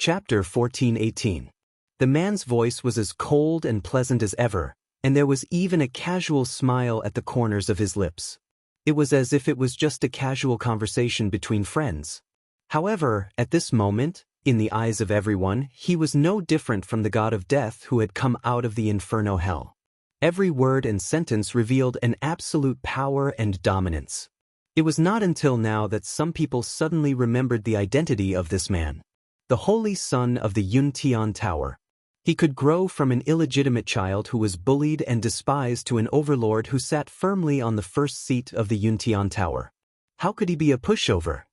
Chapter 14:18. The man's voice was as cold and pleasant as ever, and there was even a casual smile at the corners of his lips. It was as if it was just a casual conversation between friends. However, at this moment, in the eyes of everyone, he was no different from the god of death who had come out of the inferno hell. Every word and sentence revealed an absolute power and dominance. It was not until now that some people suddenly remembered the identity of this man. The holy son of the Yuntian Tower. He could grow from an illegitimate child who was bullied and despised to an overlord who sat firmly on the first seat of the Yuntian Tower. How could he be a pushover?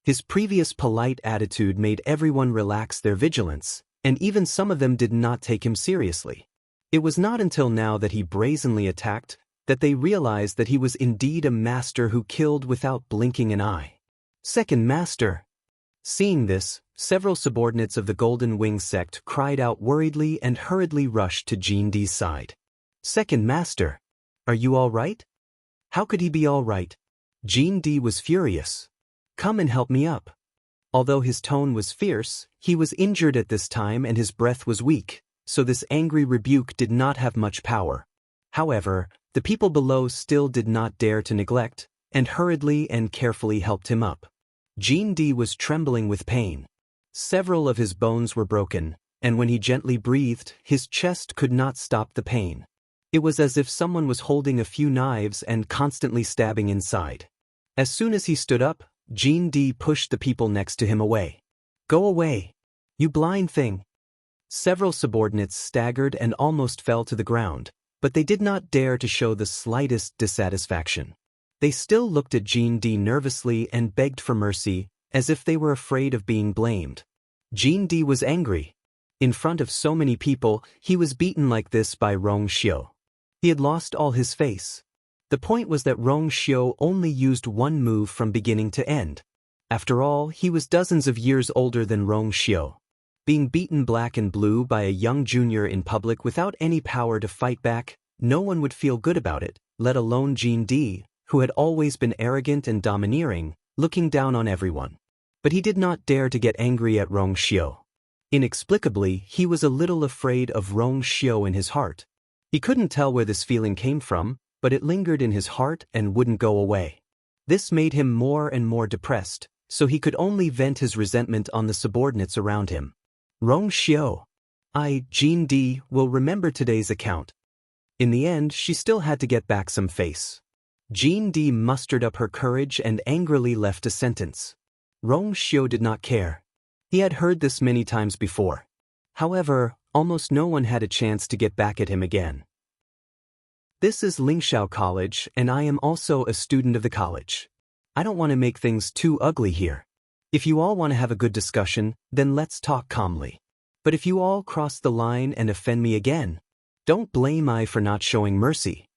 His previous polite attitude made everyone relax their vigilance, and even some of them did not take him seriously. It was not until now that he brazenly attacked that they realized that he was indeed a master who killed without blinking an eye. Second master. Seeing this, several subordinates of the Golden Wing sect cried out worriedly and hurriedly rushed to Jianghu's side. Second master. Are you all right? How could he be all right? Jianghu was furious. Come and help me up. Although his tone was fierce, he was injured at this time and his breath was weak, so this angry rebuke did not have much power. However, the people below still did not dare to neglect, and hurriedly and carefully helped him up. Jianghu was trembling with pain. Several of his bones were broken, and when he gently breathed, his chest could not stop the pain. It was as if someone was holding a few knives and constantly stabbing inside. As soon as he stood up, Jianghu pushed the people next to him away. Go away, you blind thing. Several subordinates staggered and almost fell to the ground, but they did not dare to show the slightest dissatisfaction. They still looked at Jianghu nervously and begged for mercy, as if they were afraid of being blamed. Jianghu was angry. In front of so many people, he was beaten like this by Wuxia. He had lost all his face. The point was that Wuxia only used one move from beginning to end. After all, he was dozens of years older than Wuxia. Being beaten black and blue by a young junior in public without any power to fight back, no one would feel good about it, let alone Jianghu, who had always been arrogant and domineering, looking down on everyone. But he did not dare to get angry at Wuxia. Inexplicably, he was a little afraid of Wuxia in his heart. He couldn't tell where this feeling came from, but it lingered in his heart and wouldn't go away. This made him more and more depressed, so he could only vent his resentment on the subordinates around him. Wuxia. Jianghu, will remember today's account. In the end, she still had to get back some face. Jianghu mustered up her courage and angrily left a sentence. Wuxia did not care. He had heard this many times before. However, almost no one had a chance to get back at him again. This is Lingxiao College, and I am also a student of the college. I don't want to make things too ugly here. If you all want to have a good discussion, then let's talk calmly. But if you all cross the line and offend me again, don't blame I for not showing mercy.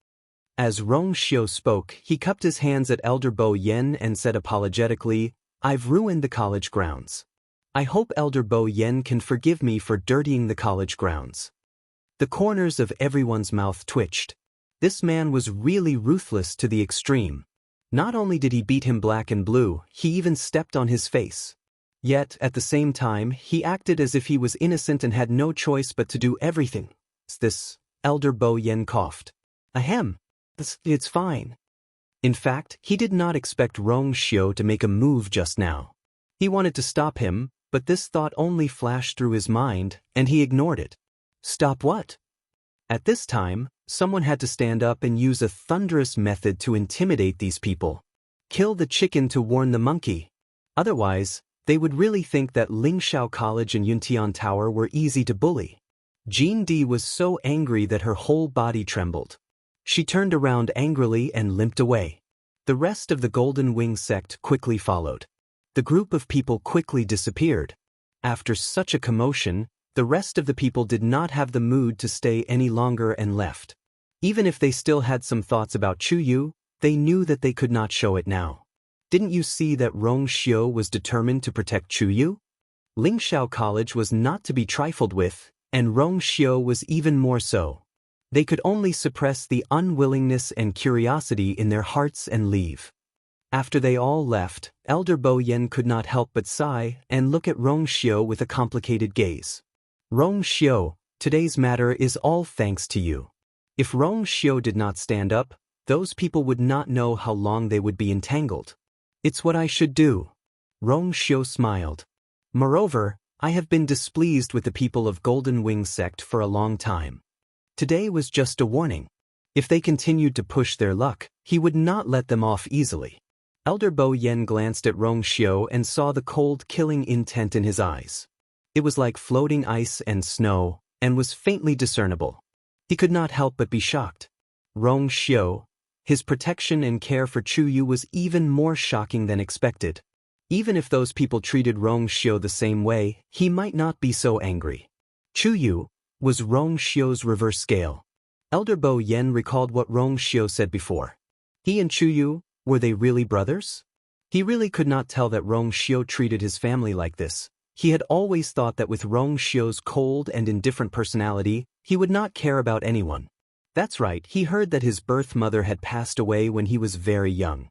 As Wuxia spoke, he cupped his hands at Elder Bo Yen and said apologetically, I've ruined the college grounds. I hope Elder Bo Yen can forgive me for dirtying the college grounds. The corners of everyone's mouth twitched. This man was really ruthless to the extreme. Not only did he beat him black and blue, he even stepped on his face. Yet, at the same time, he acted as if he was innocent and had no choice but to do everything. This, Elder Bo Yen coughed. Ahem. It's fine. In fact, he did not expect Wuxia to make a move just now. He wanted to stop him, but this thought only flashed through his mind, and he ignored it. Stop what? At this time, someone had to stand up and use a thunderous method to intimidate these people. Kill the chicken to warn the monkey. Otherwise, they would really think that Lingxiao College and Yuntian Tower were easy to bully. Jianghu was so angry that her whole body trembled. She turned around angrily and limped away. The rest of the Golden Wing sect quickly followed. The group of people quickly disappeared. After such a commotion, the rest of the people did not have the mood to stay any longer and left. Even if they still had some thoughts about Chuyu, they knew that they could not show it now. Didn't you see that Wuxia was determined to protect Chuyu? Lingxiao College was not to be trifled with, and Wuxia was even more so. They could only suppress the unwillingness and curiosity in their hearts and leave. After they all left, Elder Bo Yen could not help but sigh and look at Rong Xiu with a complicated gaze. Rong Xiu, today's matter is all thanks to you. If Rong Xiu did not stand up, those people would not know how long they would be entangled. It's what I should do. Rong Xiu smiled. Moreover, I have been displeased with the people of Golden Wing sect for a long time. Today was just a warning. If they continued to push their luck, he would not let them off easily. Elder Bo Yen glanced at Rong Xiu and saw the cold, killing intent in his eyes. It was like floating ice and snow, and was faintly discernible. He could not help but be shocked. Rong Xiu, his protection and care for Chu Yu was even more shocking than expected. Even if those people treated Rong Xiu the same way, he might not be so angry. Chu Yu was Rong Xiu's reverse scale. Elder Bo Yen recalled what Rong Xiu said before. He and Chu Yu, were they really brothers? He really could not tell that Rong Xiu treated his family like this. He had always thought that with Rong Xiu's cold and indifferent personality, he would not care about anyone. That's right, he heard that his birth mother had passed away when he was very young.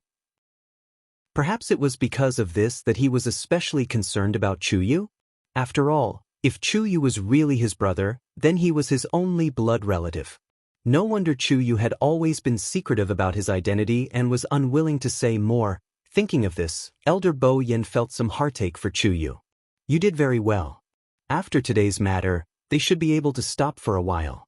Perhaps it was because of this that he was especially concerned about Chu Yu? After all, if Chu Yu was really his brother, then he was his only blood relative. No wonder Chu Yu had always been secretive about his identity and was unwilling to say more. Thinking of this, Elder Bo Yen felt some heartache for Chu Yu. You did very well. After today's matter, they should be able to stop for a while.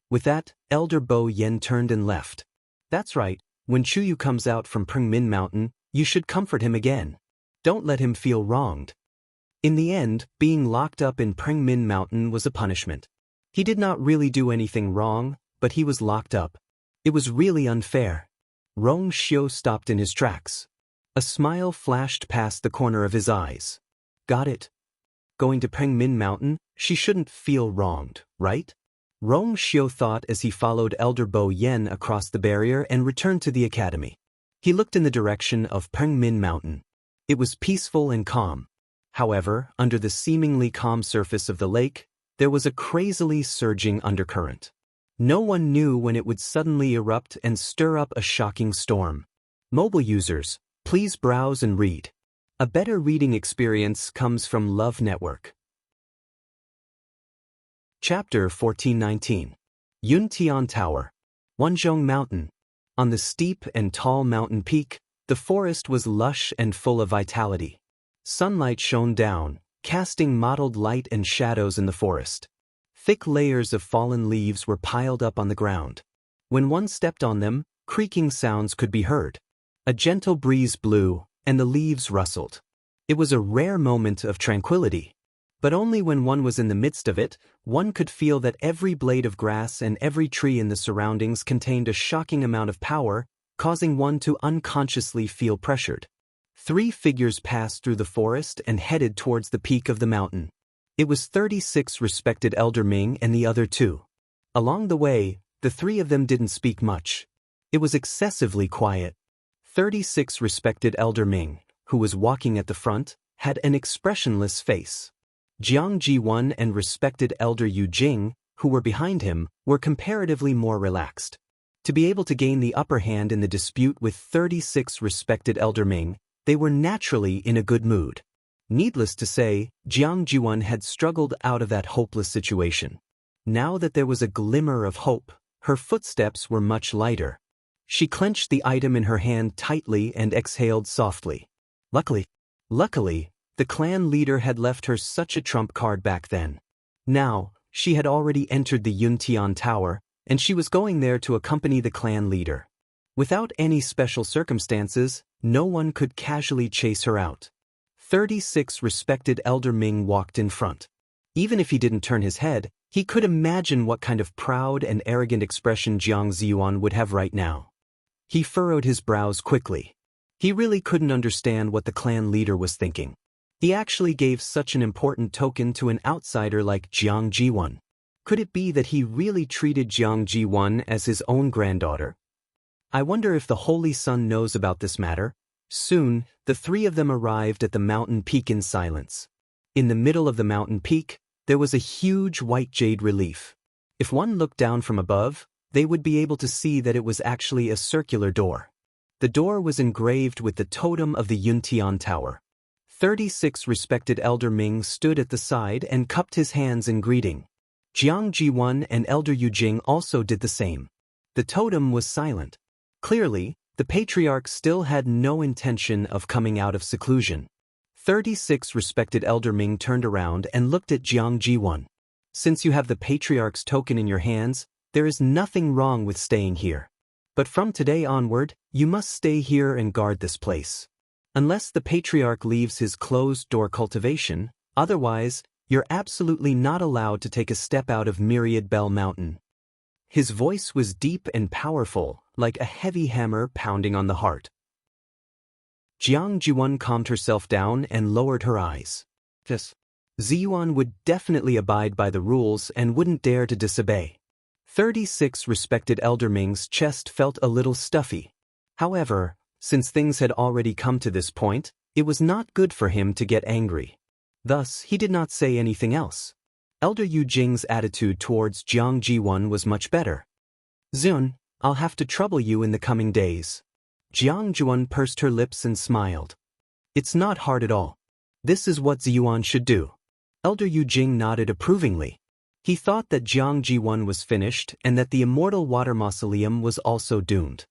With that, Elder Bo Yen turned and left. That's right, when Chu Yu comes out from Pengmin Mountain, you should comfort him again. Don't let him feel wronged. In the end, being locked up in Pengmin Mountain was a punishment. He did not really do anything wrong, but he was locked up. It was really unfair. Rong Xiu stopped in his tracks. A smile flashed past the corner of his eyes. Got it. Going to Pengmin Mountain, she shouldn't feel wronged, right? Rong Xiu thought as he followed Elder Bo Yen across the barrier and returned to the academy. He looked in the direction of Pengmin Mountain. It was peaceful and calm. However, under the seemingly calm surface of the lake, there was a crazily surging undercurrent. No one knew when it would suddenly erupt and stir up a shocking storm. Mobile users, please browse and read. A better reading experience comes from Love Network. Chapter 1419. Yuntian Tower. Wanzhong Mountain. On the steep and tall mountain peak, the forest was lush and full of vitality. Sunlight shone down, casting mottled light and shadows in the forest. Thick layers of fallen leaves were piled up on the ground. When one stepped on them, creaking sounds could be heard. A gentle breeze blew, and the leaves rustled. It was a rare moment of tranquility. But only when one was in the midst of it, one could feel that every blade of grass and every tree in the surroundings contained a shocking amount of power, causing one to unconsciously feel pressured. 3 figures passed through the forest and headed towards the peak of the mountain. It was 36 respected Elder Ming and the other 2. Along the way, the 3 of them didn't speak much. It was excessively quiet. 36 respected Elder Ming, who was walking at the front, had an expressionless face. Jianghu and respected Elder Yu Jing, who were behind him, were comparatively more relaxed. To be able to gain the upper hand in the dispute with 36 respected Elder Ming, they were naturally in a good mood. Needless to say, Jianghu had struggled out of that hopeless situation. Now that there was a glimmer of hope, her footsteps were much lighter. She clenched the item in her hand tightly and exhaled softly. Luckily, the clan leader had left her such a trump card back then. Now, she had already entered the Yuntian Tower, and she was going there to accompany the clan leader. Without any special circumstances, no one could casually chase her out. 36 respected Elder Ming walked in front. Even if he didn't turn his head, he could imagine what kind of proud and arrogant expression Jiang Ziyuan would have right now. He furrowed his brows quickly. He really couldn't understand what the clan leader was thinking. He actually gave such an important token to an outsider like Jiang Jiwan. Could it be that he really treated Jiang Jiwan as his own granddaughter? I wonder if the Holy Sun knows about this matter. Soon, the 3 of them arrived at the mountain peak in silence. In the middle of the mountain peak, there was a huge white jade relief. If one looked down from above, they would be able to see that it was actually a circular door. The door was engraved with the totem of the Yuntian Tower. 36 respected Elder Ming stood at the side and cupped his hands in greeting. Jiang Jiwan and Elder Yujing also did the same. The totem was silent. Clearly, the patriarch still had no intention of coming out of seclusion. 36 respected Elder Ming turned around and looked at Jiang Jiwan. Since you have the patriarch's token in your hands, there is nothing wrong with staying here. But from today onward, you must stay here and guard this place. Unless the patriarch leaves his closed-door cultivation, otherwise, you're absolutely not allowed to take a step out of Myriad Bell Mountain. His voice was deep and powerful, like a heavy hammer pounding on the heart. Jiang Jiwan calmed herself down and lowered her eyes. Yes. Ziyuan would definitely abide by the rules and wouldn't dare to disobey. 36 respected Elder Ming's chest felt a little stuffy. However, since things had already come to this point, it was not good for him to get angry. Thus, he did not say anything else. Elder Yujing's attitude towards Jiang Jiwan was much better. Zun, I'll have to trouble you in the coming days. Jiang Jiwan pursed her lips and smiled. It's not hard at all. This is what Ziyuan should do. Elder Yujing nodded approvingly. He thought that Jiang Jiwan was finished and that the Immortal Water Mausoleum was also doomed.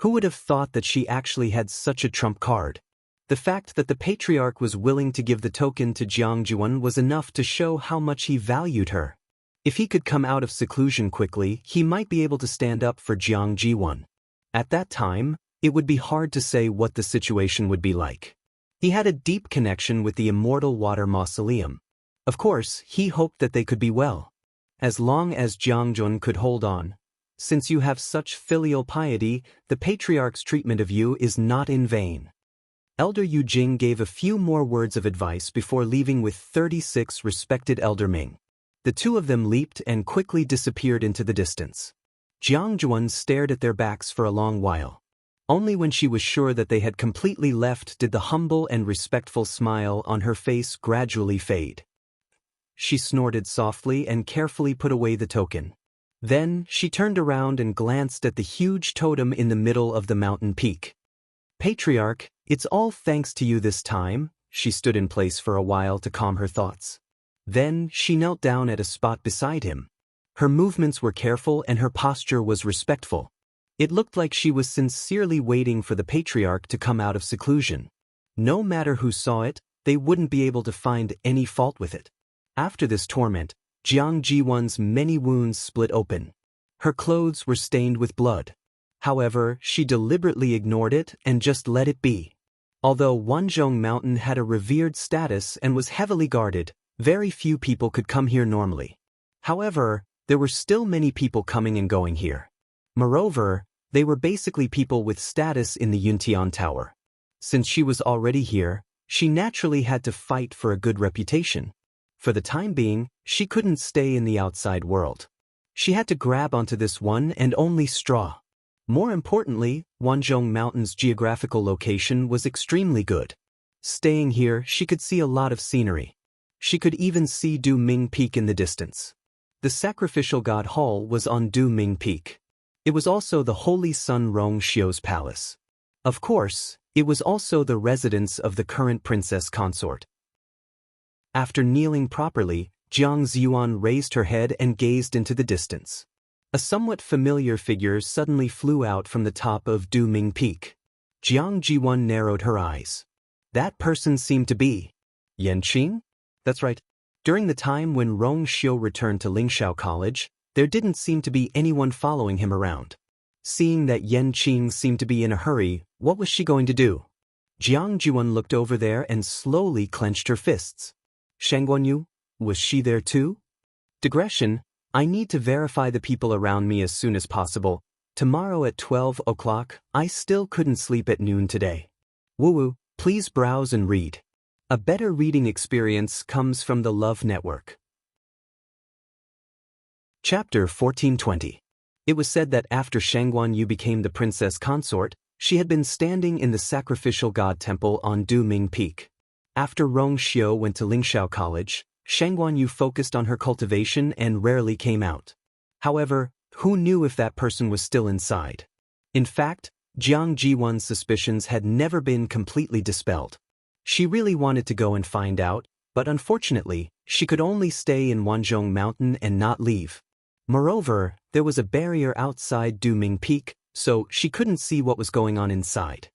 Who would have thought that she actually had such a trump card? The fact that the patriarch was willing to give the token to Jiang Jiwan was enough to show how much he valued her. If he could come out of seclusion quickly, he might be able to stand up for Jiang Jiwan. At that time, it would be hard to say what the situation would be like. He had a deep connection with the Immortal Water Mausoleum. Of course, he hoped that they could be well. As long as Jiang Jun could hold on. Since you have such filial piety, the patriarch's treatment of you is not in vain. Elder Yujing gave a few more words of advice before leaving with 36 respected Elder Ming. The two of them leaped and quickly disappeared into the distance. Jiang Juan stared at their backs for a long while. Only when she was sure that they had completely left did the humble and respectful smile on her face gradually fade. She snorted softly and carefully put away the token. Then, she turned around and glanced at the huge totem in the middle of the mountain peak. Patriarch, it's all thanks to you this time. She stood in place for a while to calm her thoughts. Then, she knelt down at a spot beside him. Her movements were careful and her posture was respectful. It looked like she was sincerely waiting for the patriarch to come out of seclusion. No matter who saw it, they wouldn't be able to find any fault with it. After this torment, Jiang Jiwan's many wounds split open. Her clothes were stained with blood. However, she deliberately ignored it and just let it be. Although Wanzhong Mountain had a revered status and was heavily guarded, very few people could come here normally. However, there were still many people coming and going here. Moreover, they were basically people with status in the Yuntian Tower. Since she was already here, she naturally had to fight for a good reputation. For the time being, she couldn't stay in the outside world. She had to grab onto this one and only straw. More importantly, Wanzhong Mountain's geographical location was extremely good. Staying here, she could see a lot of scenery. She could even see Du Ming Peak in the distance. The sacrificial god hall was on Du Ming Peak. It was also the Holy Sun Rong Xiu's palace. Of course, it was also the residence of the current princess consort. After kneeling properly, Jiang Ziyuan raised her head and gazed into the distance. A somewhat familiar figure suddenly flew out from the top of Du Ming Peak. Jiang Jiwan narrowed her eyes. That person seemed to be Yanqing? That's right. During the time when Rong Xiu returned to Lingshao College, there didn't seem to be anyone following him around. Seeing that Yanqing seemed to be in a hurry, what was she going to do? Jiang Jiwan looked over there and slowly clenched her fists. Shangguanyu, was she there too? Digression, I need to verify the people around me as soon as possible. Tomorrow at 12 o'clock, I still couldn't sleep at noon today. Woo-woo, please browse and read. A better reading experience comes from the Love Network. Chapter 1420. It was said that after Shangguanyu became the princess consort, she had been standing in the sacrificial god temple on Du Ming Peak. After Rong Xiu went to Lingshao College, Shangguanyu focused on her cultivation and rarely came out. However, who knew if that person was still inside? In fact, Jiang Jiwan's suspicions had never been completely dispelled. She really wanted to go and find out, but unfortunately, she could only stay in Wanzhong Mountain and not leave. Moreover, there was a barrier outside Duming Peak, so she couldn't see what was going on inside.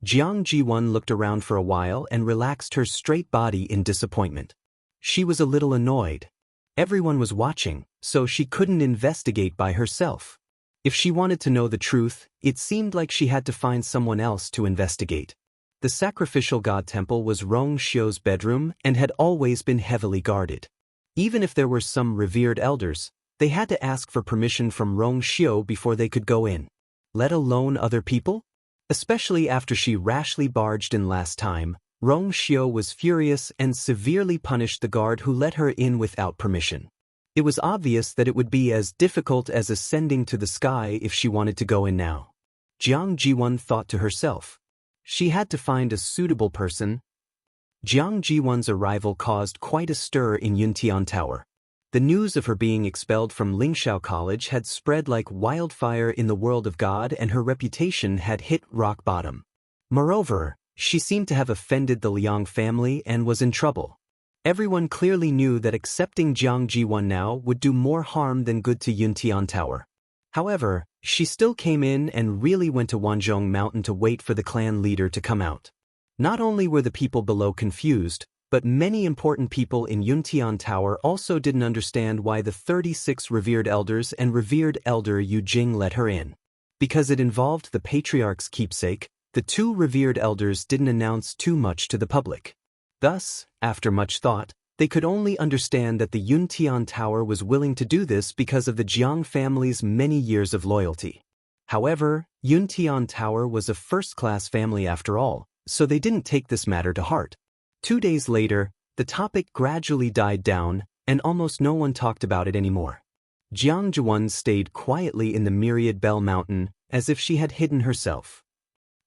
Jiang Jiwan looked around for a while and relaxed her straight body in disappointment. She was a little annoyed. Everyone was watching, so she couldn't investigate by herself. If she wanted to know the truth, it seemed like she had to find someone else to investigate. The sacrificial god temple was Rong Xiu's bedroom and had always been heavily guarded. Even if there were some revered elders, they had to ask for permission from Rong Xiu before they could go in. Let alone other people? Especially after she rashly barged in last time, Rong Xiu was furious and severely punished the guard who let her in without permission. It was obvious that it would be as difficult as ascending to the sky if she wanted to go in now. Jiang Jiwan thought to herself. She had to find a suitable person. Jiang Jiwan's arrival caused quite a stir in Yuntian Tower. The news of her being expelled from Lingxiao College had spread like wildfire in the world of God, and her reputation had hit rock bottom. Moreover, she seemed to have offended the Liang family and was in trouble. Everyone clearly knew that accepting Jiang Jiwan now would do more harm than good to Yuntian Tower. However, she still came in and really went to Wanzhong Mountain to wait for the clan leader to come out. Not only were the people below confused, but many important people in Yuntian Tower also didn't understand why the 36 revered elders and revered elder Yu Jing let her in. Because it involved the patriarch's keepsake, the two revered elders didn't announce too much to the public. Thus, after much thought, they could only understand that the Yuntian Tower was willing to do this because of the Jiang family's many years of loyalty. However, Yuntian Tower was a first-class family after all, so they didn't take this matter to heart. 2 days later, the topic gradually died down, and almost no one talked about it anymore. Jiang Jiwan stayed quietly in the Myriad Bell Mountain, as if she had hidden herself.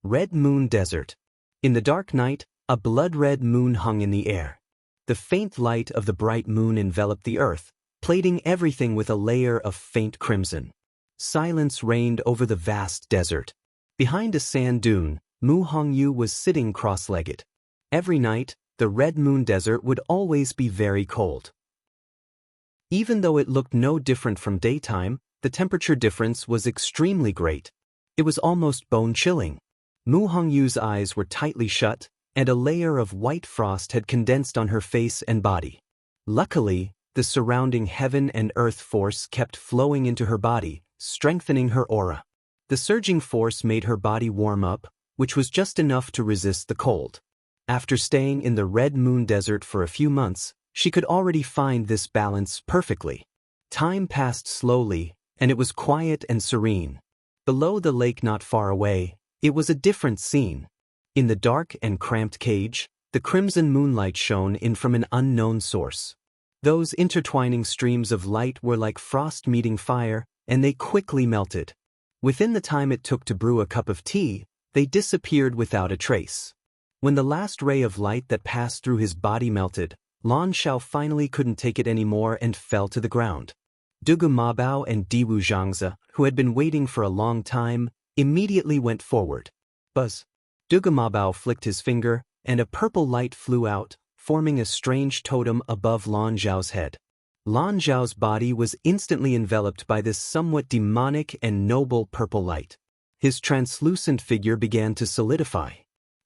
Red Moon Desert. In the dark night, a blood-red moon hung in the air. The faint light of the bright moon enveloped the earth, plating everything with a layer of faint crimson. Silence reigned over the vast desert. Behind a sand dune, Mu Hongyu was sitting cross-legged. Every night, the Red Moon Desert would always be very cold. Even though it looked no different from daytime, the temperature difference was extremely great. It was almost bone-chilling. Mu Hongyu's eyes were tightly shut, and a layer of white frost had condensed on her face and body. Luckily, the surrounding heaven and earth force kept flowing into her body, strengthening her aura. The surging force made her body warm up, which was just enough to resist the cold. After staying in the Red Moon Desert for a few months, she could already find this balance perfectly. Time passed slowly, and it was quiet and serene. Below the lake not far away, it was a different scene. In the dark and cramped cage, the crimson moonlight shone in from an unknown source. Those intertwining streams of light were like frost meeting fire, and they quickly melted. Within the time it took to brew a cup of tea, they disappeared without a trace. When the last ray of light that passed through his body melted, Lan Xiao finally couldn't take it anymore and fell to the ground. Dugu Mabao and Diwu Zhangzi, who had been waiting for a long time, immediately went forward. Buzz! Dugu Mabao flicked his finger, and a purple light flew out, forming a strange totem above Lan Zhao's head. Lan Zhao's body was instantly enveloped by this somewhat demonic and noble purple light. His translucent figure began to solidify.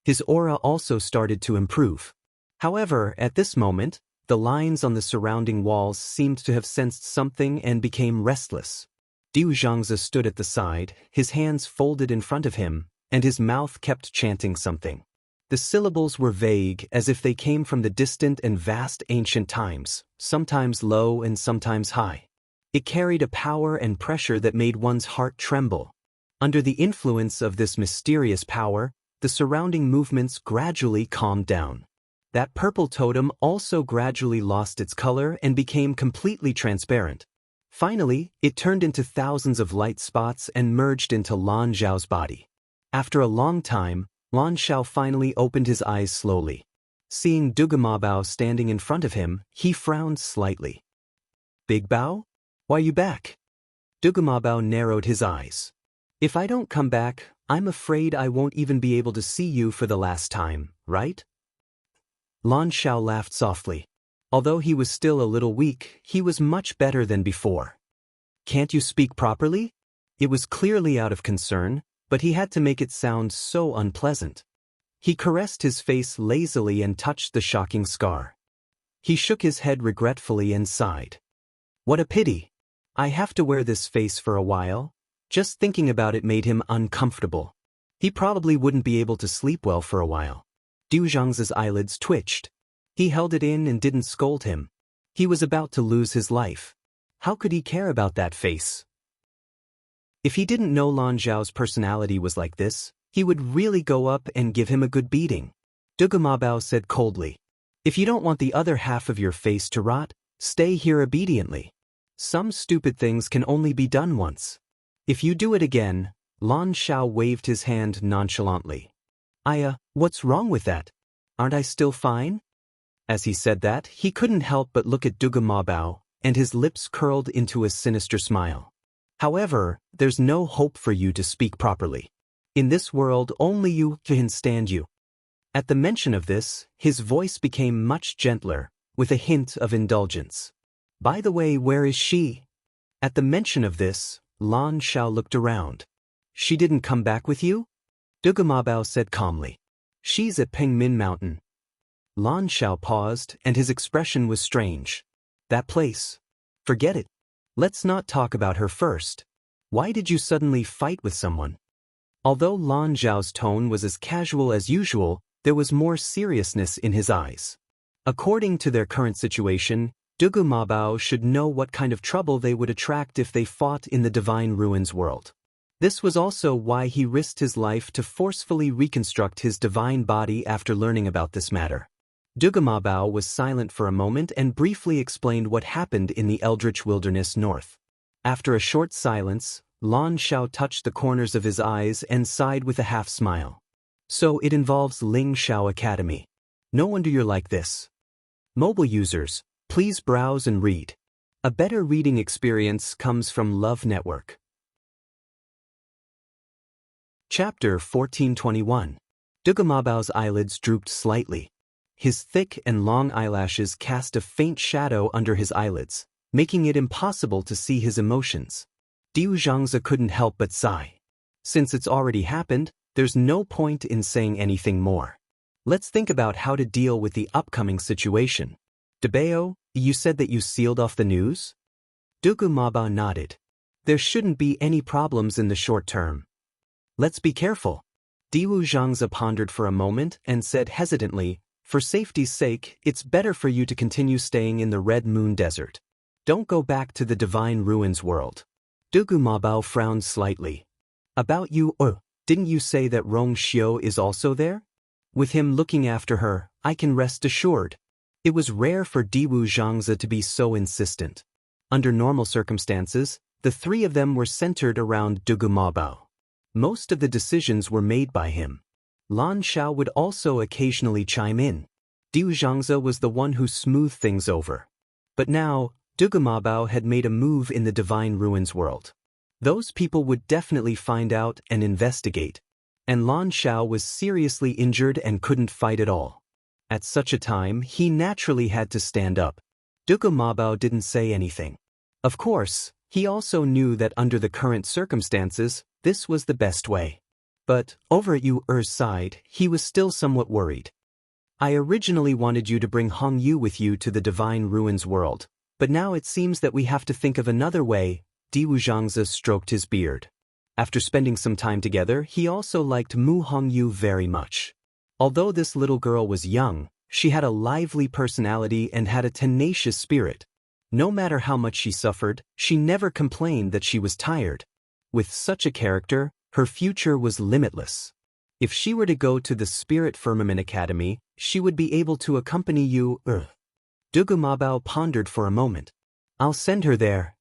His aura also started to improve. However, at this moment, the lines on the surrounding walls seemed to have sensed something and became restless. Diu Zhangzi stood at the side, his hands folded in front of him, and his mouth kept chanting something. The syllables were vague, as if they came from the distant and vast ancient times, sometimes low and sometimes high. It carried a power and pressure that made one's heart tremble. Under the influence of this mysterious power, the surrounding movements gradually calmed down. That purple totem also gradually lost its color and became completely transparent. Finally, it turned into thousands of light spots and merged into Lan Zhao's body. After a long time, Lan Xiao finally opened his eyes slowly. Seeing Dugu Mabao standing in front of him, he frowned slightly. "Big Bao? Why you back?" Dugu Mabao narrowed his eyes. "If I don't come back, I'm afraid I won't even be able to see you for the last time, right? Lan Xiao laughed softly. Although he was still a little weak, he was much better than before. Can't you speak properly? It was clearly out of concern, but he had to make it sound so unpleasant. He caressed his face lazily and touched the shocking scar. He shook his head regretfully and sighed. What a pity. I have to wear this face for a while. Just thinking about it made him uncomfortable. He probably wouldn't be able to sleep well for a while. Du Zhang's eyelids twitched. He held it in and didn't scold him. He was about to lose his life. How could he care about that face? If he didn't know Lan Zhao's personality was like this, he would really go up and give him a good beating. Dugu Mabao said coldly. If you don't want the other half of your face to rot, stay here obediently. Some stupid things can only be done once. If you do it again, Lan Xiao waved his hand nonchalantly. What's wrong with that? Aren't I still fine? As he said that, he couldn't help but look at Dugu Mabao, and his lips curled into a sinister smile. However, there's no hope for you to speak properly. In this world, only you can stand you. At the mention of this, his voice became much gentler, with a hint of indulgence. By the way, where is she? At the mention of this, Lan Xiao looked around. She didn't come back with you? Dugu Mabao said calmly. She's at Pengmin Mountain. Lan Xiao paused, and his expression was strange. That place. Forget it. Let's not talk about her first. Why did you suddenly fight with someone? Although Lan Zhao's tone was as casual as usual, there was more seriousness in his eyes. According to their current situation, Dugu Mabao should know what kind of trouble they would attract if they fought in the Divine Ruins world. This was also why he risked his life to forcefully reconstruct his divine body after learning about this matter. Dugu Mabao was silent for a moment and briefly explained what happened in the Eldritch Wilderness North. After a short silence, Lan Xiao touched the corners of his eyes and sighed with a half-smile. So it involves Ling Xiao Academy. No wonder you're like this. Mobile users, please browse and read. A better reading experience comes from Love Network. Chapter 1421. Dugu Mabao's eyelids drooped slightly. His thick and long eyelashes cast a faint shadow under his eyelids, making it impossible to see his emotions. Diu Zhangzi couldn't help but sigh. Since it's already happened, there's no point in saying anything more. Let's think about how to deal with the upcoming situation. Debao, you said that you sealed off the news? Dugu Mabao nodded. There shouldn't be any problems in the short term. Let's be careful. Diu Zhangzi pondered for a moment and said hesitantly, for safety's sake, it's better for you to continue staying in the Red Moon Desert. Don't go back to the Divine Ruins world. Dugu Mabao frowned slightly. About you, didn't you say that Rong Xiu is also there? With him looking after her, I can rest assured. It was rare for Diu Zhangzi to be so insistent. Under normal circumstances, the three of them were centered around Dugu Mabao. Most of the decisions were made by him. Lan Xiao would also occasionally chime in. Diu Zhangzi was the one who smoothed things over. But now, Dugu Mabao had made a move in the Divine Ruins world. Those people would definitely find out and investigate. And Lan Xiao was seriously injured and couldn't fight at all. At such a time, he naturally had to stand up. Dugu Mabao didn't say anything. Of course, he also knew that under the current circumstances, this was the best way. But, over at Yu Er's side, he was still somewhat worried. I originally wanted you to bring Hong Yu with you to the Divine Ruins world, but now it seems that we have to think of another way. Diu Zhangzi stroked his beard. After spending some time together, he also liked Mu Hongyu very much. Although this little girl was young, she had a lively personality and had a tenacious spirit. No matter how much she suffered, she never complained that she was tired. With such a character, her future was limitless. If she were to go to the Spirit Firmament Academy, she would be able to accompany you. Dugu Mabao pondered for a moment. I'll send her there.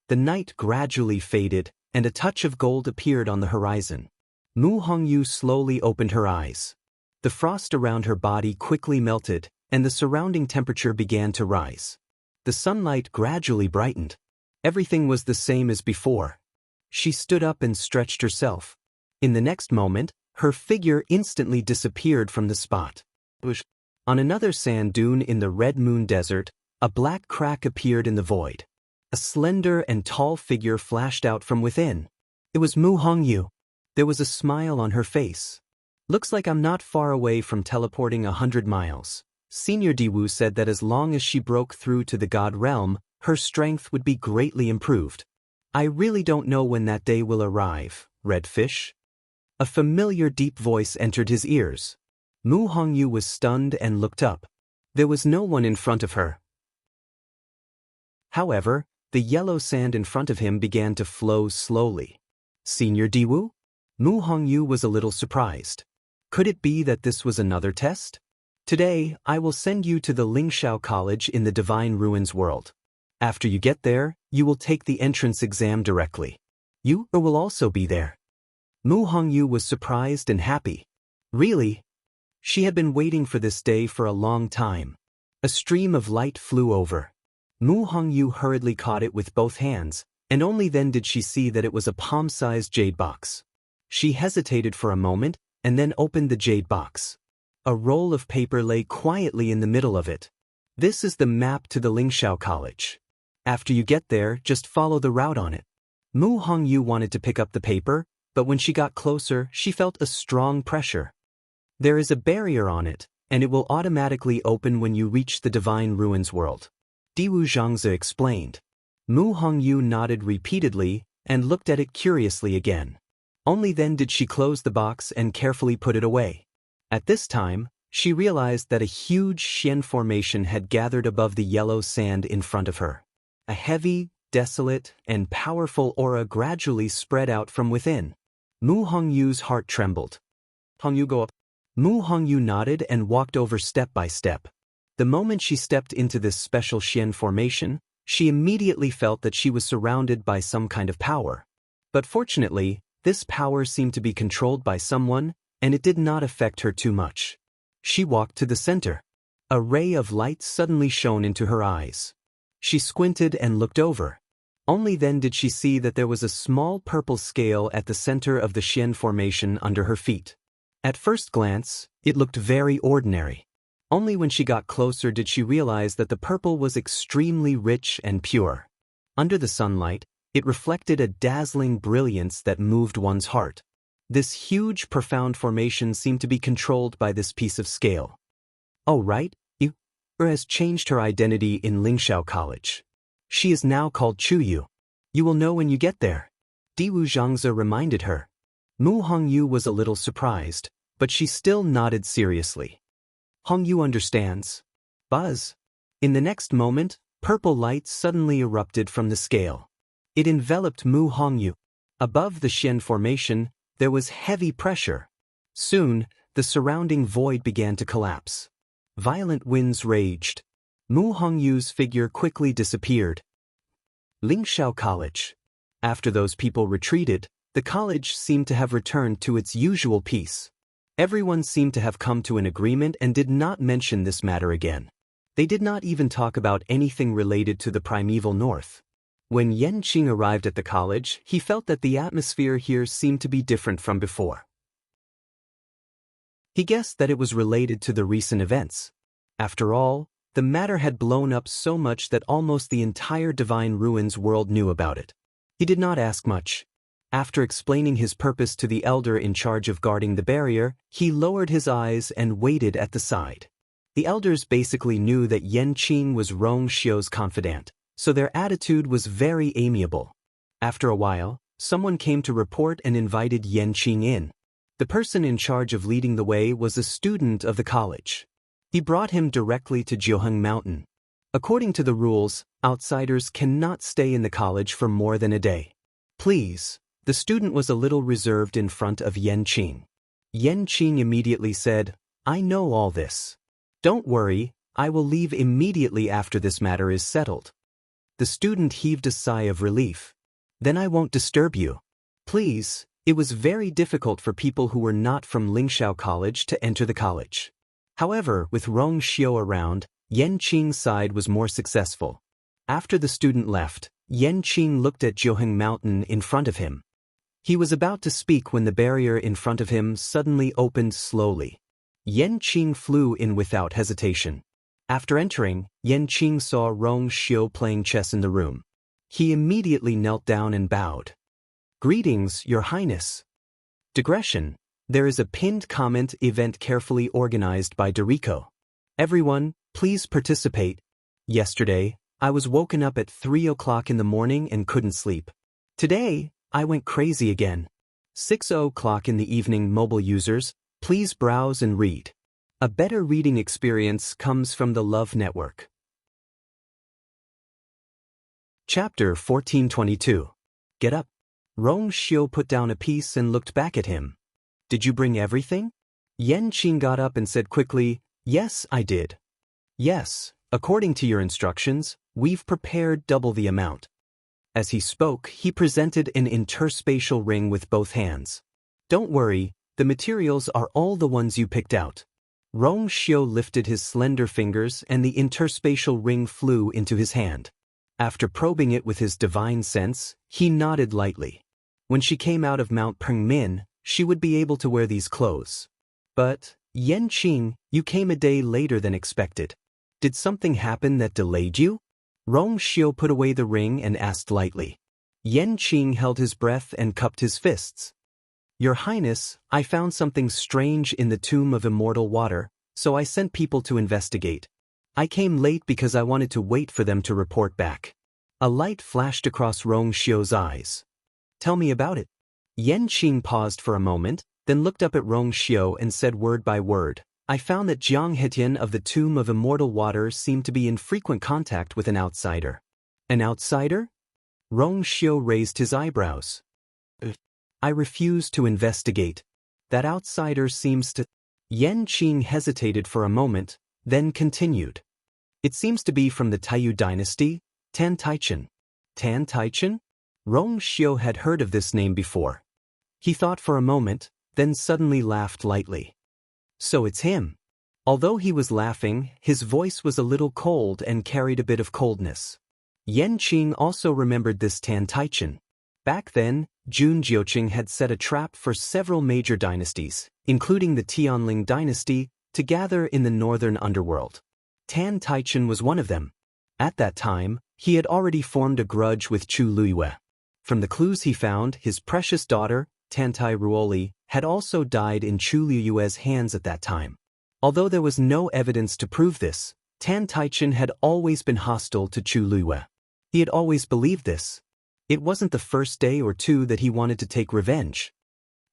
The night gradually faded, and a touch of gold appeared on the horizon. Mu Hongyu slowly opened her eyes. The frost around her body quickly melted, and the surrounding temperature began to rise. The sunlight gradually brightened. Everything was the same as before. She stood up and stretched herself. In the next moment, her figure instantly disappeared from the spot. On another sand dune in the Red Moon Desert, a black crack appeared in the void. A slender and tall figure flashed out from within. It was Mu Hongyu. There was a smile on her face. Looks like I'm not far away from teleporting 100 miles. Senior Diwu said that as long as she broke through to the God realm, her strength would be greatly improved. I really don't know when that day will arrive, Redfish. A familiar deep voice entered his ears. Mu Hongyu was stunned and looked up. There was no one in front of her. However, the yellow sand in front of him began to flow slowly. Senior Diwu? Mu Hongyu was a little surprised. Could it be that this was another test? Today, I will send you to the Lingxiao College in the Divine Ruins world. After you get there, you will take the entrance exam directly. You will also be there. Mu Hongyu was surprised and happy. Really? She had been waiting for this day for a long time. A stream of light flew over. Mu Hongyu hurriedly caught it with both hands, and only then did she see that it was a palm-sized jade box. She hesitated for a moment, and then opened the jade box. A roll of paper lay quietly in the middle of it. This is the map to the Lingxiao College. After you get there, just follow the route on it. Mu Hongyu wanted to pick up the paper, but when she got closer, she felt a strong pressure. There is a barrier on it, and it will automatically open when you reach the Divine Ruins world. Diwu Zhangzi explained. Mu Hongyu nodded repeatedly and looked at it curiously again. Only then did she close the box and carefully put it away. At this time, she realized that a huge Xian formation had gathered above the yellow sand in front of her. A heavy, desolate, and powerful aura gradually spread out from within. Mu Hongyu's heart trembled. Hongyu, go up. Mu Hongyu nodded and walked over step by step. The moment she stepped into this special Xian formation, she immediately felt that she was surrounded by some kind of power. But fortunately, this power seemed to be controlled by someone, and it did not affect her too much. She walked to the center. A ray of light suddenly shone into her eyes. She squinted and looked over. Only then did she see that there was a small purple scale at the center of the Xian formation under her feet. At first glance, it looked very ordinary. Only when she got closer did she realize that the purple was extremely rich and pure. Under the sunlight, it reflected a dazzling brilliance that moved one's heart. This huge, profound formation seemed to be controlled by this piece of scale. Oh, right, has changed her identity in Lingxiao College. She is now called Chuyu. You will know when you get there. Diwu Zhangzi reminded her. Mu Hongyu was a little surprised, but she still nodded seriously. Hongyu understands. Buzz. In the next moment, purple light suddenly erupted from the scale. It enveloped Mu Hongyu. Above the Xian formation, there was heavy pressure. Soon, the surrounding void began to collapse. Violent winds raged. Mu Hongyu's figure quickly disappeared. Lingxiao College. After those people retreated, the college seemed to have returned to its usual peace. Everyone seemed to have come to an agreement and did not mention this matter again. They did not even talk about anything related to the primeval north. When Yanqing arrived at the college, he felt that the atmosphere here seemed to be different from before. He guessed that it was related to the recent events. After all, the matter had blown up so much that almost the entire Divine Ruins world knew about it. He did not ask much. After explaining his purpose to the elder in charge of guarding the barrier, he lowered his eyes and waited at the side. The elders basically knew that Yanqing was Rong Xiu's confidant, so their attitude was very amiable. After a while, someone came to report and invited Yanqing in. The person in charge of leading the way was a student of the college. He brought him directly to Jianghu Mountain. According to the rules, outsiders cannot stay in the college for more than a day. Please, the student was a little reserved in front of Yanqing. Yanqing immediately said, I know all this. Don't worry, I will leave immediately after this matter is settled. The student heaved a sigh of relief. Then I won't disturb you. Please. It was very difficult for people who were not from Lingxiao College to enter the college. However, with Rong Xiu around, Yanqing's side was more successful. After the student left, Yanqing looked at Jianghu Mountain in front of him. He was about to speak when the barrier in front of him suddenly opened slowly. Yan Qing flew in without hesitation. After entering, Yan Qing saw Rong Xiu playing chess in the room. He immediately knelt down and bowed. "Greetings, Your Highness." Digression. There is a pinned comment event carefully organized by Dorico. "Everyone, please participate. Yesterday, I was woken up at 3 o'clock in the morning and couldn't sleep. Today, I went crazy again. 6 o'clock in the evening. Mobile users, please browse and read. A better reading experience comes from the Love Network." Chapter 1422. Get up. Rong Xiu put down a piece and looked back at him. "Did you bring everything?" Yan Qing got up and said quickly, "Yes, I did." "Yes, according to your instructions, we've prepared double the amount." As he spoke, he presented an interspatial ring with both hands. "Don't worry, the materials are all the ones you picked out." Rong Xiu lifted his slender fingers and the interspatial ring flew into his hand. After probing it with his divine sense, he nodded lightly. When she came out of Mount Pengmin, she would be able to wear these clothes. "But, Yan Qing, you came a day later than expected. Did something happen that delayed you?" Rong Xiu put away the ring and asked lightly. Yan Qing held his breath and cupped his fists. "Your Highness, I found something strange in the tomb of immortal water, so I sent people to investigate. I came late because I wanted to wait for them to report back." A light flashed across Rong Xiu's eyes. "Tell me about it." Yan Qing paused for a moment, then looked up at Rong Xiu and said word by word, "I found that Jianghu of the Tomb of Immortal Water seemed to be in frequent contact with an outsider." "An outsider?" Rong Xiu raised his eyebrows. "I refuse to investigate. That outsider seems to—" Yan Qing hesitated for a moment, then continued. "It seems to be from the Taiyu dynasty, Tan Taichen." Tan Taichen? Rong Xiu had heard of this name before. He thought for a moment, then suddenly laughed lightly. "So it's him." Although he was laughing, his voice was a little cold and carried a bit of coldness. Yan Qing also remembered this Tan Taichen. Back then, Jun Jiuqing had set a trap for several major dynasties, including the Tianling dynasty, to gather in the northern underworld. Tan Taichen was one of them. At that time, he had already formed a grudge with Chu Luiyue. From the clues he found, his precious daughter, Tantai Ruoli, had also died in Chu Luiyue's hands at that time. Although there was no evidence to prove this, Tan Taichen had always been hostile to Chu Luiyue. He had always believed this. It wasn't the first day or two that he wanted to take revenge.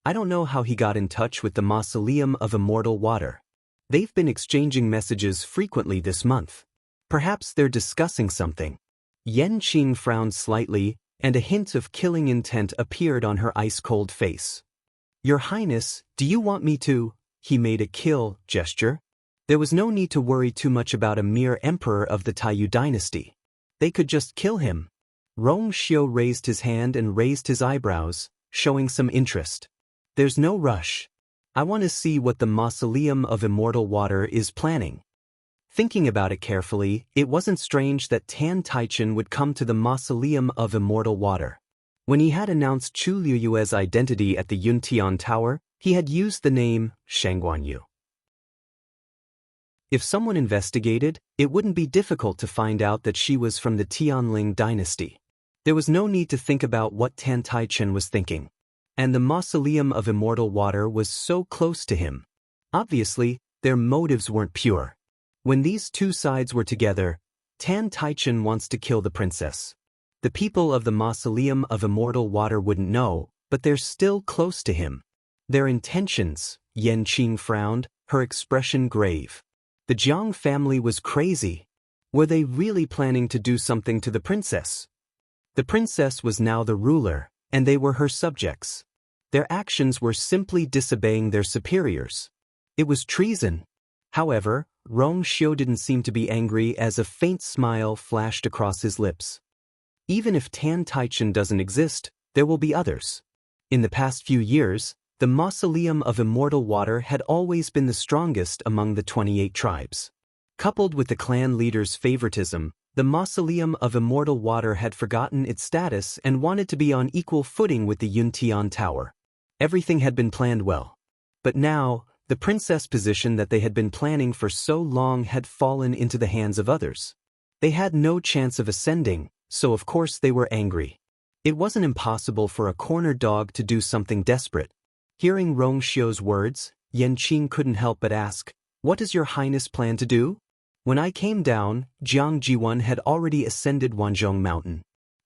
I don't know how he got in touch with the Mausoleum of Immortal Water. They've been exchanging messages frequently this month. Perhaps they're discussing something. Yan Qing frowned slightly, and a hint of killing intent appeared on her ice-cold face. "Your Highness, do you want me to—" He made a kill gesture. There was no need to worry too much about a mere emperor of the Taiyu dynasty. They could just kill him. Rong Xiu raised his hand and raised his eyebrows, showing some interest. "There's no rush. I want to see what the Mausoleum of Immortal Water is planning." Thinking about it carefully, it wasn't strange that Tan Taichen would come to the Mausoleum of Immortal Water. When he had announced Chu Luiyue's identity at the Yuntian Tower, he had used the name Shangguanyu. If someone investigated, it wouldn't be difficult to find out that she was from the Tianling dynasty. There was no need to think about what Tan Taichen was thinking. And the Mausoleum of Immortal Water was so close to him. Obviously, their motives weren't pure. When these two sides were together, Tan Taichen wants to kill the princess. The people of the Mausoleum of Immortal Water wouldn't know, but they're still close to him. Their intentions, Yan Qing frowned, her expression grave. The Jiang family was crazy. Were they really planning to do something to the princess? The princess was now the ruler, and they were her subjects. Their actions were simply disobeying their superiors. It was treason. However, Rong Xiu didn't seem to be angry as a faint smile flashed across his lips. Even if Tan Taichen doesn't exist, there will be others. In the past few years, the Mausoleum of Immortal Water had always been the strongest among the 28 tribes. Coupled with the clan leader's favoritism, The mausoleum of immortal water had forgotten its status and wanted to be on equal footing with the Yuntian Tower. Everything had been planned well. But now, the princess position that they had been planning for so long had fallen into the hands of others. They had no chance of ascending, so of course they were angry. It wasn't impossible for a cornered dog to do something desperate. Hearing Rong Xiu's words, Yanqing couldn't help but ask, "What does your highness plan to do?" "When I came down, Jiang Jiwan had already ascended Wanzhong Mountain."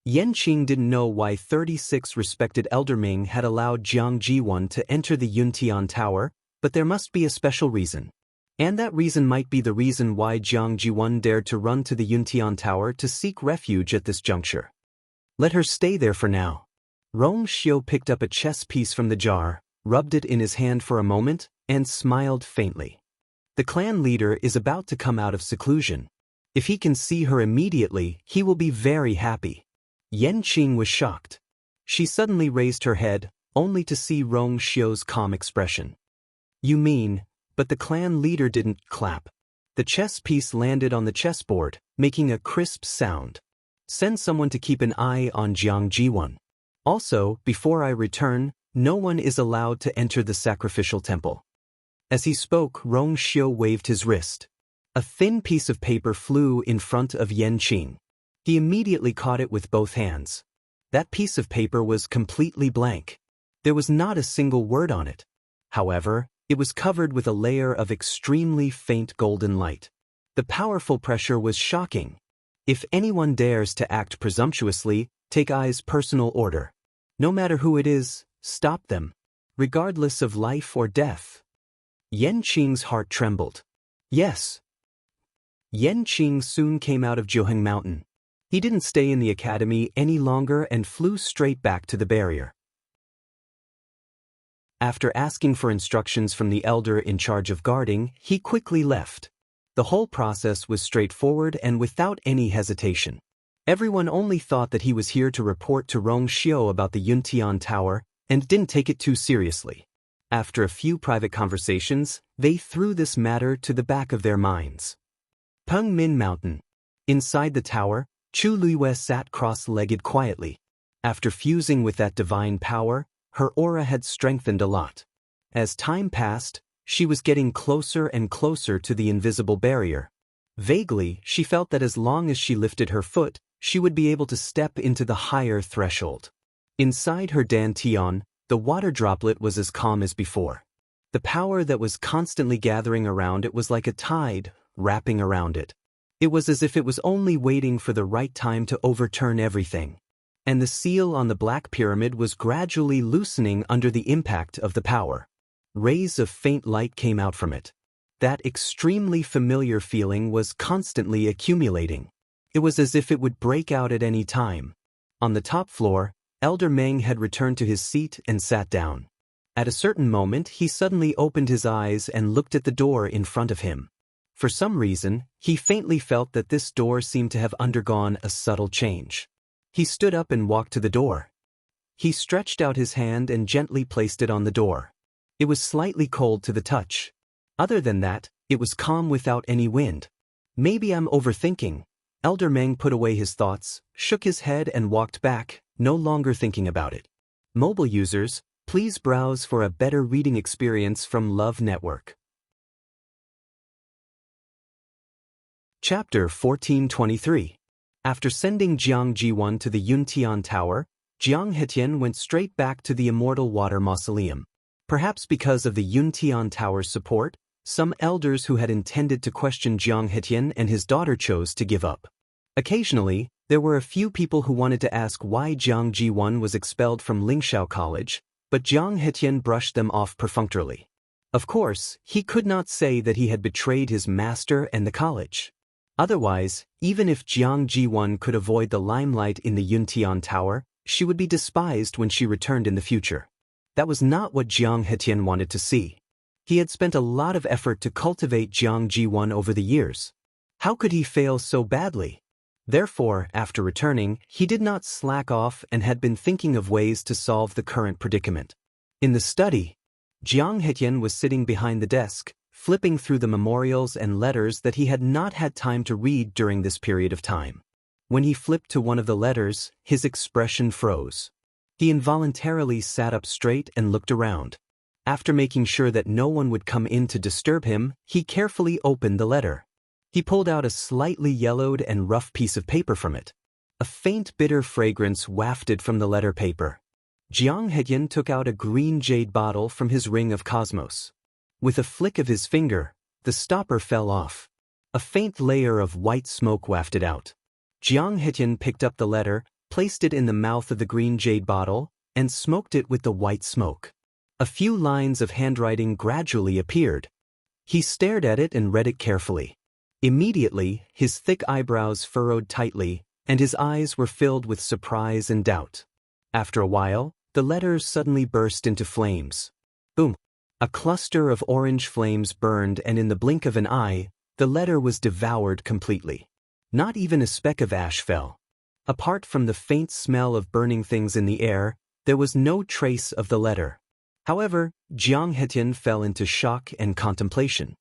Yanqing didn't know why 36 respected eldermen had allowed Jiang Jiwan to enter the Yuntian Tower, but there must be a special reason. And that reason might be the reason why Jiang Jiwan dared to run to the Yuntian Tower to seek refuge at this juncture. Let her stay there for now. Rong Xiu picked up a chess piece from the jar, rubbed it in his hand for a moment, and smiled faintly. The clan leader is about to come out of seclusion. If he can see her immediately, he will be very happy. Yanqing was shocked. She suddenly raised her head, only to see Rong Xiu's calm expression. "You mean," but the clan leader didn't clap. The chess piece landed on the chessboard, making a crisp sound. "Send someone to keep an eye on Jiang Jiwan. Also, before I return, no one is allowed to enter the sacrificial temple." As he spoke, Rong Xiu waved his wrist. A thin piece of paper flew in front of Yanqing. He immediately caught it with both hands. That piece of paper was completely blank. There was not a single word on it. However, it was covered with a layer of extremely faint golden light. The powerful pressure was shocking. If anyone dares to act presumptuously, take I's personal order. No matter who it is, stop them, regardless of life or death. Yanqing's heart trembled. Yes. Yanqing soon came out of Jianghu Mountain. He didn't stay in the academy any longer and flew straight back to the barrier. After asking for instructions from the elder in charge of guarding, he quickly left. The whole process was straightforward and without any hesitation. Everyone only thought that he was here to report to Rong Xiu about the Yuntian Tower and didn't take it too seriously. After a few private conversations, they threw this matter to the back of their minds. Peng Min Mountain. Inside the tower, Chu Luiyue sat cross-legged quietly. After fusing with that divine power, her aura had strengthened a lot. As time passed, she was getting closer and closer to the invisible barrier. Vaguely, she felt that as long as she lifted her foot, she would be able to step into the higher threshold. Inside her dantian, the water droplet was as calm as before. The power that was constantly gathering around it was like a tide, wrapping around it. It was as if it was only waiting for the right time to overturn everything. And the seal on the black pyramid was gradually loosening under the impact of the power. Rays of faint light came out from it. That extremely familiar feeling was constantly accumulating. It was as if it would break out at any time. On the top floor, Elder Meng had returned to his seat and sat down. At a certain moment, he suddenly opened his eyes and looked at the door in front of him. For some reason, he faintly felt that this door seemed to have undergone a subtle change. He stood up and walked to the door. He stretched out his hand and gently placed it on the door. It was slightly cold to the touch. Other than that, it was calm without any wind. Maybe I'm overthinking. Elder Meng put away his thoughts, shook his head and walked back, no longer thinking about it. Mobile users, please browse for a better reading experience from Love Network. Chapter 1423. After sending Jiang Jiwan to the Yuntian Tower, Jiang Hetian went straight back to the Immortal Water Mausoleum. Perhaps because of the Yuntian Tower's support, some elders who had intended to question Jiang Hetian and his daughter chose to give up. Occasionally, there were a few people who wanted to ask why Jiang Jiwan was expelled from Lingshao College, but Jiang Hetian brushed them off perfunctorily. Of course, he could not say that he had betrayed his master and the college. Otherwise, even if Jiang Jiwan could avoid the limelight in the Yuntian Tower, she would be despised when she returned in the future. That was not what Jiang Hetian wanted to see. He had spent a lot of effort to cultivate Jiang Jiwan over the years. How could he fail so badly? Therefore, after returning, he did not slack off and had been thinking of ways to solve the current predicament. In the study, Jiang Hetian was sitting behind the desk, flipping through the memorials and letters that he had not had time to read during this period of time. When he flipped to one of the letters, his expression froze. He involuntarily sat up straight and looked around. After making sure that no one would come in to disturb him, he carefully opened the letter. He pulled out a slightly yellowed and rough piece of paper from it. A faint bitter fragrance wafted from the letter paper. Jianghu took out a green jade bottle from his ring of cosmos. With a flick of his finger, the stopper fell off. A faint layer of white smoke wafted out. Jianghu picked up the letter, placed it in the mouth of the green jade bottle, and smoked it with the white smoke. A few lines of handwriting gradually appeared. He stared at it and read it carefully. Immediately, his thick eyebrows furrowed tightly, and his eyes were filled with surprise and doubt. After a while, the letters suddenly burst into flames. Boom! A cluster of orange flames burned, and in the blink of an eye, the letter was devoured completely. Not even a speck of ash fell. Apart from the faint smell of burning things in the air, there was no trace of the letter. However, Jianghu fell into shock and contemplation.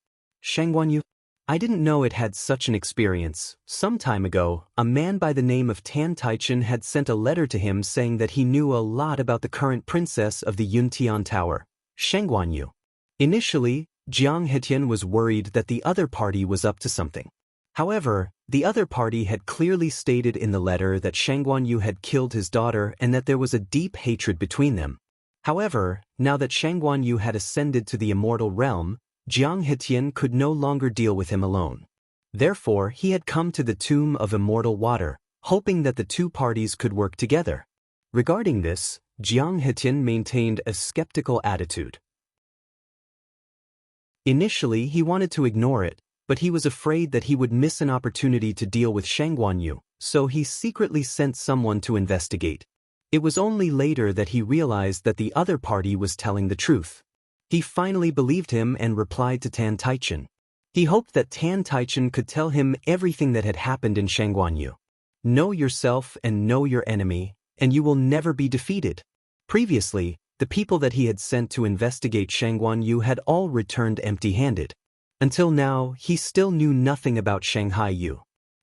Shangguanyu? I didn't know it had such an experience. Some time ago, a man by the name of Tan Taichen had sent a letter to him saying that he knew a lot about the current princess of the Yuntian Tower, Shangguanyu. Initially, Jianghu was worried that the other party was up to something. However, the other party had clearly stated in the letter that Shangguanyu had killed his daughter and that there was a deep hatred between them. However, now that Shangguanyu had ascended to the immortal realm, Jianghu could no longer deal with him alone. Therefore, he had come to the tomb of immortal water, hoping that the two parties could work together. Regarding this, Jianghu maintained a skeptical attitude. Initially, he wanted to ignore it, but he was afraid that he would miss an opportunity to deal with Shangguanyu, so he secretly sent someone to investigate. It was only later that he realized that the other party was telling the truth. He finally believed him and replied to Tan Taichen. He hoped that Tan Taichen could tell him everything that had happened in Shangguanyu. Know yourself and know your enemy, and you will never be defeated. Previously, the people that he had sent to investigate Shangguanyu had all returned empty-handed. Until now, he still knew nothing about Shanghai Yu.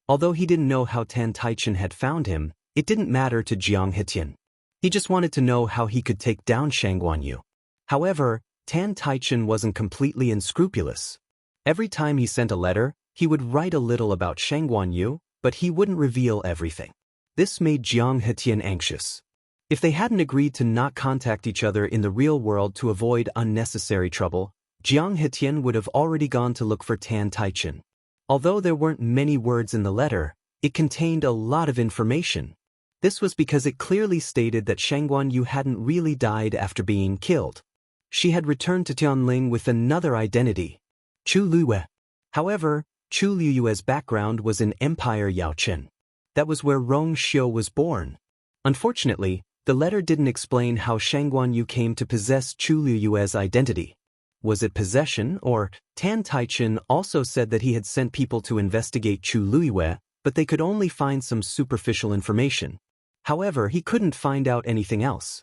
Although he didn't know how Tan Taichen had found him, it didn't matter to Jianghu. He just wanted to know how he could take down Shangguanyu. However, Tan Taichen wasn't completely unscrupulous. Every time he sent a letter, he would write a little about Shangguanyu, but he wouldn't reveal everything. This made Jianghu anxious. If they hadn't agreed to not contact each other in the real world to avoid unnecessary trouble, Jianghu would have already gone to look for Tan Taichen. Although there weren't many words in the letter, it contained a lot of information. This was because it clearly stated that Shangguanyu hadn't really died after being killed. She had returned to Tianling with another identity, Chu Liyue. However, Chu Liyue's background was in Empire Yaochen. That was where Rong Xiu was born. Unfortunately, the letter didn't explain how Shangguanyu came to possess Chu Liyue's identity. Was it possession, or Tan Taichen also said that he had sent people to investigate Chu Liyue, but they could only find some superficial information. However, he couldn't find out anything else.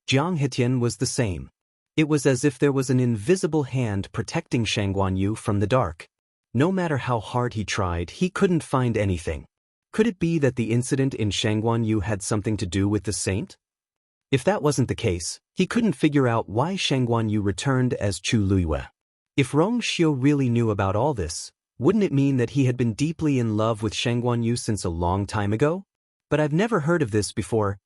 Jianghu was the same. It was as if there was an invisible hand protecting Shangguanyu from the dark. No matter how hard he tried, he couldn't find anything. Could it be that the incident in Shangguanyu had something to do with the saint? If that wasn't the case, he couldn't figure out why Shangguanyu returned as Chu Liyue. If Rong Xiu really knew about all this, wouldn't it mean that he had been deeply in love with Shangguanyu since a long time ago? But I've never heard of this before.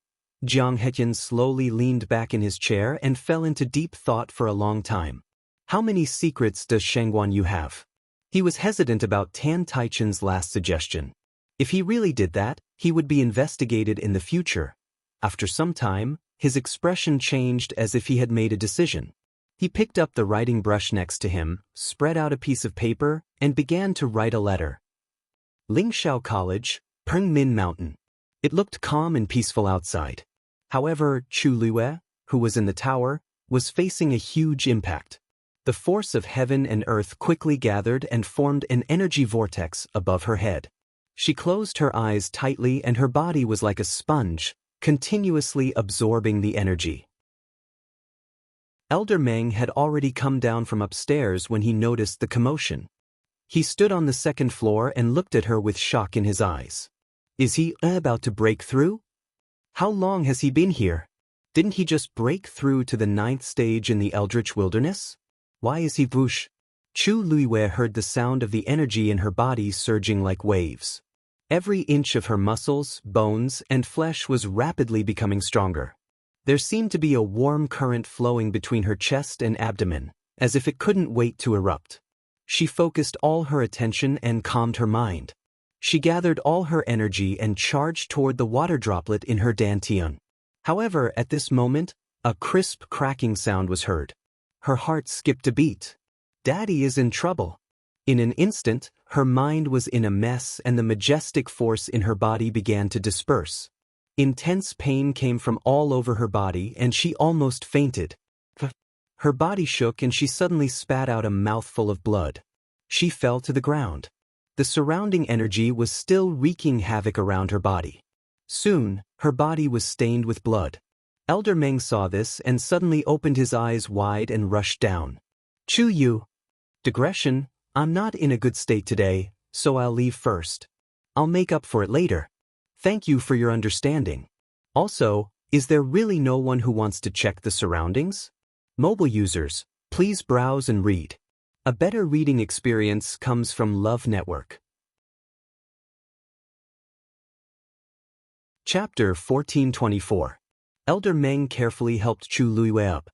Jianghu slowly leaned back in his chair and fell into deep thought for a long time. How many secrets does Shangguanyu have? He was hesitant about Tan Taichen's last suggestion. If he really did that, he would be investigated in the future. After some time, his expression changed as if he had made a decision. He picked up the writing brush next to him, spread out a piece of paper, and began to write a letter. Lingxiao College, Pengmin Mountain. It looked calm and peaceful outside. However, Chu Liyue, who was in the tower, was facing a huge impact. The force of heaven and earth quickly gathered and formed an energy vortex above her head. She closed her eyes tightly and her body was like a sponge, continuously absorbing the energy. Elder Meng had already come down from upstairs when he noticed the commotion. He stood on the second floor and looked at her with shock in his eyes. Is he about to break through? How long has he been here? Didn't he just break through to the 9th stage in the Eldritch Wilderness? Why is he whoosh? Chu Luiwei heard the sound of the energy in her body surging like waves. Every inch of her muscles, bones, and flesh was rapidly becoming stronger. There seemed to be a warm current flowing between her chest and abdomen, as if it couldn't wait to erupt. She focused all her attention and calmed her mind. She gathered all her energy and charged toward the water droplet in her dantian. However, at this moment, a crisp cracking sound was heard. Her heart skipped a beat. Daddy is in trouble. In an instant, her mind was in a mess and the majestic force in her body began to disperse. Intense pain came from all over her body and she almost fainted. Her body shook and she suddenly spat out a mouthful of blood. She fell to the ground. The surrounding energy was still wreaking havoc around her body. Soon, her body was stained with blood. Elder Meng saw this and suddenly opened his eyes wide and rushed down. Chu Yu. Digression, I'm not in a good state today, so I'll leave first. I'll make up for it later. Thank you for your understanding. Also, is there really no one who wants to check the surroundings? Mobile users, please browse and read. A better reading experience comes from Love Network. Chapter 1424. Elder Meng carefully helped Chu Luiwei up.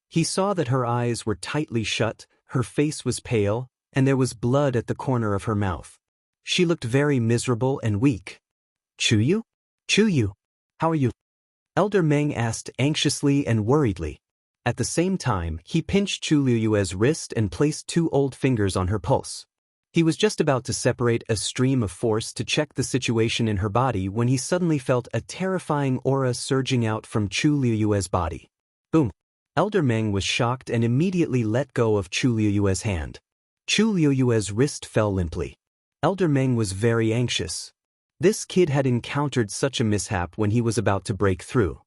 He saw that her eyes were tightly shut, her face was pale, and there was blood at the corner of her mouth. She looked very miserable and weak. Chu Yu? Chu Yu, how are you? Elder Meng asked anxiously and worriedly. At the same time, he pinched Chu Luiwei's wrist and placed 2 old fingers on her pulse. He was just about to separate a stream of force to check the situation in her body when he suddenly felt a terrifying aura surging out from Chu Luiwei's body. Boom! Elder Meng was shocked and immediately let go of Chu Luiwei's hand. Chu Luiwei's wrist fell limply. Elder Meng was very anxious. This kid had encountered such a mishap when he was about to break through.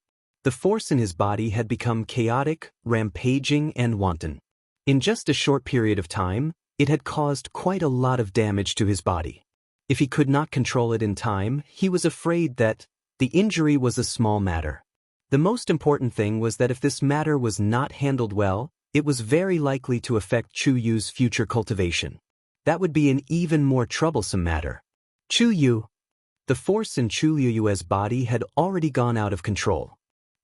The force in his body had become chaotic, rampaging, and wanton. In just a short period of time, it had caused quite a lot of damage to his body. If he could not control it in time, he was afraid that the injury was a small matter. The most important thing was that if this matter was not handled well, it was very likely to affect Chu Yu's future cultivation. That would be an even more troublesome matter. Chu Yu. The force in Chu Luiwei's body had already gone out of control.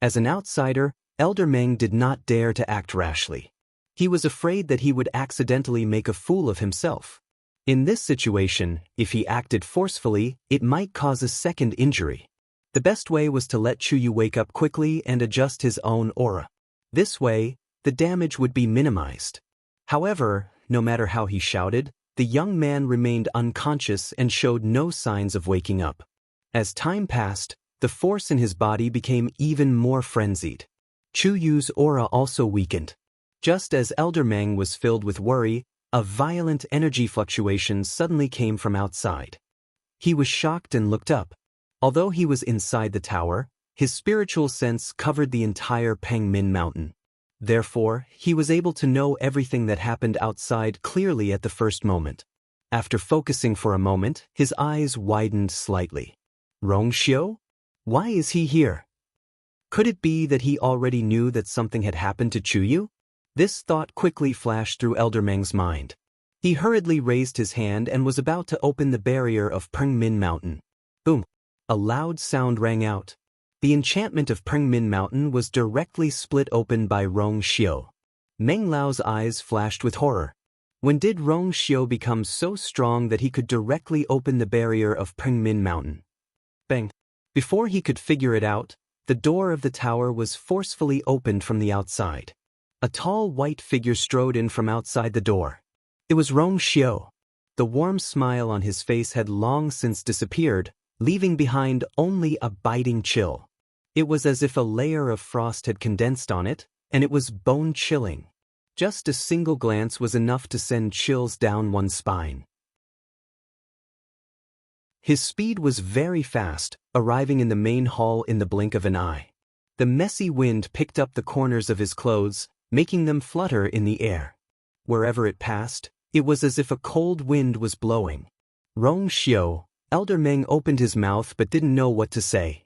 As an outsider, Elder Meng did not dare to act rashly. He was afraid that he would accidentally make a fool of himself. In this situation, if he acted forcefully, it might cause a second injury. The best way was to let Chu Yu wake up quickly and adjust his own aura. This way, the damage would be minimized. However, no matter how he shouted, the young man remained unconscious and showed no signs of waking up. As time passed, the force in his body became even more frenzied. Chu Yu's aura also weakened. Just as Elder Meng was filled with worry, a violent energy fluctuation suddenly came from outside. He was shocked and looked up. Although he was inside the tower, his spiritual sense covered the entire Pengmin Mountain. Therefore, he was able to know everything that happened outside clearly at the first moment. After focusing for a moment, his eyes widened slightly. Rongxiu? Why is he here? Could it be that he already knew that something had happened to Chu Yu? This thought quickly flashed through Elder Meng's mind. He hurriedly raised his hand and was about to open the barrier of Pengmin Mountain. Boom! A loud sound rang out. The enchantment of Pengmin Mountain was directly split open by Rongxiu. Meng Lao's eyes flashed with horror. When did Rongxiu become so strong that he could directly open the barrier of Pengmin Mountain? Bang! Before he could figure it out, the door of the tower was forcefully opened from the outside. A tall white figure strode in from outside the door. It was Rongxiu. The warm smile on his face had long since disappeared, leaving behind only a biting chill. It was as if a layer of frost had condensed on it, and it was bone-chilling. Just a single glance was enough to send chills down one's spine. His speed was very fast, arriving in the main hall in the blink of an eye. The messy wind picked up the corners of his clothes, making them flutter in the air. Wherever it passed, it was as if a cold wind was blowing. Rong Xiu, Elder Meng opened his mouth but didn't know what to say.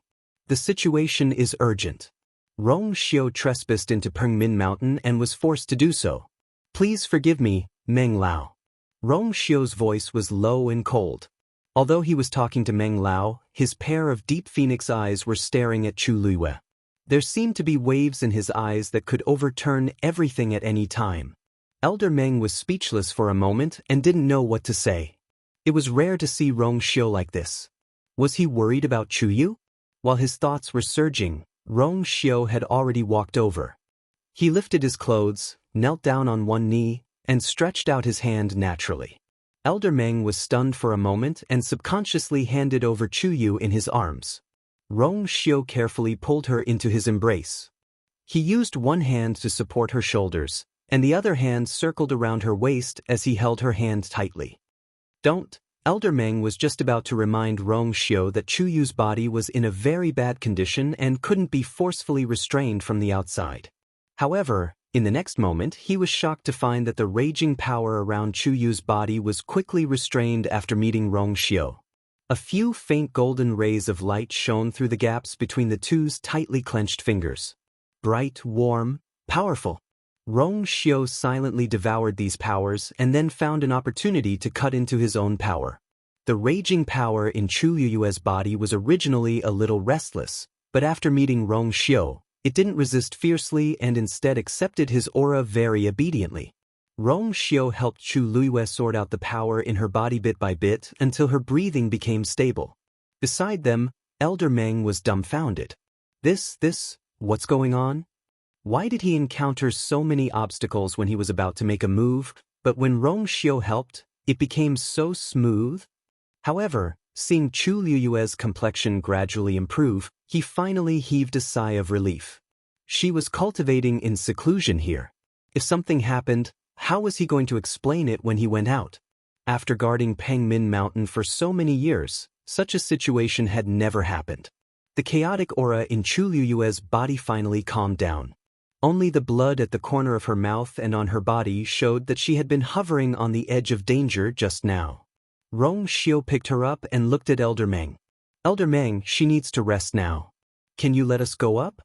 The situation is urgent. Rong Xiu trespassed into Pengmin Mountain and was forced to do so. Please forgive me, Meng Lao. Rong Xiu's voice was low and cold. Although he was talking to Meng Lao, his pair of deep phoenix eyes were staring at Chu Luiyue. There seemed to be waves in his eyes that could overturn everything at any time. Elder Meng was speechless for a moment and didn't know what to say. It was rare to see Rong Xiu like this. Was he worried about Chu Yu? While his thoughts were surging, Rong Xiu had already walked over. He lifted his clothes, knelt down on one knee, and stretched out his hand naturally. Elder Meng was stunned for a moment and subconsciously handed over Chu Yu in his arms. Rong Xiu carefully pulled her into his embrace. He used one hand to support her shoulders, and the other hand circled around her waist as he held her hand tightly. Don't. Elder Meng was just about to remind Rong Xiu that Chu Yu's body was in a very bad condition and couldn't be forcefully restrained from the outside. However, in the next moment he was shocked to find that the raging power around Chu Yu's body was quickly restrained after meeting Rong Xiu. A few faint golden rays of light shone through the gaps between the two's tightly clenched fingers. Bright, warm, powerful. Rong Xiu silently devoured these powers and then found an opportunity to cut into his own power. The raging power in Chu Yue's body was originally a little restless, but after meeting Rong Xiu, it didn't resist fiercely and instead accepted his aura very obediently. Rong Xiu helped Chu Luiyue sort out the power in her body bit by bit until her breathing became stable. Beside them, Elder Meng was dumbfounded. What's going on? Why did he encounter so many obstacles when he was about to make a move, but when Rong Xiu helped, it became so smooth? However, seeing Chu Luiyue's complexion gradually improve, he finally heaved a sigh of relief. She was cultivating in seclusion here. If something happened, how was he going to explain it when he went out? After guarding Pengmin Mountain for so many years, such a situation had never happened. The chaotic aura in Chu Luiyue's body finally calmed down. Only the blood at the corner of her mouth and on her body showed that she had been hovering on the edge of danger just now. Rong Xiu picked her up and looked at Elder Meng. Elder Meng, she needs to rest now. Can you let us go up?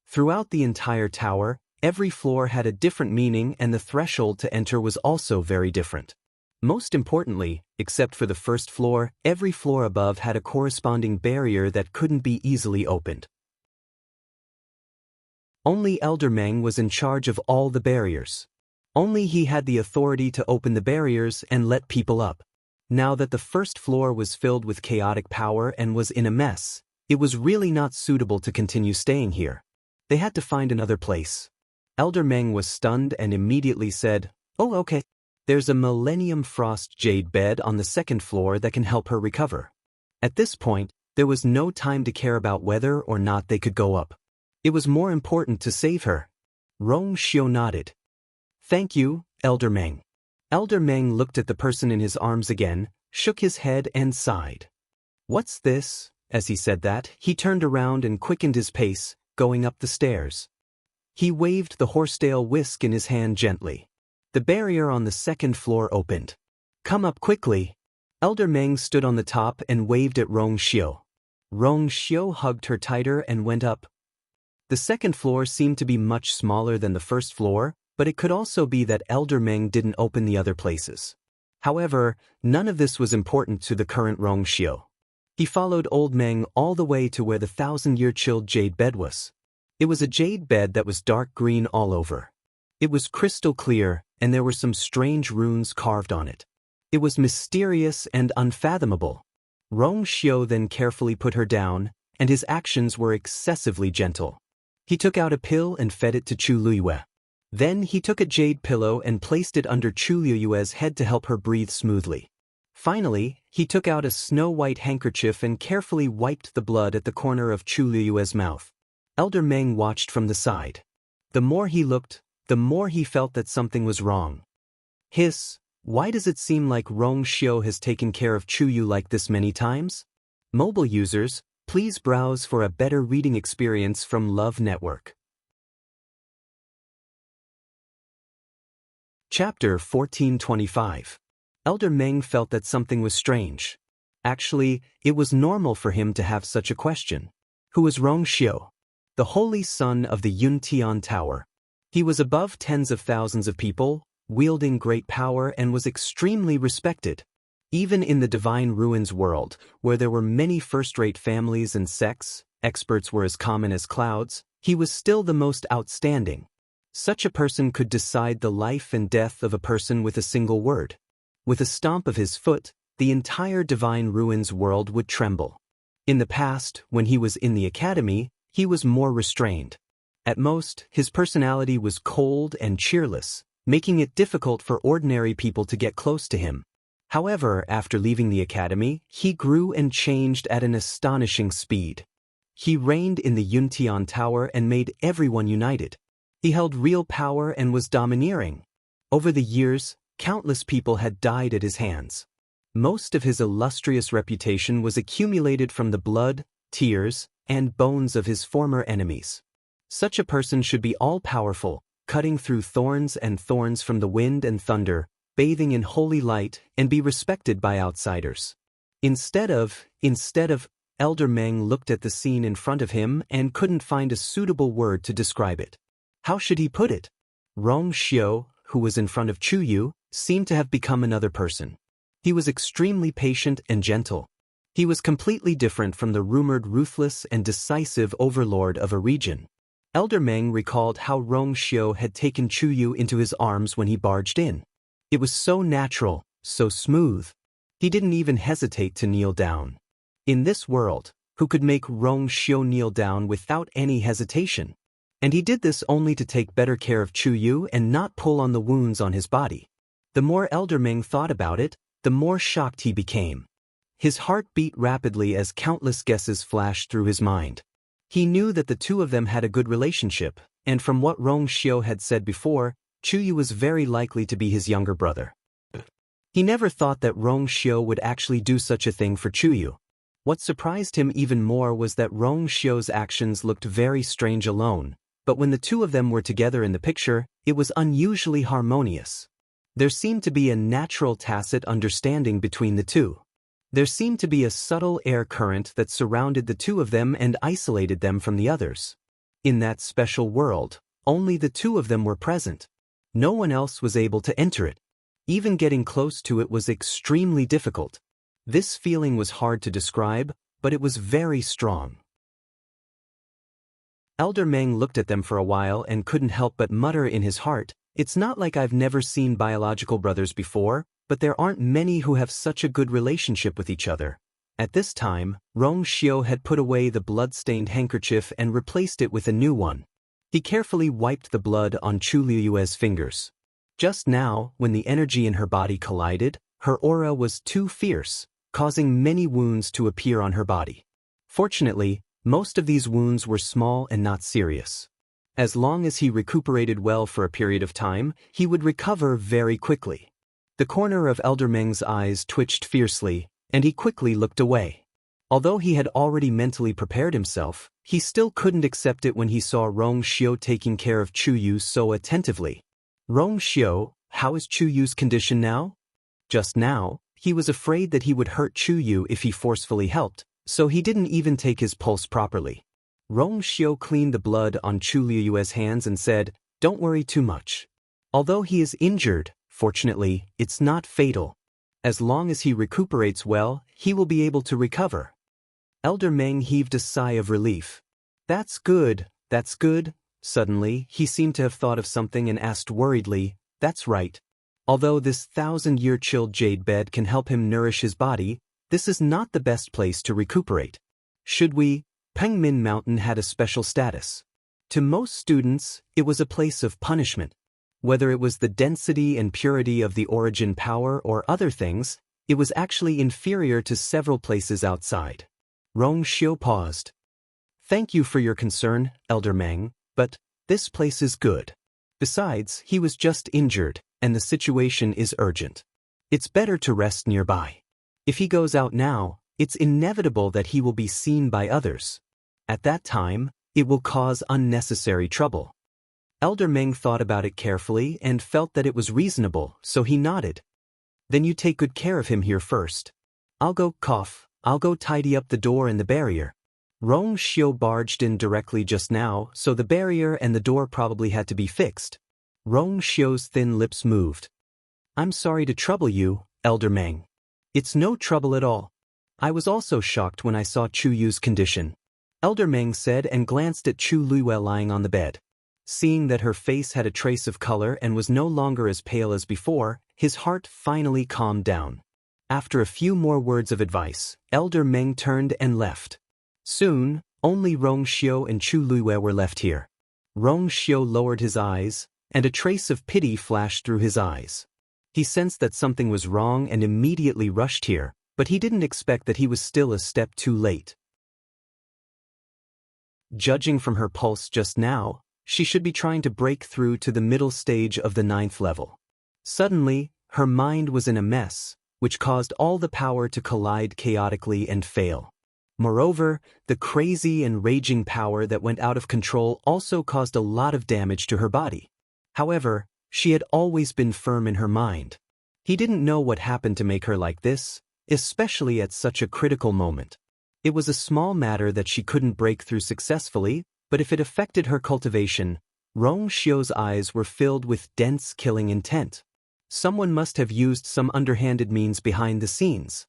Throughout the entire tower, every floor had a different meaning and the threshold to enter was also very different. Most importantly, except for the first floor, every floor above had a corresponding barrier that couldn't be easily opened. Only Elder Meng was in charge of all the barriers. Only he had the authority to open the barriers and let people up. Now that the first floor was filled with chaotic power and was in a mess, it was really not suitable to continue staying here. They had to find another place. Elder Meng was stunned and immediately said, "Oh, okay. There's a Millennium Frost Jade bed on the second floor that can help her recover." At this point, there was no time to care about whether or not they could go up. It was more important to save her. Rong Xiu nodded. "Thank you, Elder Meng." Elder Meng looked at the person in his arms again, shook his head and sighed. "What's this?" As he said that, he turned around and quickened his pace, going up the stairs. He waved the horsetail whisk in his hand gently. The barrier on the second floor opened. "Come up quickly." Elder Meng stood on the top and waved at Rong Xiu. Rong Xiu hugged her tighter and went up. The second floor seemed to be much smaller than the first floor, but it could also be that Elder Meng didn't open the other places. However, none of this was important to the current Rong Xiu. He followed Old Meng all the way to where the 1,000-year chilled jade bed was. It was a jade bed that was dark green all over. It was crystal clear, and there were some strange runes carved on it. It was mysterious and unfathomable. Rong Xiu then carefully put her down, and his actions were excessively gentle. He took out a pill and fed it to Chu Luiyue. Then he took a jade pillow and placed it under Chu Luiyue's head to help her breathe smoothly. Finally, he took out a snow-white handkerchief and carefully wiped the blood at the corner of Chu Luiyue's mouth. Elder Meng watched from the side. The more he looked, the more he felt that something was wrong. Hiss, why does it seem like Rong Xiu has taken care of Chu Yu like this many times? Mobile users, please browse for a better reading experience from Love Network. Chapter 1425. Elder Meng felt that something was strange. Actually, it was normal for him to have such a question. Who was Rong Xiu? The holy son of the Yuntian Tower. He was above tens of thousands of people, wielding great power, and was extremely respected. Even in the Divine Ruins world, where there were many first-rate families and sects, experts were as common as clouds, he was still the most outstanding. Such a person could decide the life and death of a person with a single word. With a stomp of his foot, the entire Divine Ruins world would tremble. In the past, when he was in the academy, he was more restrained. At most, his personality was cold and cheerless, making it difficult for ordinary people to get close to him. However, after leaving the academy, he grew and changed at an astonishing speed. He reigned in the Yuntian Tower and made everyone united. He held real power and was domineering. Over the years, countless people had died at his hands. Most of his illustrious reputation was accumulated from the blood, tears, and bones of his former enemies. Such a person should be all-powerful, cutting through thorns and thorns from the wind and thunder, bathing in holy light, and be respected by outsiders. Instead of, Elder Meng looked at the scene in front of him and couldn't find a suitable word to describe it. How should he put it? Rong Xiu, who was in front of Chu Yu, seemed to have become another person. He was extremely patient and gentle. He was completely different from the rumored ruthless and decisive overlord of a region. Elder Meng recalled how Rong Xiu had taken Chu Yu into his arms when he barged in. It was so natural, so smooth. He didn't even hesitate to kneel down. In this world, who could make Rong Xiu kneel down without any hesitation? And he did this only to take better care of Chu Yu and not pull on the wounds on his body. The more Elder Meng thought about it, the more shocked he became. His heart beat rapidly as countless guesses flashed through his mind. He knew that the two of them had a good relationship, and from what Rong Xiu had said before, Chu Yu was very likely to be his younger brother. He never thought that Rong Xiu would actually do such a thing for Chu Yu. What surprised him even more was that Rong Xiu's actions looked very strange alone, but when the two of them were together in the picture, it was unusually harmonious. There seemed to be a natural tacit understanding between the two. There seemed to be a subtle air current that surrounded the two of them and isolated them from the others. In that special world, only the two of them were present. No one else was able to enter it. Even getting close to it was extremely difficult. This feeling was hard to describe, but it was very strong. Elder Meng looked at them for a while and couldn't help but mutter in his heart, "It's not like I've never seen biological brothers before, but there aren't many who have such a good relationship with each other." At this time, Rong Xiu had put away the blood-stained handkerchief and replaced it with a new one. He carefully wiped the blood on Chu Liyue's fingers. Just now, when the energy in her body collided, her aura was too fierce, causing many wounds to appear on her body. Fortunately, most of these wounds were small and not serious. As long as he recuperated well for a period of time, he would recover very quickly. The corner of Elder Meng's eyes twitched fiercely, and he quickly looked away. Although he had already mentally prepared himself, he still couldn't accept it when he saw Rong Xiu taking care of Chu Yu so attentively. "Rong Xiu, how is Chu Yu's condition now?" Just now, he was afraid that he would hurt Chu Yu if he forcefully helped, so he didn't even take his pulse properly. Rong Xiu cleaned the blood on Chu Liyue's hands and said, "Don't worry too much. Although he is injured, fortunately, it's not fatal. As long as he recuperates well, he will be able to recover." Elder Meng heaved a sigh of relief. That's good. Suddenly, he seemed to have thought of something and asked worriedly, "That's right. Although this 1,000-year chilled jade bed can help him nourish his body, this is not the best place to recuperate. Should we?" Pengmin Mountain had a special status. To most students, it was a place of punishment. Whether it was the density and purity of the origin power or other things, it was actually inferior to several places outside. Rong Xiu paused. "Thank you for your concern, Elder Meng, but this place is good. Besides, he was just injured, and the situation is urgent. It's better to rest nearby. If he goes out now, it's inevitable that he will be seen by others. At that time, it will cause unnecessary trouble." Elder Meng thought about it carefully and felt that it was reasonable, so he nodded. Then you take good care of him here first. I'll go tidy up the door and the barrier. Rong Xiu barged in directly just now, so the barrier and the door probably had to be fixed. Rong Xiu's thin lips moved. I'm sorry to trouble you, Elder Meng. It's no trouble at all. I was also shocked when I saw Chu Yu's condition, Elder Meng said and glanced at Chu Luiyue lying on the bed. Seeing that her face had a trace of color and was no longer as pale as before, his heart finally calmed down. After a few more words of advice, Elder Meng turned and left. Soon, only Rong Xiu and Chu Luiyue were left here. Rong Xiu lowered his eyes, and a trace of pity flashed through his eyes. He sensed that something was wrong and immediately rushed here, but he didn't expect that he was still a step too late. Judging from her pulse just now, she should be trying to break through to the middle stage of the 9th level. Suddenly, her mind was in a mess, which caused all the power to collide chaotically and fail. Moreover, the crazy and raging power that went out of control also caused a lot of damage to her body. However, she had always been firm in her mind. He didn't know what happened to make her like this, especially at such a critical moment. It was a small matter that she couldn't break through successfully, but if it affected her cultivation, Rong Xiu's eyes were filled with dense killing intent. Someone must have used some underhanded means behind the scenes.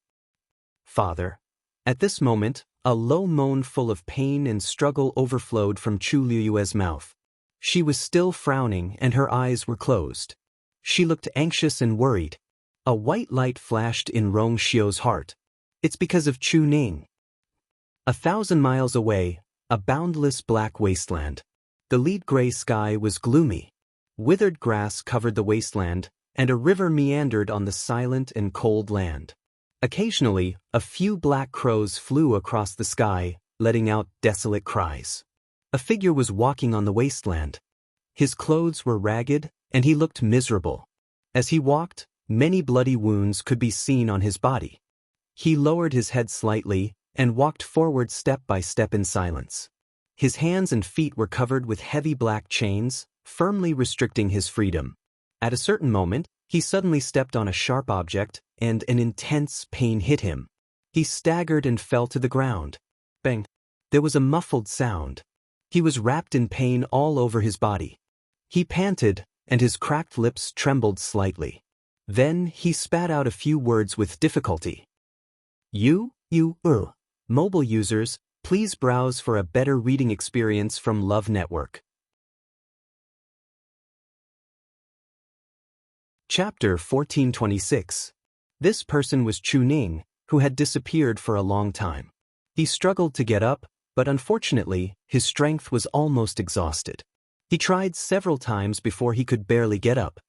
Father. At this moment, a low moan full of pain and struggle overflowed from Chu Luiyue's mouth. She was still frowning and her eyes were closed. She looked anxious and worried. A white light flashed in Rong Xiu's heart. It's because of Chu Ning. 1,000 miles away, a boundless black wasteland. The lead gray sky was gloomy. Withered grass covered the wasteland, and a river meandered on the silent and cold land. Occasionally, a few black crows flew across the sky, letting out desolate cries. A figure was walking on the wasteland. His clothes were ragged, and he looked miserable. As he walked, many bloody wounds could be seen on his body. He lowered his head slightly and walked forward step by step in silence. His hands and feet were covered with heavy black chains, firmly restricting his freedom. At a certain moment, he suddenly stepped on a sharp object, and an intense pain hit him. He staggered and fell to the ground. Bang! There was a muffled sound. He was wrapped in pain all over his body. He panted, and his cracked lips trembled slightly. Then he spat out a few words with difficulty. Mobile users, please browse for a better reading experience from Love Network. Chapter 1426. This person was Chu Ning, who had disappeared for a long time. He struggled to get up, but unfortunately, his strength was almost exhausted. He tried several times before he could barely get up.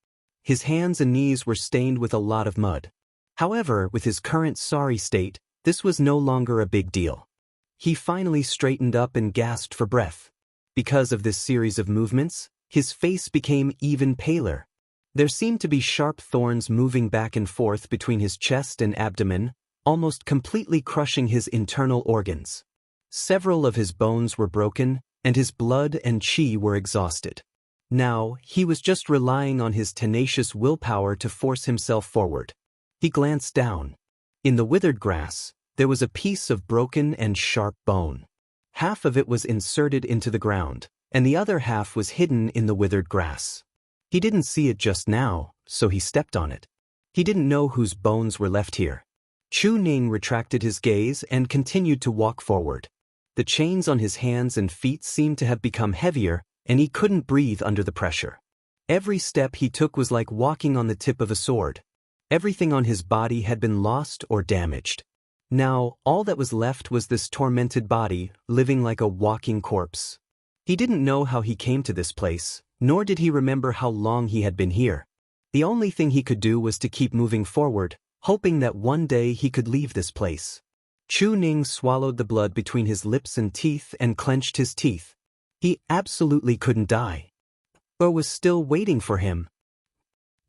His hands and knees were stained with a lot of mud. However, with his current sorry state, this was no longer a big deal. He finally straightened up and gasped for breath. Because of this series of movements, his face became even paler. There seemed to be sharp thorns moving back and forth between his chest and abdomen, almost completely crushing his internal organs. Several of his bones were broken, and his blood and qi were exhausted. Now, he was just relying on his tenacious willpower to force himself forward. He glanced down. In the withered grass, there was a piece of broken and sharp bone. Half of it was inserted into the ground, and the other half was hidden in the withered grass. He didn't see it just now, so he stepped on it. He didn't know whose bones were left here. Chu Ning retracted his gaze and continued to walk forward. The chains on his hands and feet seemed to have become heavier, and he couldn't breathe under the pressure. Every step he took was like walking on the tip of a sword. Everything on his body had been lost or damaged. Now, all that was left was this tormented body, living like a walking corpse. He didn't know how he came to this place, nor did he remember how long he had been here. The only thing he could do was to keep moving forward, hoping that one day he could leave this place. Chu Ning swallowed the blood between his lips and teeth and clenched his teeth. He absolutely couldn't die. Or was still waiting for him.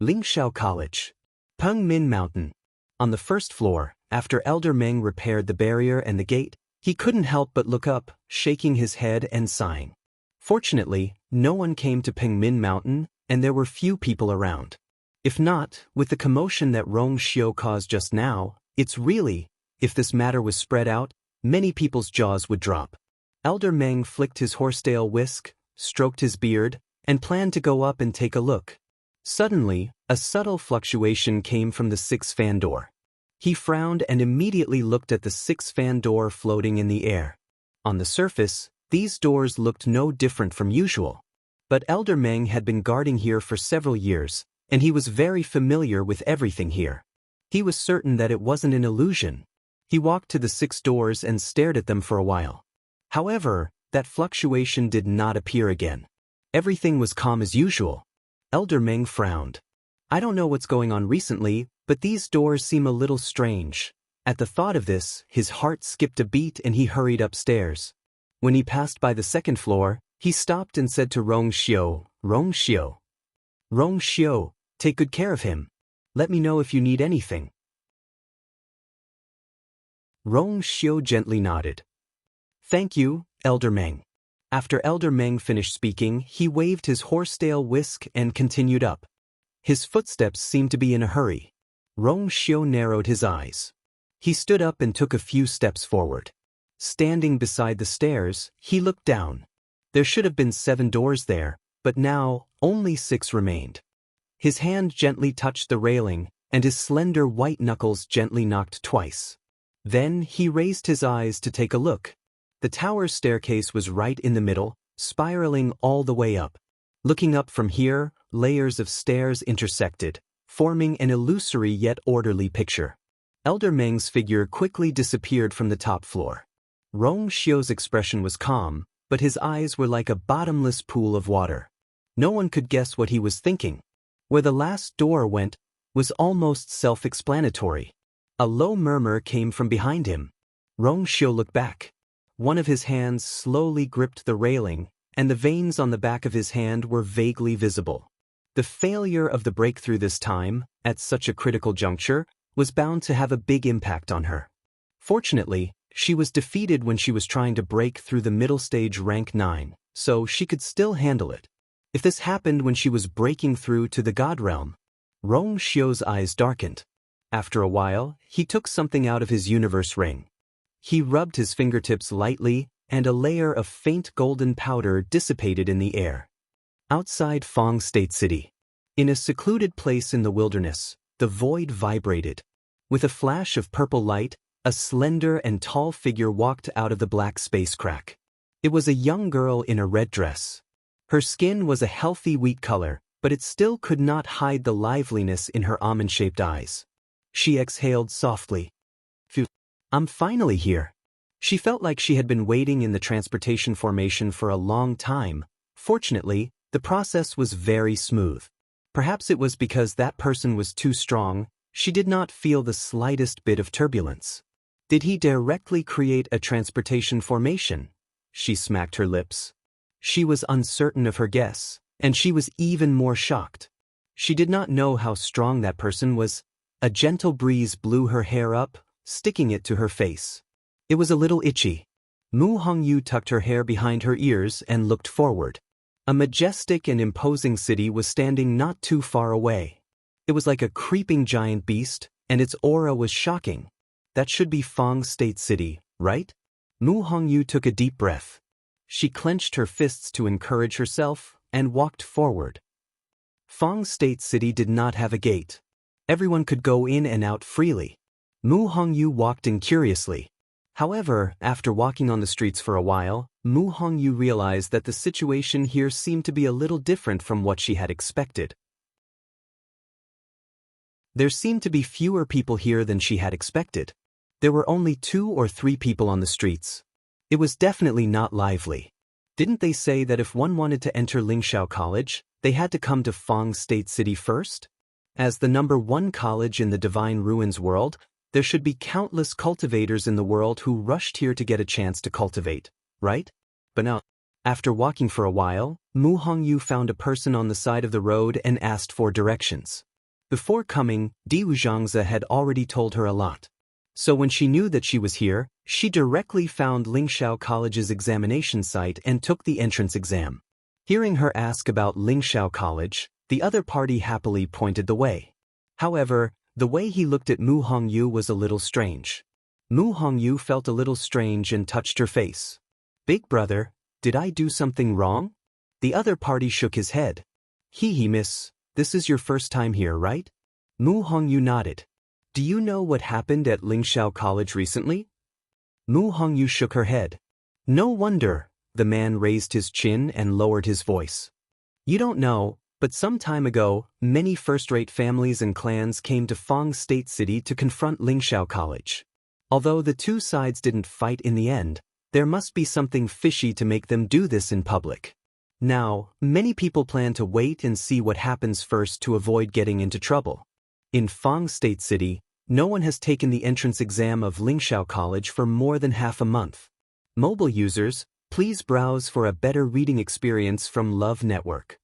Lingxiao College. Pengmin Mountain. On the first floor, after Elder Meng repaired the barrier and the gate, he couldn't help but look up, shaking his head and sighing. Fortunately, no one came to Pengmin Mountain, and there were few people around. If not, with the commotion that Rong Xiu caused just now, if this matter was spread out, many people's jaws would drop. Elder Meng flicked his horsetail whisk, stroked his beard, and planned to go up and take a look. Suddenly, a subtle fluctuation came from the 6-fan door. He frowned and immediately looked at the 6-fan door floating in the air. On the surface, these doors looked no different from usual. But Elder Meng had been guarding here for several years, and he was very familiar with everything here. He was certain that it wasn't an illusion. He walked to the 6 doors and stared at them for a while. However, that fluctuation did not appear again. Everything was calm as usual. Elder Meng frowned. I don't know what's going on recently, but these doors seem a little strange. At the thought of this, his heart skipped a beat and he hurried upstairs. When he passed by the 2nd floor, he stopped and said to Rong Xiu, Rong Xiu, take good care of him. Let me know if you need anything. Rong Xiu gently nodded. Thank you, Elder Meng. After Elder Meng finished speaking, he waved his horsetail whisk and continued up. His footsteps seemed to be in a hurry. Rong Xiu narrowed his eyes. He stood up and took a few steps forward. Standing beside the stairs, he looked down. There should have been 7 doors there, but now only 6 remained. His hand gently touched the railing, and his slender white knuckles gently knocked twice. Then he raised his eyes to take a look. The tower's staircase was right in the middle, spiraling all the way up. Looking up from here, layers of stairs intersected, forming an illusory yet orderly picture. Elder Meng's figure quickly disappeared from the top floor. Rong Xiu's expression was calm, but his eyes were like a bottomless pool of water. No one could guess what he was thinking. Where the last door went was almost self-explanatory. A low murmur came from behind him. Rong Xiu looked back. One of his hands slowly gripped the railing, and the veins on the back of his hand were vaguely visible. The failure of the breakthrough this time, at such a critical juncture, was bound to have a big impact on her. Fortunately, she was defeated when she was trying to break through the middle stage rank 9, so she could still handle it. If this happened when she was breaking through to the God Realm, Rong Xiu's eyes darkened. After a while, he took something out of his universe ring. He rubbed his fingertips lightly, and a layer of faint golden powder dissipated in the air. Outside Fong State City, in a secluded place in the wilderness, the void vibrated. With a flash of purple light, a slender and tall figure walked out of the black space crack. It was a young girl in a red dress. Her skin was a healthy wheat color, but it still could not hide the liveliness in her almond-shaped eyes. She exhaled softly. Phew, I'm finally here. She felt like she had been waiting in the transportation formation for a long time. Fortunately, the process was very smooth. Perhaps it was because that person was too strong, she did not feel the slightest bit of turbulence. Did he directly create a transportation formation? She smacked her lips. She was uncertain of her guess, and she was even more shocked. She did not know how strong that person was. A gentle breeze blew her hair up, sticking it to her face. It was a little itchy. Mu Hongyu tucked her hair behind her ears and looked forward. A majestic and imposing city was standing not too far away. It was like a creeping giant beast, and its aura was shocking. That should be Fong State City, right? Mu Hongyu took a deep breath. She clenched her fists to encourage herself and walked forward. Fong State City did not have a gate. Everyone could go in and out freely. Mu Hongyu walked in curiously. However, after walking on the streets for a while, Mu Hongyu realized that the situation here seemed to be a little different from what she had expected. There seemed to be fewer people here than she had expected. There were only 2 or 3 people on the streets. It was definitely not lively. Didn't they say that if one wanted to enter Lingxiao College, they had to come to Fong State City first? As the #1 college in the Divine Ruins world, there should be countless cultivators in the world who rushed here to get a chance to cultivate, right? But no. After walking for a while, Mu Hongyu found a person on the side of the road and asked for directions. Before coming, Diwu Zhangzi had already told her a lot. So when she knew that she was here, she directly found Lingxiao College's examination site and took the entrance exam. Hearing her ask about Lingxiao College, the other party happily pointed the way. However, the way he looked at Mu Hongyu was a little strange. Mu Hongyu felt a little strange and touched her face. "Big brother, did I do something wrong?" The other party shook his head. Miss, this is your first time here, right?" Mu Hongyu nodded. "Do you know what happened at Lingxiao College recently?" Mu Hongyu shook her head. "No wonder," the man raised his chin and lowered his voice. "You don't know, but some time ago, many first-rate families and clans came to Fang State City to confront Lingxiao College. Although the two sides didn't fight in the end, there must be something fishy to make them do this in public. Now, many people plan to wait and see what happens first to avoid getting into trouble. In Fang State City, no one has taken the entrance exam of Lingxiao College for more than half a month. Mobile users, please browse for a better reading experience from Love Network."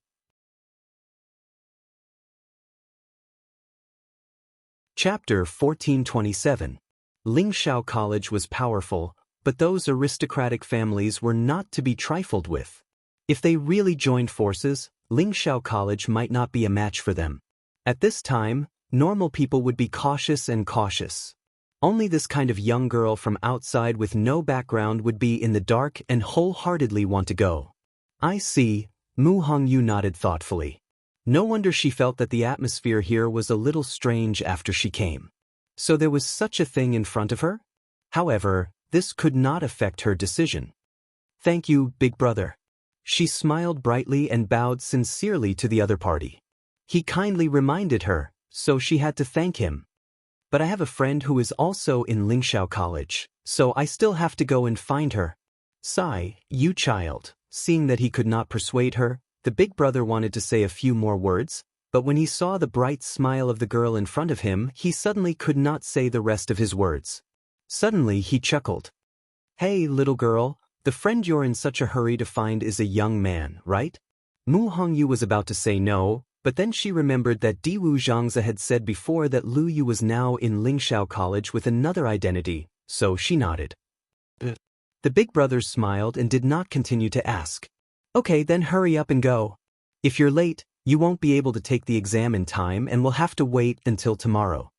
Chapter 1427. Lingxiao College was powerful, but those aristocratic families were not to be trifled with. If they really joined forces, Lingxiao College might not be a match for them. At this time, normal people would be cautious and cautious. Only this kind of young girl from outside with no background would be in the dark and wholeheartedly want to go. "I see," Mu Hongyu nodded thoughtfully. No wonder she felt that the atmosphere here was a little strange after she came. So there was such a thing in front of her? However, this could not affect her decision. "Thank you, big brother." She smiled brightly and bowed sincerely to the other party. He kindly reminded her, so she had to thank him. "But I have a friend who is also in Lingxiao College, so I still have to go and find her." "Sigh, you child." Seeing that he could not persuade her, the big brother wanted to say a few more words, but when he saw the bright smile of the girl in front of him, he suddenly could not say the rest of his words. Suddenly he chuckled. "Hey, little girl, the friend you're in such a hurry to find is a young man, right?" Mu Hongyu was about to say no, but then she remembered that Diwu Zhangzi had said before that Lu Yu was now in Lingxiao College with another identity, so she nodded. The big brother smiled and did not continue to ask. "Okay, then hurry up and go. If you're late, you won't be able to take the exam in time and will have to wait until tomorrow."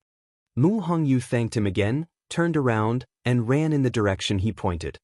Mu Hongyu thanked him again, turned around, and ran in the direction he pointed.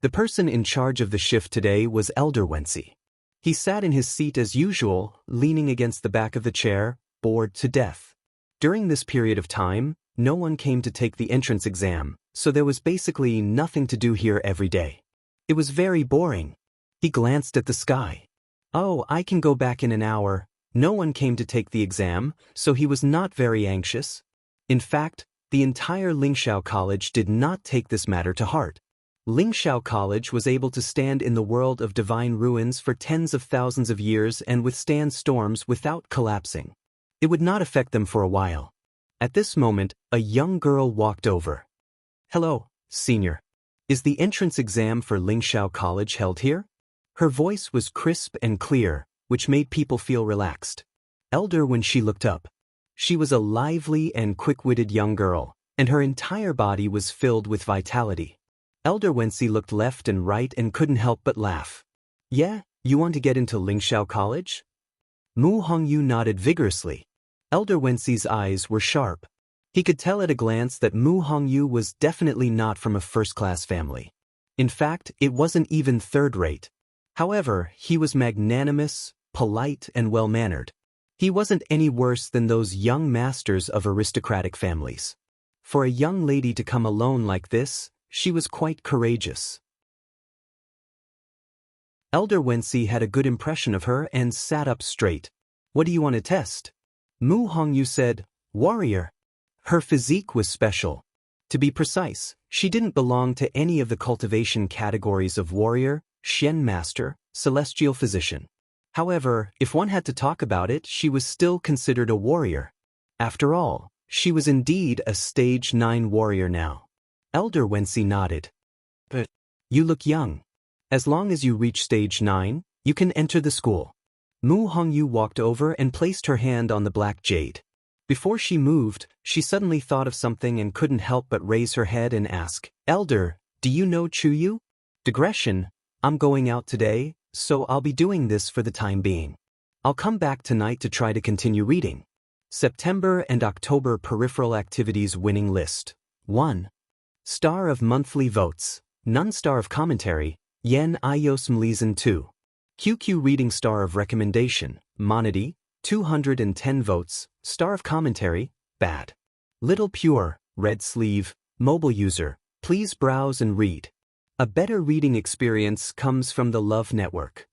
The person in charge of the shift today was Elder Wensi. He sat in his seat as usual, leaning against the back of the chair, bored to death. During this period of time, no one came to take the entrance exam, so there was basically nothing to do here every day. It was very boring. He glanced at the sky. "Oh, I can go back in an hour." No one came to take the exam, so he was not very anxious. In fact, the entire Lingxiao College did not take this matter to heart. Lingxiao College was able to stand in the world of divine ruins for tens of thousands of years and withstand storms without collapsing. It would not affect them for a while. At this moment, a young girl walked over. "Hello, senior. Is the entrance exam for Lingxiao College held here?" Her voice was crisp and clear, which made people feel relaxed. Elder when she looked up. She was a lively and quick-witted young girl, and her entire body was filled with vitality. Elder Wensi looked left and right and couldn't help but laugh. "Yeah, you want to get into Lingxiao College?" Mu Hongyu nodded vigorously. Elder Wensi's eyes were sharp. He could tell at a glance that Mu Hongyu was definitely not from a first-class family. In fact, it wasn't even third-rate. However, he was magnanimous, polite, and well-mannered. He wasn't any worse than those young masters of aristocratic families. For a young lady to come alone like this, she was quite courageous. Elder Wensi had a good impression of her and sat up straight. "What do you want to test?" Mu Hongyu said, "Warrior." Her physique was special. To be precise, she didn't belong to any of the cultivation categories of warrior, Shen Master, Celestial Physician. However, if one had to talk about it, she was still considered a warrior. After all, she was indeed a Stage 9 warrior now. Elder Wensi nodded. "But you look young. As long as you reach Stage 9, you can enter the school." Mu Hongyu walked over and placed her hand on the black jade. Before she moved, she suddenly thought of something and couldn't help but raise her head and ask, "Elder, do you know Chuyu?" "Digression, I'm going out today, so I'll be doing this for the time being. I'll come back tonight to try to continue reading." September and October Peripheral Activities Winning List. 1. Star of Monthly Votes. None Star of Commentary. Yen Ios Mlizan 2. QQ Reading Star of Recommendation. Monody. 210 votes. Star of Commentary. Bad. Little Pure. Red Sleeve. Mobile user. Please browse and read. A better reading experience comes from the Love Network.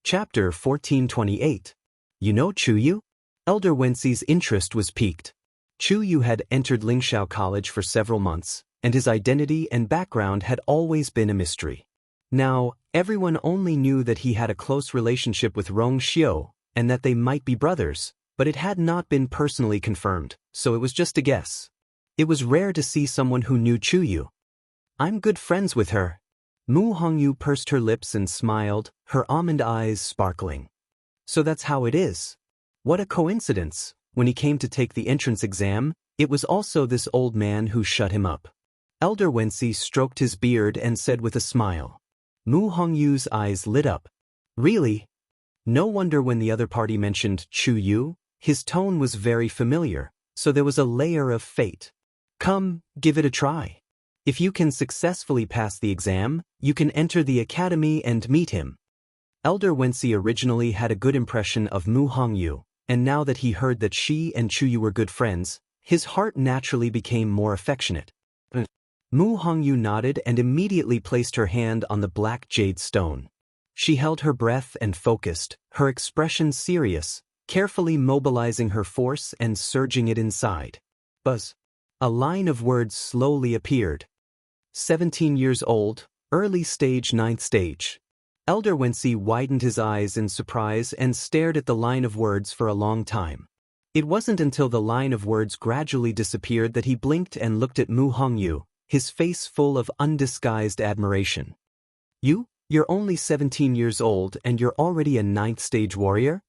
Chapter 1428. You know Chuyu? Elder Wenxi's interest was piqued. Chuyu had entered Lingxiao College for several months, and his identity and background had always been a mystery. Now, everyone only knew that he had a close relationship with Rong Xiu, and that they might be brothers, but it had not been personally confirmed, so it was just a guess. It was rare to see someone who knew Chuyu. "I'm good friends with her." Mu Hongyu pursed her lips and smiled, her almond eyes sparkling. "So that's how it is." What a coincidence. When he came to take the entrance exam, it was also this old man who shut him up. Elder Wenxi stroked his beard and said with a smile. Mu Hongyu's eyes lit up. "Really?" No wonder when the other party mentioned Chuyu, his tone was very familiar, so there was a layer of fate. "Come, give it a try. If you can successfully pass the exam, you can enter the academy and meet him." Elder Wenxi originally had a good impression of Mu Hongyu, and now that he heard that she and Chuyu were good friends, his heart naturally became more affectionate. Mu Hongyu nodded and immediately placed her hand on the black jade stone. She held her breath and focused, her expression serious, carefully mobilizing her force and surging it inside. Buzz. A line of words slowly appeared. 17 years old, early stage 9th stage. Elder Wenxi widened his eyes in surprise and stared at the line of words for a long time. It wasn't until the line of words gradually disappeared that he blinked and looked at Mu Hongyu, his face full of undisguised admiration. You're only 17 years old and you're already a 9th stage warrior?"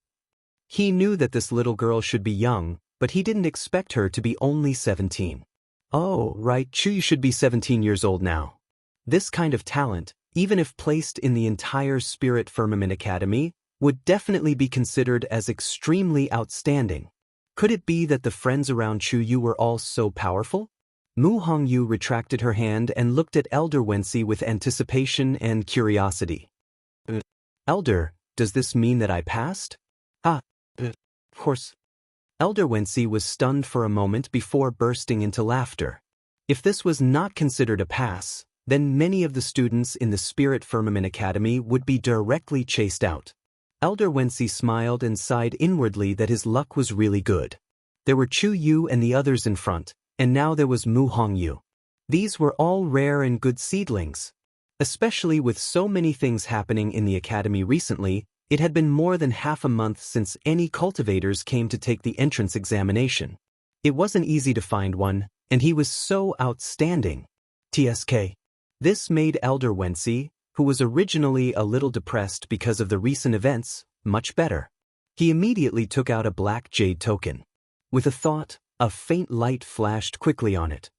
He knew that this little girl should be young, but he didn't expect her to be only 17. "Oh, right, Chuyu should be 17 years old now." This kind of talent, even if placed in the entire Spirit Firmament Academy, would definitely be considered as extremely outstanding. Could it be that the friends around Chuyu were all so powerful? Mu Hongyu retracted her hand and looked at Elder Wenxi with anticipation and curiosity. "Elder, does this mean that I passed?" Of course." Elder Wenxi was stunned for a moment before bursting into laughter. If this was not considered a pass, then many of the students in the Spirit Firmament Academy would be directly chased out. Elder Wenxi smiled and sighed inwardly that his luck was really good. There were Chuyu and the others in front, and now there was Mu Hongyu. These were all rare and good seedlings. Especially with so many things happening in the academy recently, it had been more than half a month since any cultivators came to take the entrance examination. It wasn't easy to find one, and he was so outstanding. TSK. This made Elder Wenxi, who was originally a little depressed because of the recent events, much better. He immediately took out a black jade token. With a thought, a faint light flashed quickly on it.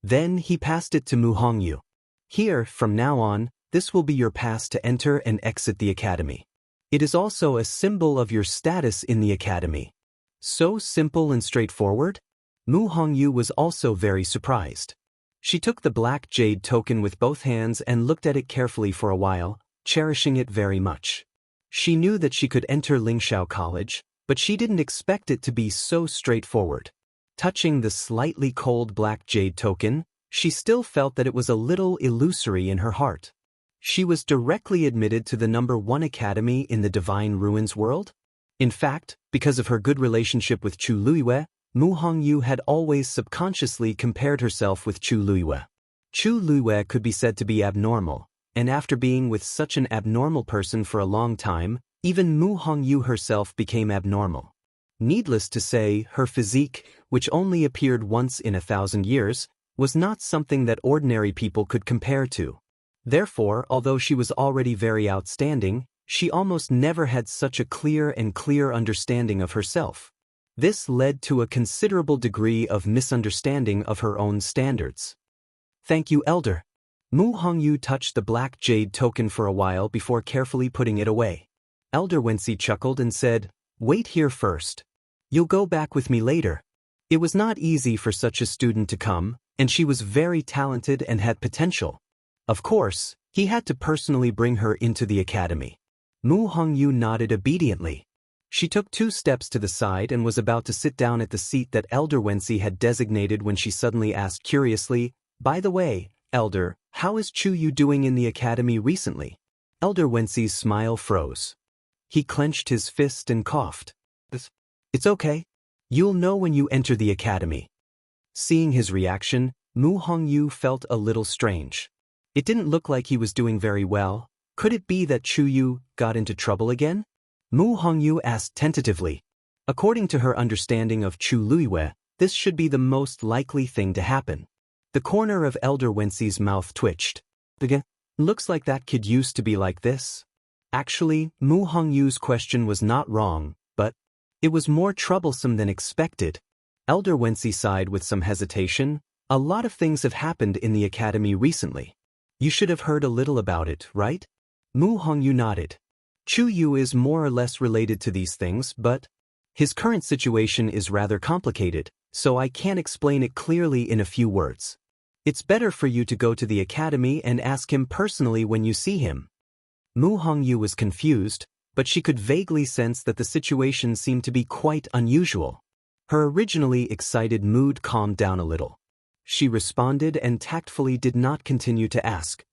Then he passed it to Mu Hongyu. "Here, from now on, this will be your pass to enter and exit the academy. It is also a symbol of your status in the academy." So simple and straightforward? Mu Hongyu was also very surprised. She took the black jade token with both hands and looked at it carefully for a while, cherishing it very much. She knew that she could enter Lingxiao College, but she didn't expect it to be so straightforward. Touching the slightly cold black jade token, she still felt that it was a little illusory in her heart. She was directly admitted to the #1 academy in the Divine Ruins world? In fact, because of her good relationship with Chu Luiyue, Mu Hongyu had always subconsciously compared herself with Chu Luiyue. Chu Luiyue could be said to be abnormal, and after being with such an abnormal person for a long time, even Mu Hongyu herself became abnormal. Needless to say, her physique, which only appeared once in 1,000 years, was not something that ordinary people could compare to. Therefore, although she was already very outstanding, she almost never had such a clear understanding of herself. This led to a considerable degree of misunderstanding of her own standards. Thank you, Elder. Mu Hongyu touched the black jade token for a while before carefully putting it away. Elder Wensi chuckled and said, "Wait here first. You'll go back with me later." It was not easy for such a student to come, and she was very talented and had potential. Of course, he had to personally bring her into the academy. Mu Hongyu nodded obediently. She took 2 steps to the side and was about to sit down at the seat that Elder Wensi had designated when she suddenly asked curiously, "By the way, Elder, how is Chu-Yu doing in the academy recently?" Elder Wensi's smile froze. He clenched his fist and coughed. "It's okay. You'll know when you enter the academy." Seeing his reaction, Mu Hongyu felt a little strange. It didn't look like he was doing very well. Could it be that Chu-Yu got into trouble again? Mu Hongyu asked tentatively. According to her understanding of Chu Luiyue, this should be the most likely thing to happen. The corner of Elder Wensi's mouth twitched. Looks like that kid used to be like this. Actually, Mu Hongyu's question was not wrong, but it was more troublesome than expected. Elder Wensi sighed with some hesitation. A lot of things have happened in the academy recently. You should have heard a little about it, right? Mu Hongyu nodded. Chu-Yu is more or less related to these things, but his current situation is rather complicated, so I can't explain it clearly in a few words. It's better for you to go to the academy and ask him personally when you see him. Mu Hongyu was confused, but she could vaguely sense that the situation seemed to be quite unusual. Her originally excited mood calmed down a little. She responded and tactfully did not continue to ask.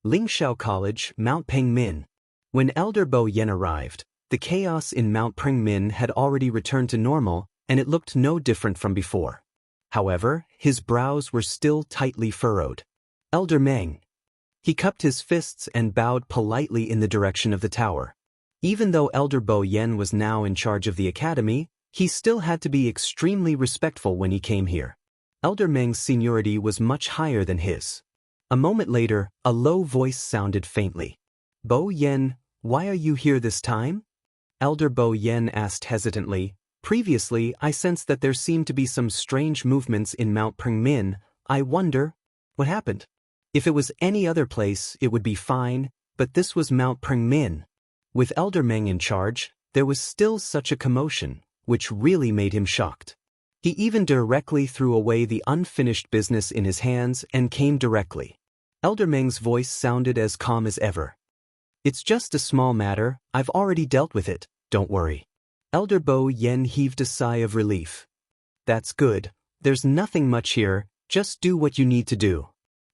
Lingxiao College, Mount Pengmin. When Elder Bo Yen arrived, the chaos in Mount Pengmin had already returned to normal, and it looked no different from before. However, his brows were still tightly furrowed. Elder Meng. He cupped his fists and bowed politely in the direction of the tower. Even though Elder Bo Yen was now in charge of the academy, he still had to be extremely respectful when he came here. Elder Meng's seniority was much higher than his. A moment later, a low voice sounded faintly. "Bo Yen, why are you here this time?" Elder Bo Yen asked hesitantly. "Previously, I sensed that there seemed to be some strange movements in Mount Pengmin. I wonder, what happened? If it was any other place, it would be fine, but this was Mount Pengmin." With Elder Meng in charge, there was still such a commotion, which really made him shocked. He even directly threw away the unfinished business in his hands and came directly. Elder Meng's voice sounded as calm as ever. "It's just a small matter, I've already dealt with it, don't worry." Elder Bo Yen heaved a sigh of relief. "That's good, there's nothing much here, just do what you need to do,"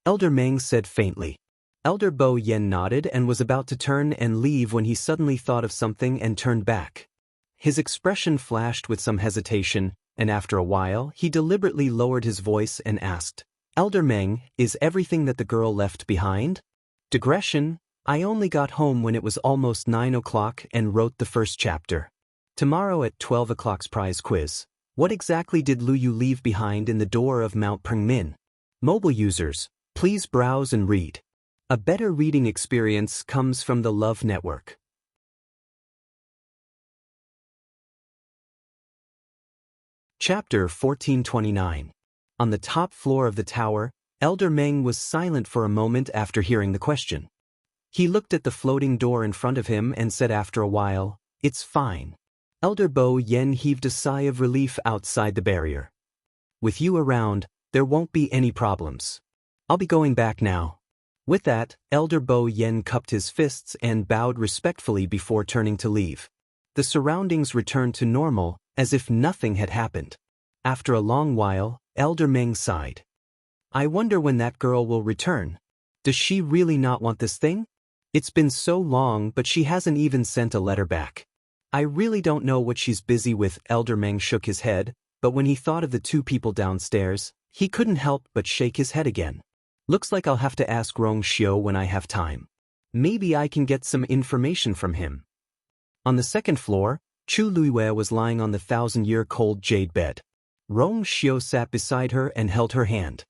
Elder Meng said faintly. Elder Bo Yen nodded and was about to turn and leave when he suddenly thought of something and turned back. His expression flashed with some hesitation, and after a while, he deliberately lowered his voice and asked, "Elder Meng, is everything that the girl left behind?" Digression, I only got home when it was almost 9 o'clock and wrote the first chapter. Tomorrow at 12 o'clock's prize quiz. What exactly did Lu Yu leave behind in the door of Mount Pengmin? Mobile users, please browse and read. A better reading experience comes from the Love Network. Chapter 1429. On the top floor of the tower, Elder Meng was silent for a moment after hearing the question. He looked at the floating door in front of him and said after a while, "It's fine." Elder Bo Yen heaved a sigh of relief outside the barrier. "With you around, there won't be any problems. I'll be going back now." With that, Elder Bo Yen cupped his fists and bowed respectfully before turning to leave. The surroundings returned to normal, as if nothing had happened. After a long while, Elder Meng sighed. "I wonder when that girl will return. Does she really not want this thing? It's been so long, but she hasn't even sent a letter back. I really don't know what she's busy with." Elder Meng shook his head, but when he thought of the 2 people downstairs, he couldn't help but shake his head again. "Looks like I'll have to ask Rong Xiu when I have time. Maybe I can get some information from him." On the second floor, Chu Luiyue was lying on the 1,000-year-cold jade bed. Rong Xiu sat beside her and held her hand.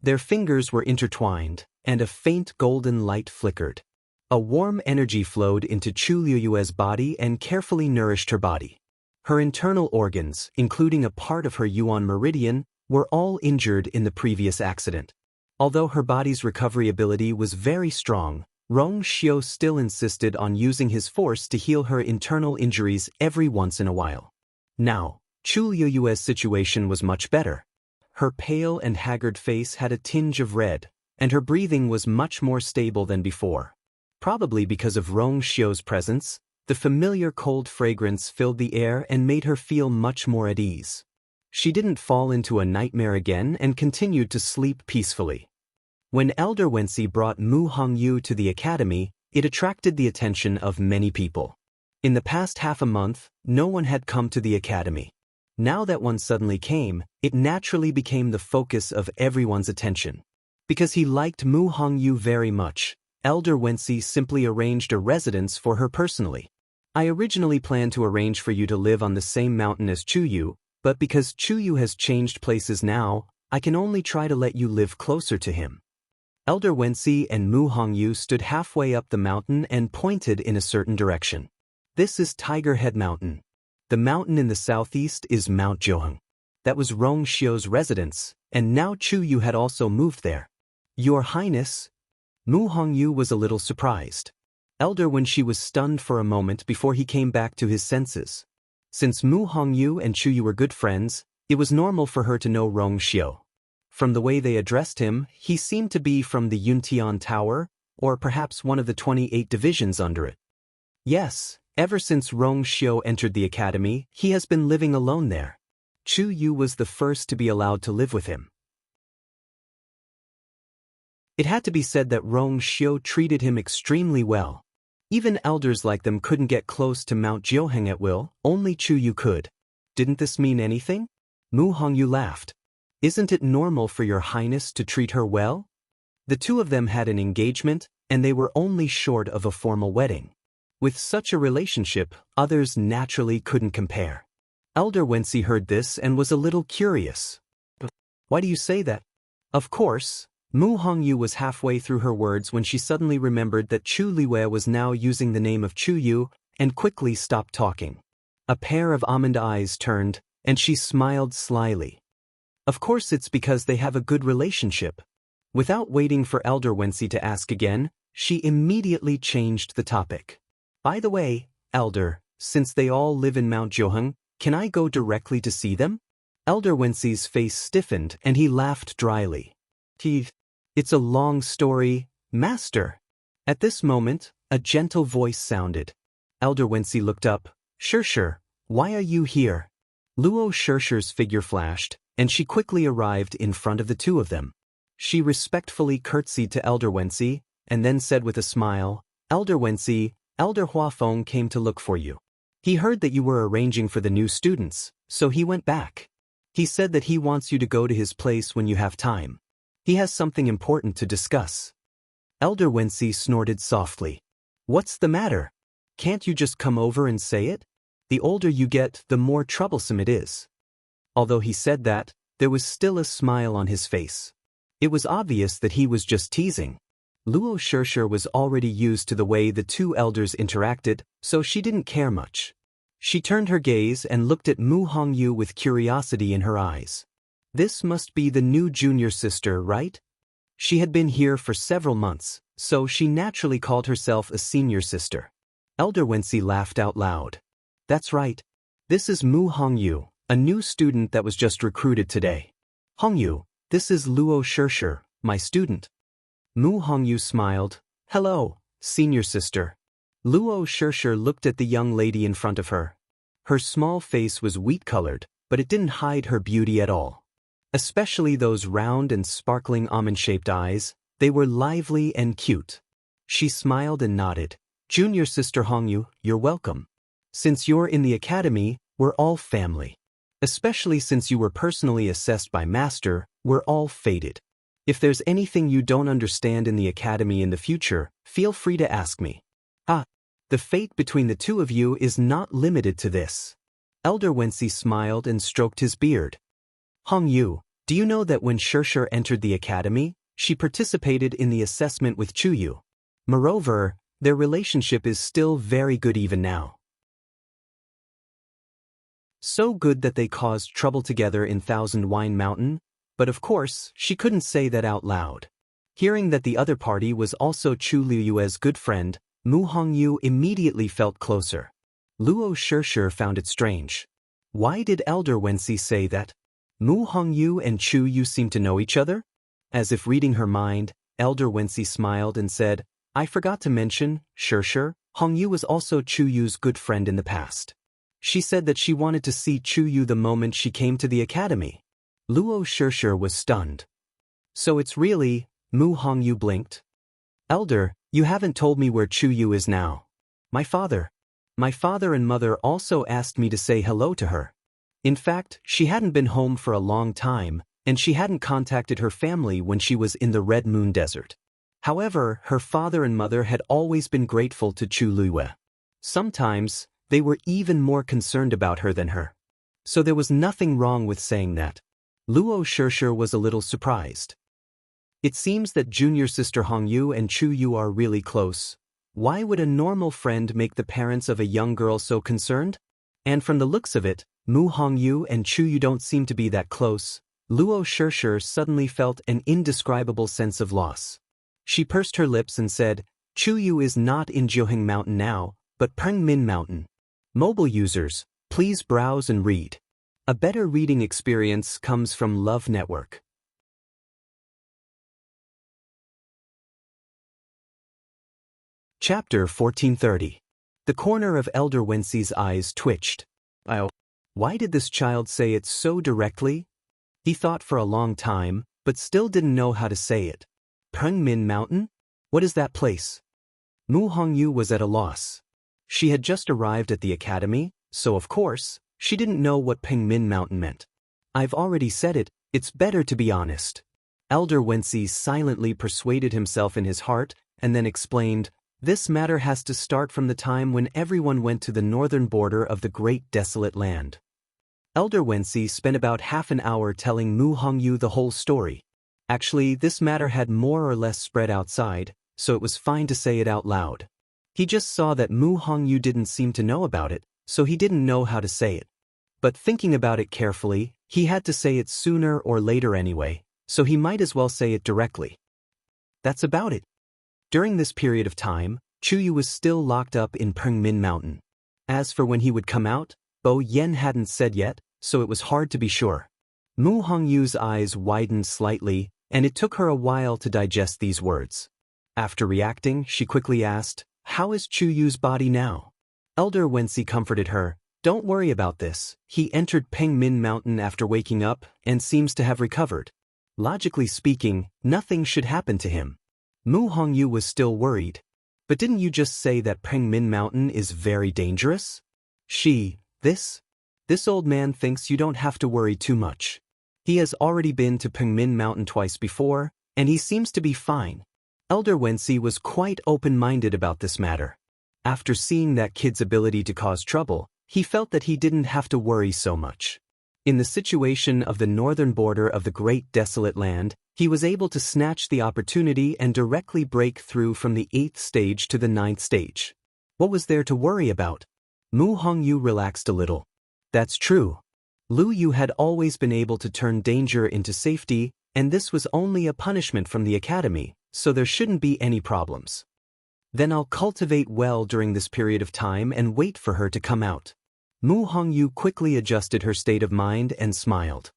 Their fingers were intertwined, and a faint golden light flickered. A warm energy flowed into Chu Liyue's body and carefully nourished her body. Her internal organs, including a part of her Yuan meridian, were all injured in the previous accident. Although her body's recovery ability was very strong, Rong Xiu still insisted on using his force to heal her internal injuries every once in a while. Now, Chu Liyue's situation was much better. Her pale and haggard face had a tinge of red, and her breathing was much more stable than before. Probably because of Rong Xiu's presence, the familiar cold fragrance filled the air and made her feel much more at ease. She didn't fall into a nightmare again and continued to sleep peacefully. When Elder Wensi brought Mu Hongyu to the academy, it attracted the attention of many people. In the past half a month, no one had come to the academy. Now that one suddenly came, it naturally became the focus of everyone's attention. Because he liked Mu Hongyu very much, Elder Wensi simply arranged a residence for her personally. I originally planned to arrange for you to live on the same mountain as Chuyu, but because Chuyu has changed places now, I can only try to let you live closer to him. Elder Wensi and Mu Hongyu stood halfway up the mountain and pointed in a certain direction. This is Tiger Head Mountain. The mountain in the southeast is Mount Jianghu. That was Rong Xiu's residence, and now Chuyu had also moved there. Your Highness? Mu Hongyu was a little surprised. Elder Wensi was stunned for a moment before he came back to his senses. Since Mu Hongyu and Chuyu were good friends, it was normal for her to know Rong Xiu. From the way they addressed him, he seemed to be from the Yuntian Tower, or perhaps one of the 28 divisions under it. Yes, ever since Rong Xiu entered the academy, he has been living alone there. Chuyu was the first to be allowed to live with him. It had to be said that Rong Xiu treated him extremely well. Even elders like them couldn't get close to Mount Jianghu at will, only Chuyu could. Didn't this mean anything? Mu Hongyu laughed. Isn't it normal for your highness to treat her well? The two of them had an engagement, and they were only short of a formal wedding. With such a relationship, others naturally couldn't compare. Elder Wensi heard this and was a little curious. Why do you say that? Of course. Mu Hongyu was halfway through her words when she suddenly remembered that Chu Liwei was now using the name of Chuyu and quickly stopped talking. A pair of almond eyes turned, and she smiled slyly. Of course it's because they have a good relationship. Without waiting for Elder Wensi to ask again, she immediately changed the topic. By the way, Elder, since they all live in Mount Jianghu, can I go directly to see them? Elder Wensi's face stiffened and he laughed dryly. It's a long story, Master. At this moment, a gentle voice sounded. Elder Wensi looked up. Sure, why are you here? Luo Shirshi's figure flashed, and she quickly arrived in front of the two of them. She respectfully curtsied to Elder Wensi, and then said with a smile, Elder Wensi, Elder Huafeng came to look for you. He heard that you were arranging for the new students, so he went back. He said that he wants you to go to his place when you have time. He has something important to discuss. Elder Wensi snorted softly. What's the matter? Can't you just come over and say it? The older you get, the more troublesome it is. Although he said that, there was still a smile on his face. It was obvious that he was just teasing. Luo Shirshir was already used to the way the two elders interacted, so she didn't care much. She turned her gaze and looked at Mu Hongyu with curiosity in her eyes. This must be the new junior sister, right? She had been here for several months, so she naturally called herself a senior sister. Elder Wensi laughed out loud. That's right. This is Mu Hongyu, a new student that was just recruited today. Hongyu, this is Luo Shirshir, my student. Mu Hongyu smiled. Hello, senior sister. Luo Shirshir looked at the young lady in front of her. Her small face was wheat-colored, but it didn't hide her beauty at all. Especially those round and sparkling almond-shaped eyes, they were lively and cute. She smiled and nodded. Junior sister Hongyu, you're welcome. Since you're in the academy, we're all family. Especially since you were personally assessed by Master, we're all fated. If there's anything you don't understand in the academy in the future, feel free to ask me. The fate between the two of you is not limited to this. Elder Wensi smiled and stroked his beard. Hongyu, Do you know that when Shirshir entered the academy, she participated in the assessment with Chuyu? Moreover, their relationship is still very good even now. So good that they caused trouble together in Thousand Wine Mountain, but of course, she couldn't say that out loud. Hearing that the other party was also Chu Liyue's good friend, Mu Hongyu immediately felt closer. Luo Shirshir found it strange. Why did Elder Wensi say that? Mu Hongyu and Chu Yu seem to know each other? As if reading her mind, Elder Wensi smiled and said, I forgot to mention, Shirshir, Hongyu was also Chu Yu's good friend in the past. She said that she wanted to see Chu Yu the moment she came to the academy. Luo Shirshir was stunned. So it's really, Mu Hongyu blinked. Elder, you haven't told me where Chu Yu is now. My father and mother also asked me to say hello to her. In fact, she hadn't been home for a long time, and she hadn't contacted her family when she was in the Red Moon Desert. However, her father and mother had always been grateful to Chu Liyue. Sometimes, they were even more concerned about her than her. So there was nothing wrong with saying that. Luo Shirshir was a little surprised. It seems that junior sister Hongyu and Chu Yu are really close. Why would a normal friend make the parents of a young girl so concerned? And from the looks of it, Mu Hongyu and Chu Yu don't seem to be that close. Luo Shirshir suddenly felt an indescribable sense of loss. She pursed her lips and said, Chu Yu is not in Jianghu Mountain now, but Pengmin Mountain. Mobile users, please browse and read. A better reading experience comes from Love Network. Chapter 1430. The corner of Elder Wensi's eyes twitched. Why did this child say it so directly? He thought for a long time, but still didn't know how to say it. Pengmin Mountain? What is that place? Mu Hongyu was at a loss. She had just arrived at the academy, so of course, she didn't know what Pengmin Mountain meant. I've already said it, it's better to be honest. Elder Wensi silently persuaded himself in his heart, and then explained, this matter has to start from the time when everyone went to the northern border of the great desolate land. Elder Wensi spent about half an hour telling Mu Hongyu the whole story. Actually, this matter had more or less spread outside, so it was fine to say it out loud. He just saw that Mu Hongyu didn't seem to know about it, so he didn't know how to say it. But thinking about it carefully, he had to say it sooner or later anyway, so he might as well say it directly. That's about it. During this period of time, Chu Yu was still locked up in Pengmin Mountain. As for when he would come out, Bo Yen hadn't said yet, so it was hard to be sure. Mu Hongyu's eyes widened slightly, and it took her a while to digest these words. After reacting, she quickly asked, how is Chu Yu's body now? Elder Wensi comforted her, don't worry about this, he entered Pengmin Mountain after waking up, and seems to have recovered. Logically speaking, nothing should happen to him. Mu Hongyu was still worried. But didn't you just say that Pengmin Mountain is very dangerous? This old man thinks you don't have to worry too much. He has already been to Pengmin Mountain twice before, and he seems to be fine. Elder Wensi was quite open-minded about this matter. After seeing that kid's ability to cause trouble, he felt that he didn't have to worry so much. In the situation of the northern border of the great desolate land, he was able to snatch the opportunity and directly break through from the 8th stage to the 9th stage. What was there to worry about? Mu Hongyu relaxed a little. That's true. Lu Yu had always been able to turn danger into safety, and this was only a punishment from the academy, so there shouldn't be any problems. Then I'll cultivate well during this period of time and wait for her to come out. Mu Hongyu quickly adjusted her state of mind and smiled.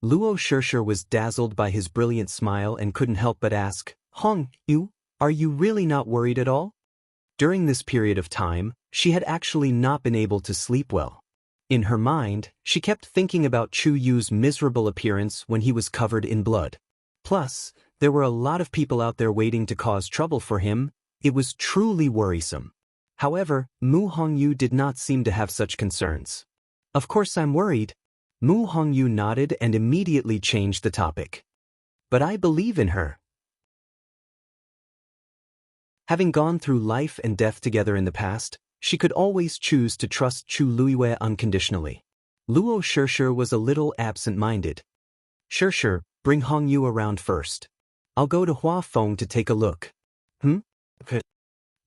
Luo Shirshir was dazzled by his brilliant smile and couldn't help but ask, Hongyu, are you really not worried at all? During this period of time, she had actually not been able to sleep well. In her mind, she kept thinking about Chu Yu's miserable appearance when he was covered in blood. Plus, there were a lot of people out there waiting to cause trouble for him. It was truly worrisome. However, Mu Hongyu did not seem to have such concerns. Of course I'm worried. Mu Hongyu nodded and immediately changed the topic. But I believe in her. Having gone through life and death together in the past, she could always choose to trust Chu Liyue unconditionally. Luo Shirshir was a little absent-minded. Sure, bring Hongyu around first. I'll go to Hua Feng to take a look. Okay.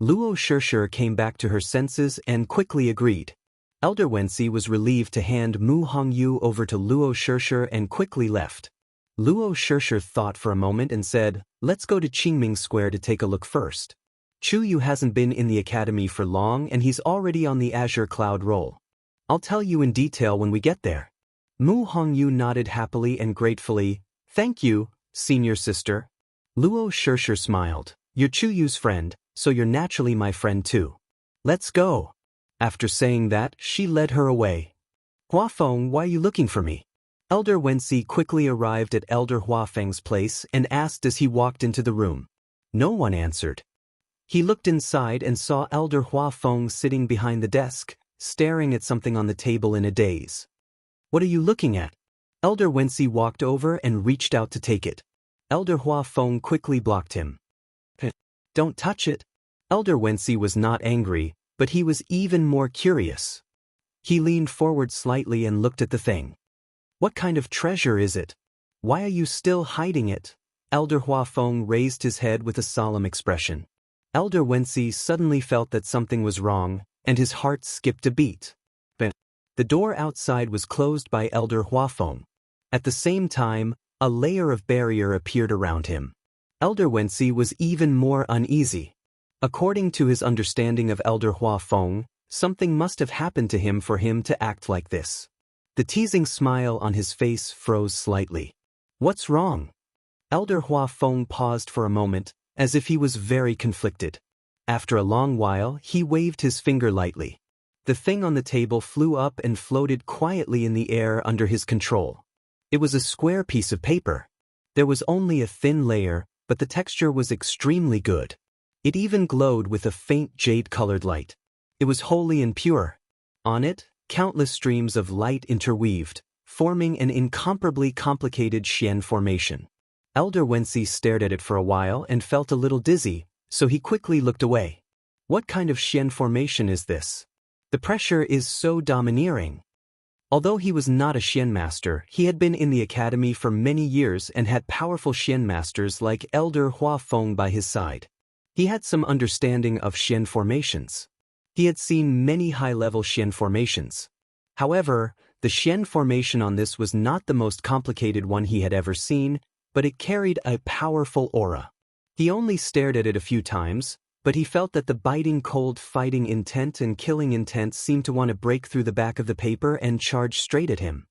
Luo Shishir came back to her senses and quickly agreed. Elder Wensi was relieved to hand Mu Hongyu over to Luo Shishir and quickly left. Luo Shishir thought for a moment and said, let's go to Qingming Square to take a look first. Chu Yu hasn't been in the academy for long and he's already on the Azure Cloud roll. I'll tell you in detail when we get there. Mu Hongyu nodded happily and gratefully. Thank you, senior sister. Luo Shishir smiled. You're Chu Yu's friend, so you're naturally my friend too. Let's go. After saying that, she led her away. Hua Feng, why are you looking for me? Elder Wensi quickly arrived at Elder Hua Feng's place and asked as he walked into the room. No one answered. He looked inside and saw Elder Hua Feng sitting behind the desk, staring at something on the table in a daze. What are you looking at? Elder Wensi walked over and reached out to take it. Elder Hua Feng quickly blocked him. Don't touch it. Elder Wensi was not angry, but he was even more curious. He leaned forward slightly and looked at the thing. What kind of treasure is it? Why are you still hiding it? Elder Hua Feng raised his head with a solemn expression. Elder Wensi suddenly felt that something was wrong, and his heart skipped a beat. The door outside was closed by Elder Hua Feng. At the same time, a layer of barrier appeared around him. Elder Wensi was even more uneasy. According to his understanding of Elder Hua Feng, something must have happened to him for him to act like this. The teasing smile on his face froze slightly. What's wrong? Elder Hua Feng paused for a moment, as if he was very conflicted. After a long while, he waved his finger lightly. The thing on the table flew up and floated quietly in the air under his control. It was a square piece of paper. There was only a thin layer, but the texture was extremely good. It even glowed with a faint jade-colored light. It was wholly and pure. On it, countless streams of light interweaved, forming an incomparably complicated Xian formation. Elder Wensi stared at it for a while and felt a little dizzy, so he quickly looked away. What kind of Xian formation is this? The pressure is so domineering. Although he was not a Xian master, he had been in the academy for many years and had powerful Xian masters like Elder Hua Feng by his side. He had some understanding of Xian formations. He had seen many high-level Xian formations. However, the Xian formation on this was not the most complicated one he had ever seen, but it carried a powerful aura. He only stared at it a few times, but he felt that the biting cold fighting intent and killing intent seemed to want to break through the back of the paper and charge straight at him.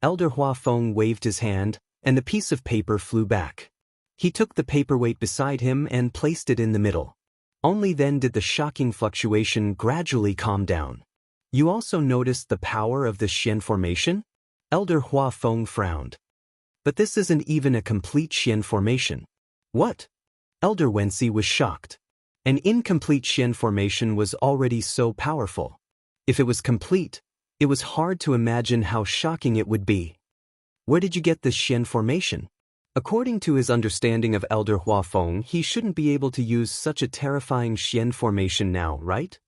Elder Hua Feng waved his hand, and the piece of paper flew back. He took the paperweight beside him and placed it in the middle. Only then did the shocking fluctuation gradually calm down. You also noticed the power of the Xian formation? Elder Hua Feng frowned. But this isn't even a complete Xian formation. What? Elder Wensi was shocked. An incomplete Xian formation was already so powerful. If it was complete, it was hard to imagine how shocking it would be. Where did you get this Xian formation? According to his understanding of Elder Hua Feng, he shouldn't be able to use such a terrifying Xian formation now, right?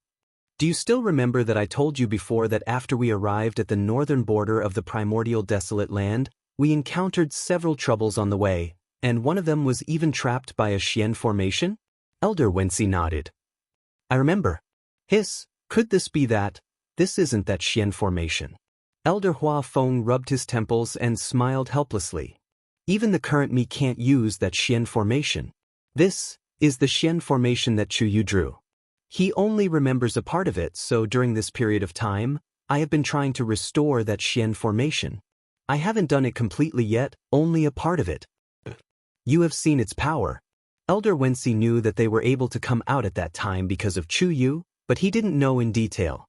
Do you still remember that I told you before that after we arrived at the northern border of the primordial desolate land, we encountered several troubles on the way, and one of them was even trapped by a Xian formation? Elder Wensi nodded. I remember. Could this be that? This isn't that Xian formation. Elder Hua Feng rubbed his temples and smiled helplessly. Even the current me can't use that Xian formation. This is the Xian formation that Chu Yu drew. He only remembers a part of it, so during this period of time, I have been trying to restore that Xian formation. I haven't done it completely yet, only a part of it. You have seen its power. Elder Wensi knew that they were able to come out at that time because of Chu Yu, but he didn't know in detail.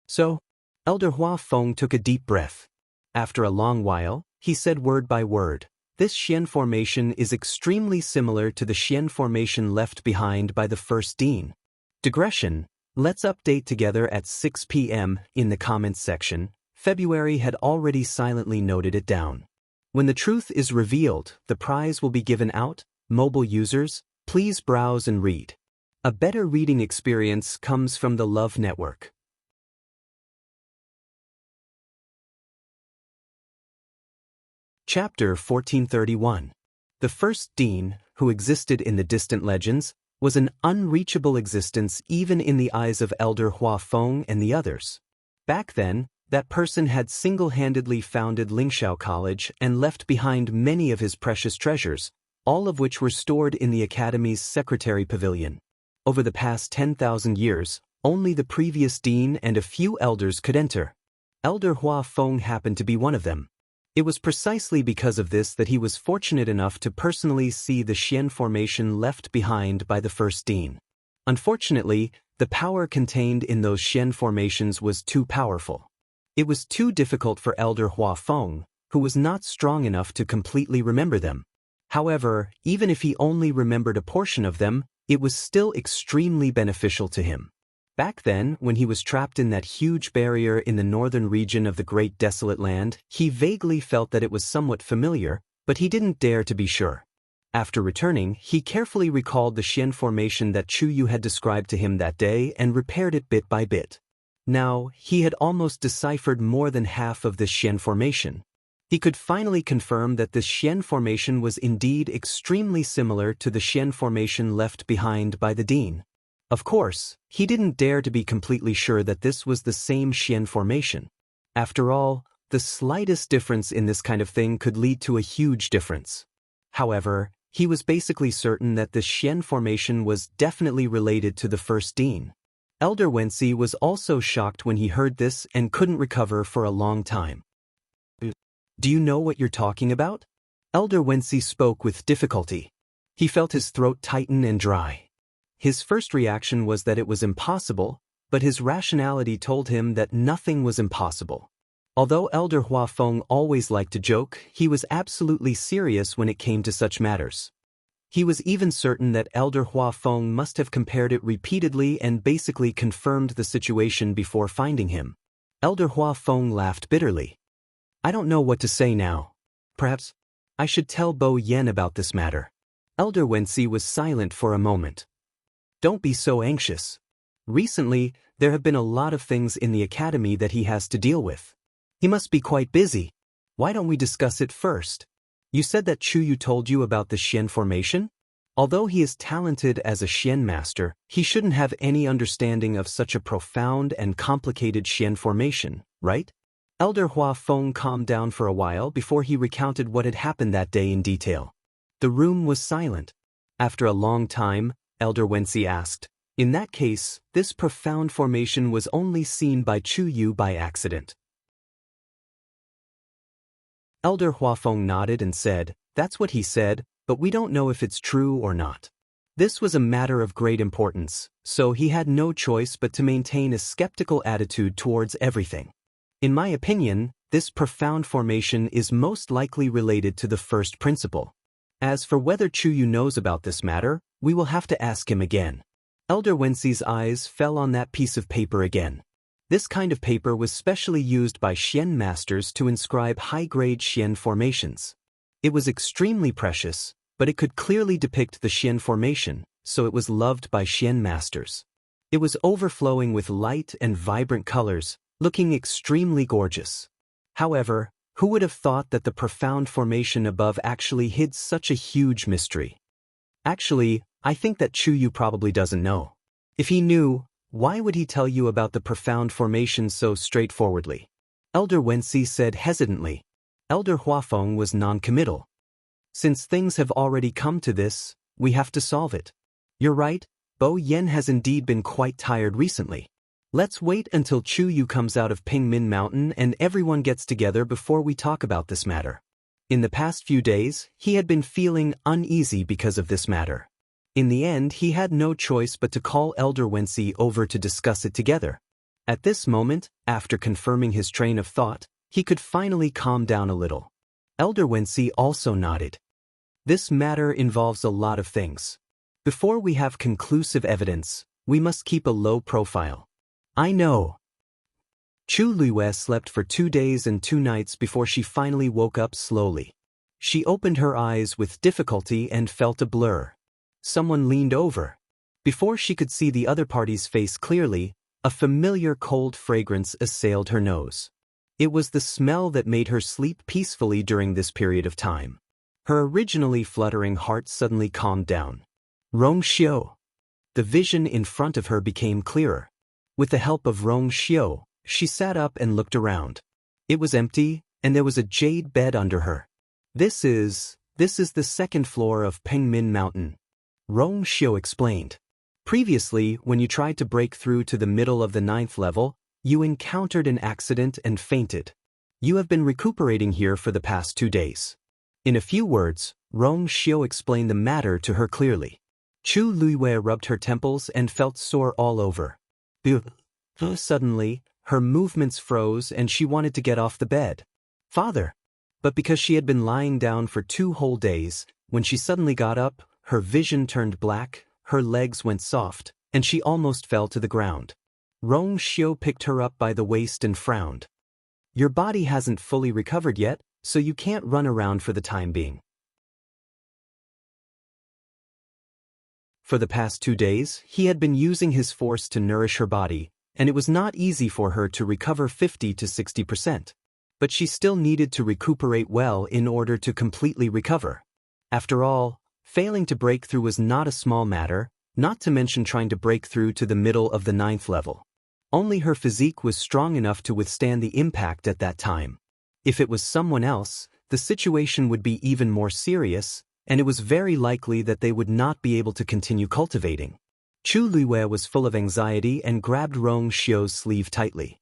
So, Elder Hua Feng took a deep breath. After a long while, he said word by word, this Xian formation is extremely similar to the Xian formation left behind by the first Dean. Digression, let's update together at 6 p.m. in the comments section. February had already silently noted it down. When the truth is revealed, the prize will be given out. Mobile users, please browse and read. A better reading experience comes from the Love Network. Chapter 1431. The first Dean, who existed in the distant legends, was an unreachable existence even in the eyes of Elder Hua Feng and the others. Back then, that person had single-handedly founded Lingxiao College and left behind many of his precious treasures, all of which were stored in the Academy's Secretary Pavilion. Over the past 10,000 years, only the previous dean and a few elders could enter. Elder Hua Feng happened to be one of them. It was precisely because of this that he was fortunate enough to personally see the Xian formation left behind by the first dean. Unfortunately, the power contained in those Xian formations was too powerful. It was too difficult for Elder Hua Feng, who was not strong enough to completely remember them. However, even if he only remembered a portion of them, it was still extremely beneficial to him. Back then, when he was trapped in that huge barrier in the northern region of the Great Desolate Land, he vaguely felt that it was somewhat familiar, but he didn't dare to be sure. After returning, he carefully recalled the Xian formation that Chu Yu had described to him that day and repaired it bit by bit. Now, he had almost deciphered more than half of this Xian formation. He could finally confirm that the Xian formation was indeed extremely similar to the Xian formation left behind by the dean. Of course, he didn't dare to be completely sure that this was the same Xian formation. After all, the slightest difference in this kind of thing could lead to a huge difference. However, he was basically certain that the Xian formation was definitely related to the first dean. Elder Wensi was also shocked when he heard this and couldn't recover for a long time. "Do you know what you're talking about?" Elder Wensi spoke with difficulty. He felt his throat tighten and dry. His first reaction was that it was impossible, but his rationality told him that nothing was impossible. Although Elder Hua Feng always liked to joke, he was absolutely serious when it came to such matters. He was even certain that Elder Hua Feng must have compared it repeatedly and basically confirmed the situation before finding him. Elder Hua Feng laughed bitterly. "I don't know what to say now. Perhaps I should tell Bo Yen about this matter." Elder Wensi was silent for a moment. "Don't be so anxious. Recently, there have been a lot of things in the academy that he has to deal with. He must be quite busy. Why don't we discuss it first? You said that Chu Yu told you about the Xian formation? Although he is talented as a Xian master, he shouldn't have any understanding of such a profound and complicated Xian formation, right?" Elder Hua Feng calmed down for a while before he recounted what had happened that day in detail. The room was silent. After a long time, Elder Wensi asked, "In that case, this profound formation was only seen by Chu Yu by accident?" Elder Hua Feng nodded and said, "That's what he said, but we don't know if it's true or not." This was a matter of great importance, so he had no choice but to maintain a skeptical attitude towards everything. "In my opinion, this profound formation is most likely related to the first principle. As for whether Chu Yu knows about this matter, we will have to ask him again." Elder Wensi's eyes fell on that piece of paper again. This kind of paper was specially used by Xian masters to inscribe high-grade Xian formations. It was extremely precious, but it could clearly depict the Xian formation, so it was loved by Xian masters. It was overflowing with light and vibrant colors, looking extremely gorgeous. However, who would have thought that the profound formation above actually hid such a huge mystery? Actually, I think that Chu Yu probably doesn't know. If he knew, why would he tell you about the profound formation so straightforwardly? Elder Wensi said hesitantly. Elder Hua Feng was non-committal. "Since things have already come to this, we have to solve it. You're right, Bo Yen has indeed been quite tired recently. Let's wait until Chu Yu comes out of Pingmin Mountain and everyone gets together before we talk about this matter." In the past few days, he had been feeling uneasy because of this matter. In the end, he had no choice but to call Elder Wensi over to discuss it together. At this moment, after confirming his train of thought, he could finally calm down a little. Elder Wensi also nodded. "This matter involves a lot of things. Before we have conclusive evidence, we must keep a low profile." "I know." Chu Luiyue slept for 2 days and 2 nights before she finally woke up slowly. She opened her eyes with difficulty and felt a blur. Someone leaned over. Before she could see the other party's face clearly, a familiar cold fragrance assailed her nose. It was the smell that made her sleep peacefully during this period of time. Her originally fluttering heart suddenly calmed down. Rong Xiu. The vision in front of her became clearer. With the help of Rong Xiu, she sat up and looked around. It was empty, and there was a jade bed under her. This is the second floor of Pengmin Mountain, Rong Xiu explained. Previously, when you tried to break through to the middle of the 9th level, you encountered an accident and fainted. You have been recuperating here for the past 2 days. In a few words, Rong Xiu explained the matter to her clearly. Chu Luiwei rubbed her temples and felt sore all over. Suddenly, her movements froze and she wanted to get off the bed. Father! But because she had been lying down for 2 whole days, when she suddenly got up, her vision turned black, her legs went soft, and she almost fell to the ground. Rong Xiu picked her up by the waist and frowned. Your body hasn't fully recovered yet, so you can't run around for the time being. For the past 2 days, he had been using his force to nourish her body, and it was not easy for her to recover 50 to 60%. But she still needed to recuperate well in order to completely recover. After all, failing to break through was not a small matter, not to mention trying to break through to the middle of the 9th level. Only her physique was strong enough to withstand the impact at that time. If it was someone else, the situation would be even more serious, and it was very likely that they would not be able to continue cultivating. Chu Luiwei was full of anxiety and grabbed Rong Xiu's sleeve tightly.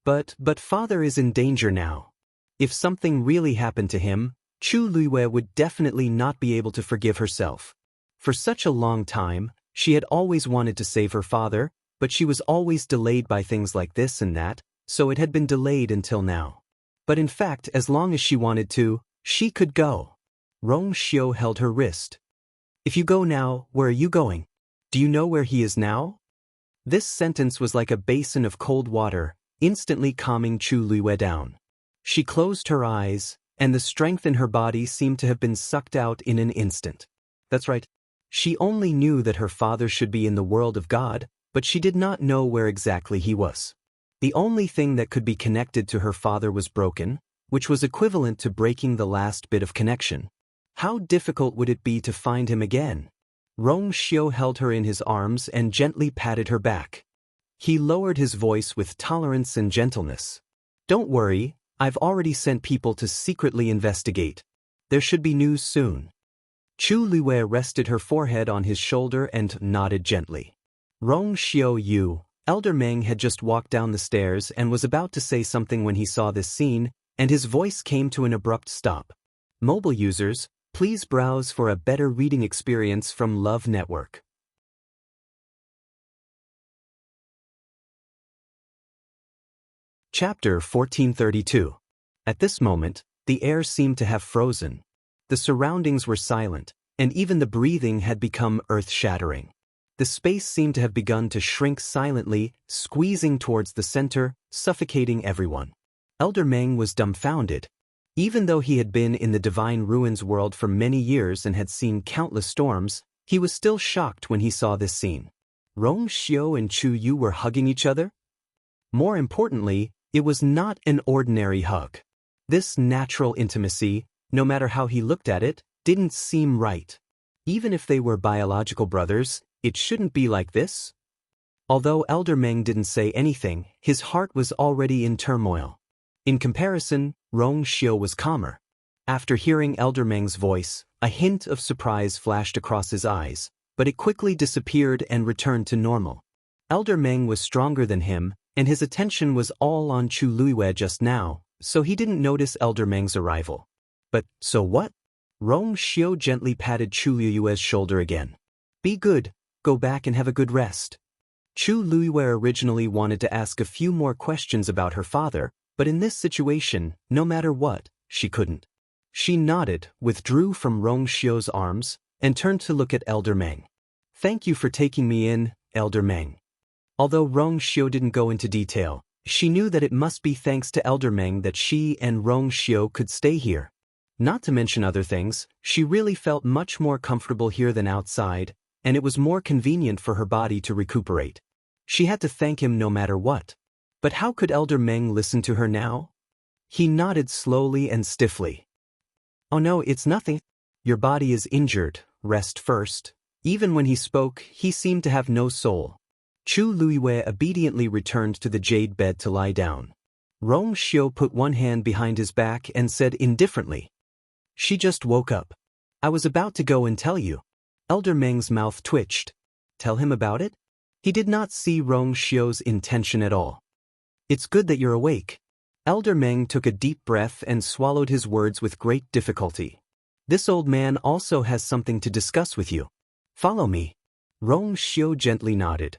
But father is in danger now. If something really happened to him, Chu Luiwei would definitely not be able to forgive herself. For such a long time, she had always wanted to save her father, but she was always delayed by things like this and that, so it had been delayed until now. But in fact, as long as she wanted to, she could go. Rong Xiu held her wrist. If you go now, where are you going? Do you know where he is now? This sentence was like a basin of cold water, instantly calming Chu Luiwei down. She closed her eyes, and the strength in her body seemed to have been sucked out in an instant. That's right. She only knew that her father should be in the world of God, but she did not know where exactly he was. The only thing that could be connected to her father was broken, which was equivalent to breaking the last bit of connection. How difficult would it be to find him again? Rong Xiu held her in his arms and gently patted her back. He lowered his voice with tolerance and gentleness. Don't worry, I've already sent people to secretly investigate. There should be news soon. Chu Luiwei rested her forehead on his shoulder and nodded gently. Rong Xiu Yu, Elder Meng had just walked down the stairs and was about to say something when he saw this scene, and his voice came to an abrupt stop. Mobile users, please browse for a better reading experience from Love Network. Chapter 1432. At this moment, the air seemed to have frozen. The surroundings were silent, and even the breathing had become earth-shattering. The space seemed to have begun to shrink silently, squeezing towards the center, suffocating everyone. Elder Meng was dumbfounded. Even though he had been in the Divine Ruins world for many years and had seen countless storms, he was still shocked when he saw this scene. Rong Xiu and Chu Yu were hugging each other? More importantly, it was not an ordinary hug. This natural intimacy, no matter how he looked at it, didn't seem right. Even if they were biological brothers, it shouldn't be like this. Although Elder Meng didn't say anything, his heart was already in turmoil. In comparison, Rong Xiu was calmer. After hearing Elder Meng's voice, a hint of surprise flashed across his eyes, but it quickly disappeared and returned to normal. Elder Meng was stronger than him, and his attention was all on Chu Luiwei just now, so he didn't notice Elder Meng's arrival. But, so what? Rong Xiu gently patted Chu Luiwei's shoulder again. Be good, go back and have a good rest. Chu Luiwei originally wanted to ask a few more questions about her father, but in this situation, no matter what, she couldn't. She nodded, withdrew from Rong Xiu's arms, and turned to look at Elder Meng. Thank you for taking me in, Elder Meng. Although Rong Xiu didn't go into detail, she knew that it must be thanks to Elder Meng that she and Rong Xiu could stay here. Not to mention other things, she really felt much more comfortable here than outside, and it was more convenient for her body to recuperate. She had to thank him no matter what. But how could Elder Meng listen to her now? He nodded slowly and stiffly. Oh no, it's nothing. Your body is injured, rest first. Even when he spoke, he seemed to have no soul. Chu Luiwei obediently returned to the jade bed to lie down. Rong Xiu put one hand behind his back and said indifferently, "She just woke up. I was about to go and tell you." Elder Meng's mouth twitched. Tell him about it? He did not see Rong Xiu's intention at all. It's good that you're awake. Elder Meng took a deep breath and swallowed his words with great difficulty. This old man also has something to discuss with you. Follow me. Rong Xiu gently nodded.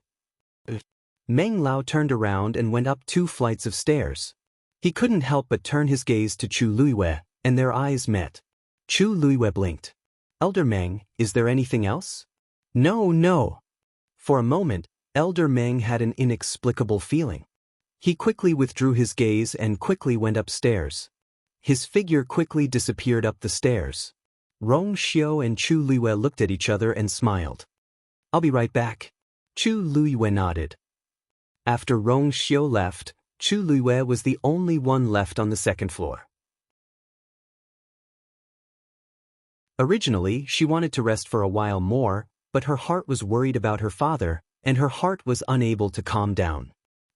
Meng Lao turned around and went up 2 flights of stairs. He couldn't help but turn his gaze to Chu Luiwei, and their eyes met. Chu Luiwei blinked. Elder Meng, is there anything else? No, no. For a moment, Elder Meng had an inexplicable feeling. He quickly withdrew his gaze and quickly went upstairs. His figure quickly disappeared up the stairs. Rong Xiu and Chu Luiwei looked at each other and smiled. I'll be right back. Chu Luiwei nodded. After Rong Xiu left, Chu Luiwei was the only one left on the 2nd floor. Originally, she wanted to rest for a while more, but her heart was worried about her father, and her heart was unable to calm down.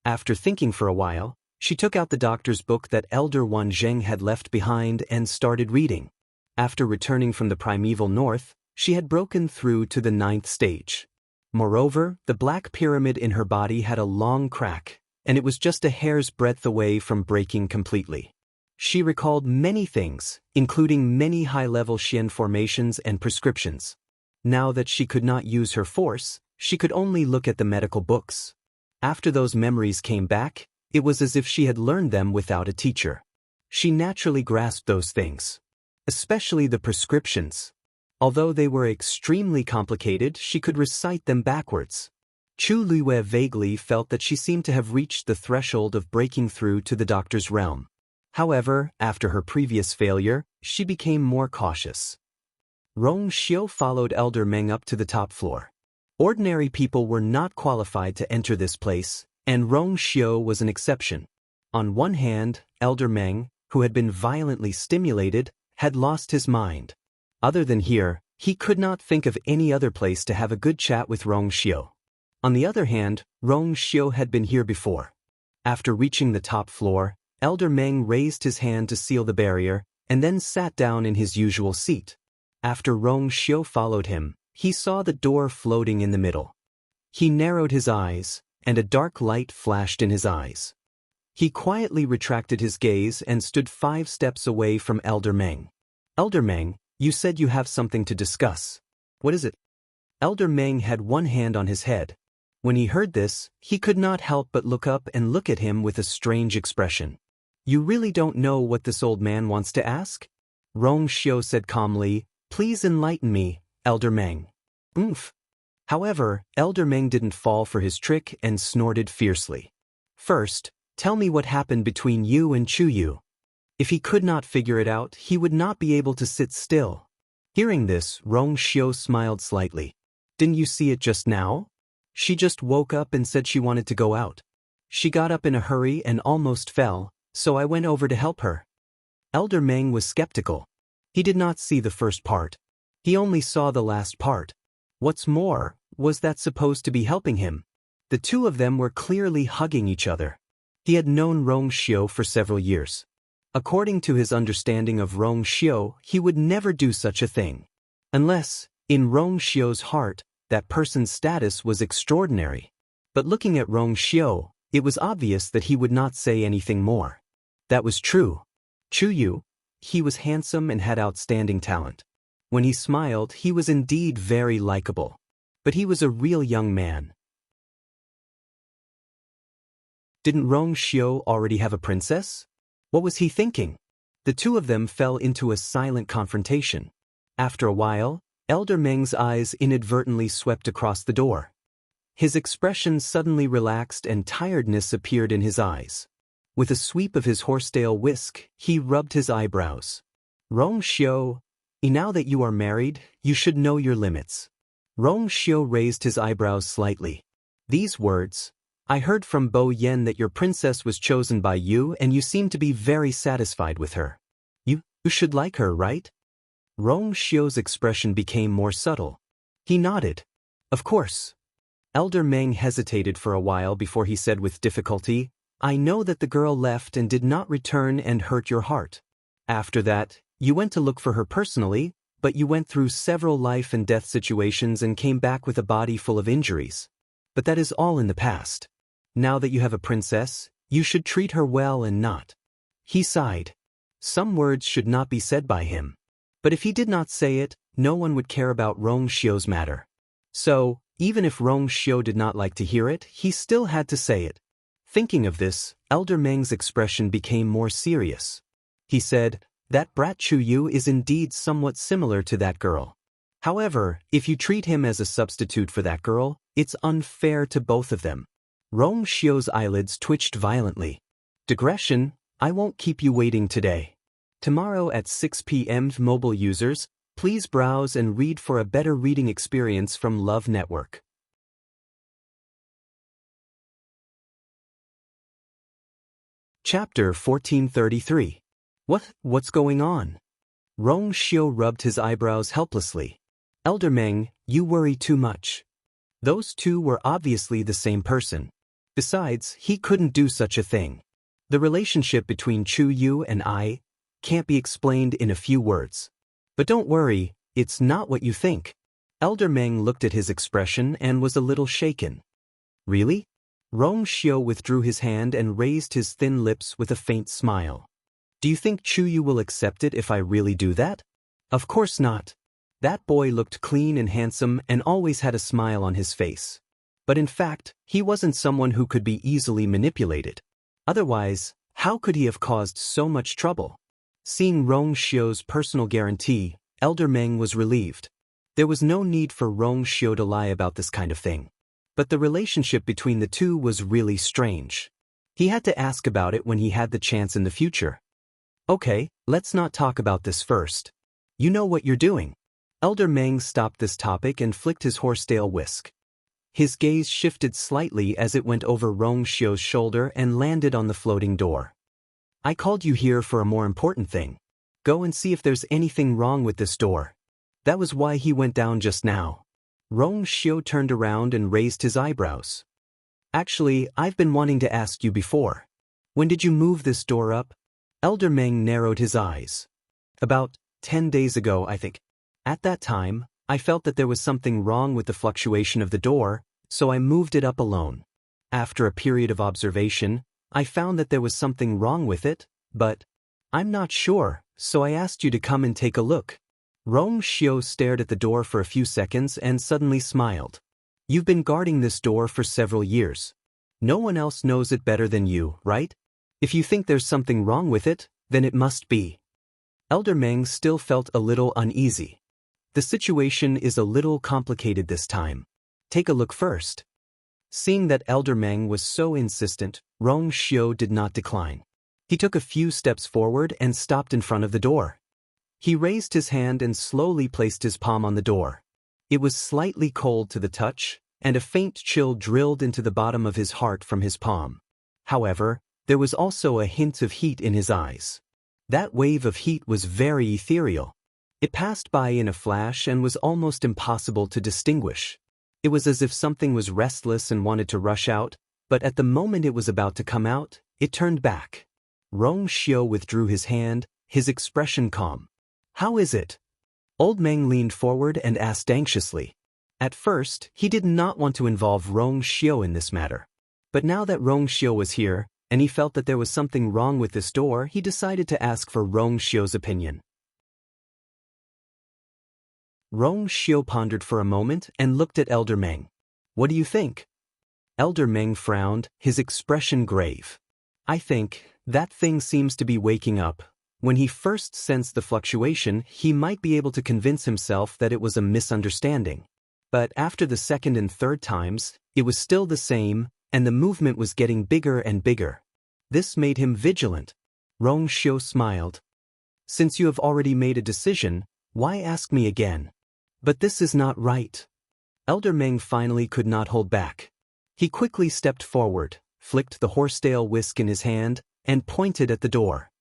After thinking for a while, she took out the doctor's book that Elder Wan Zheng had left behind and started reading. After returning from the primeval north, she had broken through to the 9th stage. Moreover, the black pyramid in her body had a long crack, and it was just a hair's breadth away from breaking completely. She recalled many things, including many high-level Xian formations and prescriptions. Now that she could not use her force, she could only look at the medical books. After those memories came back, it was as if she had learned them without a teacher. She naturally grasped those things, especially the prescriptions. Although they were extremely complicated, she could recite them backwards. Chu Luiwei vaguely felt that she seemed to have reached the threshold of breaking through to the doctor's realm. However, after her previous failure, she became more cautious. Rong Xiu followed Elder Meng up to the top floor. Ordinary people were not qualified to enter this place, and Rong Xiu was an exception. On one hand, Elder Meng, who had been violently stimulated, had lost his mind. Other than here, he could not think of any other place to have a good chat with Rong Xiu. On the other hand, Rong Xiu had been here before. After reaching the top floor, Elder Meng raised his hand to seal the barrier, and then sat down in his usual seat. After Rong Xiu followed him, he saw the door floating in the middle. He narrowed his eyes, and a dark light flashed in his eyes. He quietly retracted his gaze and stood 5 steps away from Elder Meng. Elder Meng, you said you have something to discuss. What is it? Elder Meng had one hand on his head. When he heard this, he could not help but look up and look at him with a strange expression. You really don't know what this old man wants to ask? Rong Xiu said calmly, Please enlighten me, Elder Meng. Oomph. However, Elder Meng didn't fall for his trick and snorted fiercely. First, tell me what happened between you and Chu Yu. If he could not figure it out, he would not be able to sit still. Hearing this, Rong Xiu smiled slightly. Didn't you see it just now? She just woke up and said she wanted to go out. She got up in a hurry and almost fell, so I went over to help her. Elder Meng was skeptical. He did not see the first part. He only saw the last part. What's more, was that supposed to be helping him? The two of them were clearly hugging each other. He had known Rong Xiu for several years. According to his understanding of Rong Xiu, he would never do such a thing. Unless, in Rong Xiu's heart, that person's status was extraordinary. But looking at Rong Xiu, it was obvious that he would not say anything more. That was true. Chu Yu, he was handsome and had outstanding talent. When he smiled, he was indeed very likable. But he was a real young man. Didn't Rong Xiu already have a princess? What was he thinking? The two of them fell into a silent confrontation. After a while, Elder Meng's eyes inadvertently swept across the door. His expression suddenly relaxed and tiredness appeared in his eyes. With a sweep of his horsetail whisk, he rubbed his eyebrows. Rong Xiu, now that you are married, you should know your limits. Rong Xiu raised his eyebrows slightly. These words, I heard from Bo Yen that your princess was chosen by you and you seem to be very satisfied with her. You should like her, right? Rong Xiu's expression became more subtle. He nodded. Of course. Elder Meng hesitated for a while before he said with difficulty, I know that the girl left and did not return and hurt your heart. After that, you went to look for her personally, but you went through several life and death situations and came back with a body full of injuries. But that is all in the past. Now that you have a princess, you should treat her well and not. He sighed. Some words should not be said by him. But if he did not say it, no one would care about Rong Xiu's matter. So, even if Rong Xiu did not like to hear it, he still had to say it. Thinking of this, Elder Meng's expression became more serious. He said, that brat Chu Yu is indeed somewhat similar to that girl. However, if you treat him as a substitute for that girl, it's unfair to both of them. Rong Xiu's eyelids twitched violently. Digression, I won't keep you waiting today. Tomorrow at 6 p.m. Mobile users, please browse and read for a better reading experience from Love Network. Chapter 1433. What's going on? Rong Xiu rubbed his eyebrows helplessly. Elder Meng, you worry too much. Those two were obviously the same person. Besides, he couldn't do such a thing. The relationship between Chu Yu and I can't be explained in a few words. But don't worry, it's not what you think. Elder Meng looked at his expression and was a little shaken. Really? Rong Xiu withdrew his hand and raised his thin lips with a faint smile. Do you think Chu Yu will accept it if I really do that? Of course not. That boy looked clean and handsome and always had a smile on his face. But in fact, he wasn't someone who could be easily manipulated. Otherwise, how could he have caused so much trouble? Seeing Rong Xiu's personal guarantee, Elder Meng was relieved. There was no need for Rong Xiu to lie about this kind of thing. But the relationship between the two was really strange. He had to ask about it when he had the chance in the future. Okay, let's not talk about this first. You know what you're doing. Elder Meng stopped this topic and flicked his horsetail whisk. His gaze shifted slightly as it went over Rong Xiu's shoulder and landed on the floating door. I called you here for a more important thing. Go and see if there's anything wrong with this door. That was why he went down just now. Rong Xiu turned around and raised his eyebrows. Actually, I've been wanting to ask you before. When did you move this door up? Elder Meng narrowed his eyes. About 10 days ago, I think. At that time, I felt that there was something wrong with the fluctuation of the door, so I moved it up alone. After a period of observation, I found that there was something wrong with it, but I'm not sure, so I asked you to come and take a look. Rong Xiu stared at the door for a few seconds and suddenly smiled. You've been guarding this door for several years. No one else knows it better than you, right? If you think there's something wrong with it, then it must be. Elder Meng still felt a little uneasy. The situation is a little complicated this time. Take a look first. Seeing that Elder Meng was so insistent, Rong Xiu did not decline. He took a few steps forward and stopped in front of the door. He raised his hand and slowly placed his palm on the door. It was slightly cold to the touch, and a faint chill drilled into the bottom of his heart from his palm. However, there was also a hint of heat in his eyes. That wave of heat was very ethereal. It passed by in a flash and was almost impossible to distinguish. It was as if something was restless and wanted to rush out, but at the moment it was about to come out, it turned back. Rong Xiu withdrew his hand, his expression calm. How is it? Old Meng leaned forward and asked anxiously. At first, he did not want to involve Rong Xiu in this matter. But now that Rong Xiu was here, and he felt that there was something wrong with this door, he decided to ask for Rong Xiu's opinion. Rong Xiu pondered for a moment and looked at Elder Meng. What do you think? Elder Meng frowned, his expression grave. I think that thing seems to be waking up. When he first sensed the fluctuation, he might be able to convince himself that it was a misunderstanding. But after the second and third times, it was still the same, and the movement was getting bigger and bigger. This made him vigilant. Rong Xiu smiled. Since you have already made a decision, why ask me again? But this is not right. Elder Meng finally could not hold back. He quickly stepped forward, flicked the horsetail whisk in his hand, and pointed at the door.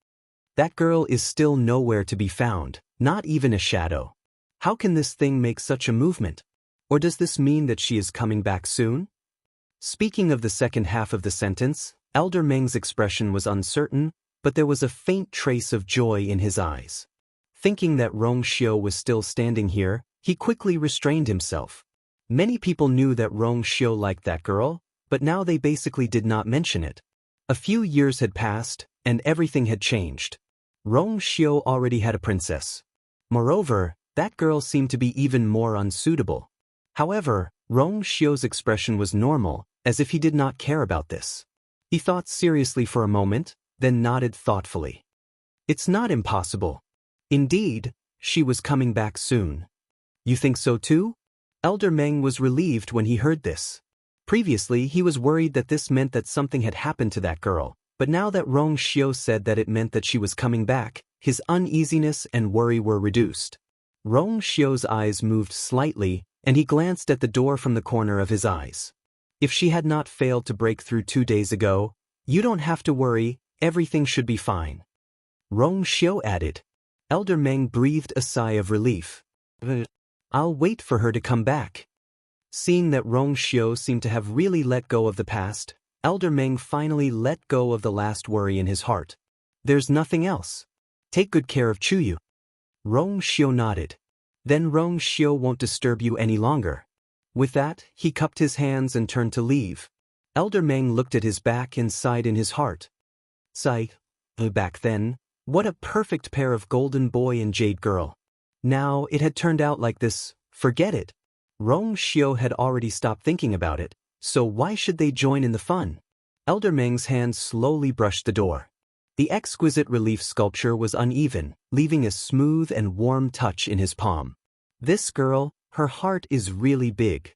That girl is still nowhere to be found, not even a shadow. How can this thing make such a movement? Or does this mean that she is coming back soon? Speaking of the second half of the sentence, Elder Meng's expression was uncertain, but there was a faint trace of joy in his eyes. Thinking that Rong Xiu was still standing here, he quickly restrained himself. Many people knew that Rong Xiu liked that girl, but now they basically did not mention it. A few years had passed, and everything had changed. Rong Xiu already had a princess. Moreover, that girl seemed to be even more unsuitable. However, Rong Xiu's expression was normal, as if he did not care about this. He thought seriously for a moment, then nodded thoughtfully. It's not impossible. Indeed, she was coming back soon. You think so too? Elder Meng was relieved when he heard this. Previously, he was worried that this meant that something had happened to that girl, but now that Rong Xiu said that it meant that she was coming back, his uneasiness and worry were reduced. Rong Xiu's eyes moved slightly, and he glanced at the door from the corner of his eyes. If she had not failed to break through 2 days ago, you don't have to worry, everything should be fine. Rong Xiu added. Elder Meng breathed a sigh of relief. I'll wait for her to come back. Seeing that Rong Xiu seemed to have really let go of the past, Elder Meng finally let go of the last worry in his heart. There's nothing else. Take good care of Chuyu. Rong Xiu nodded. Then Rong Xiu won't disturb you any longer. With that, he cupped his hands and turned to leave. Elder Meng looked at his back and sighed in his heart. Sigh. Back then, what a perfect pair of golden boy and jade girl. Now it had turned out like this, forget it. Rong Xiu had already stopped thinking about it, so why should they join in the fun? Elder Meng's hand slowly brushed the door. The exquisite relief sculpture was uneven, leaving a smooth and warm touch in his palm. This girl, her heart is really big.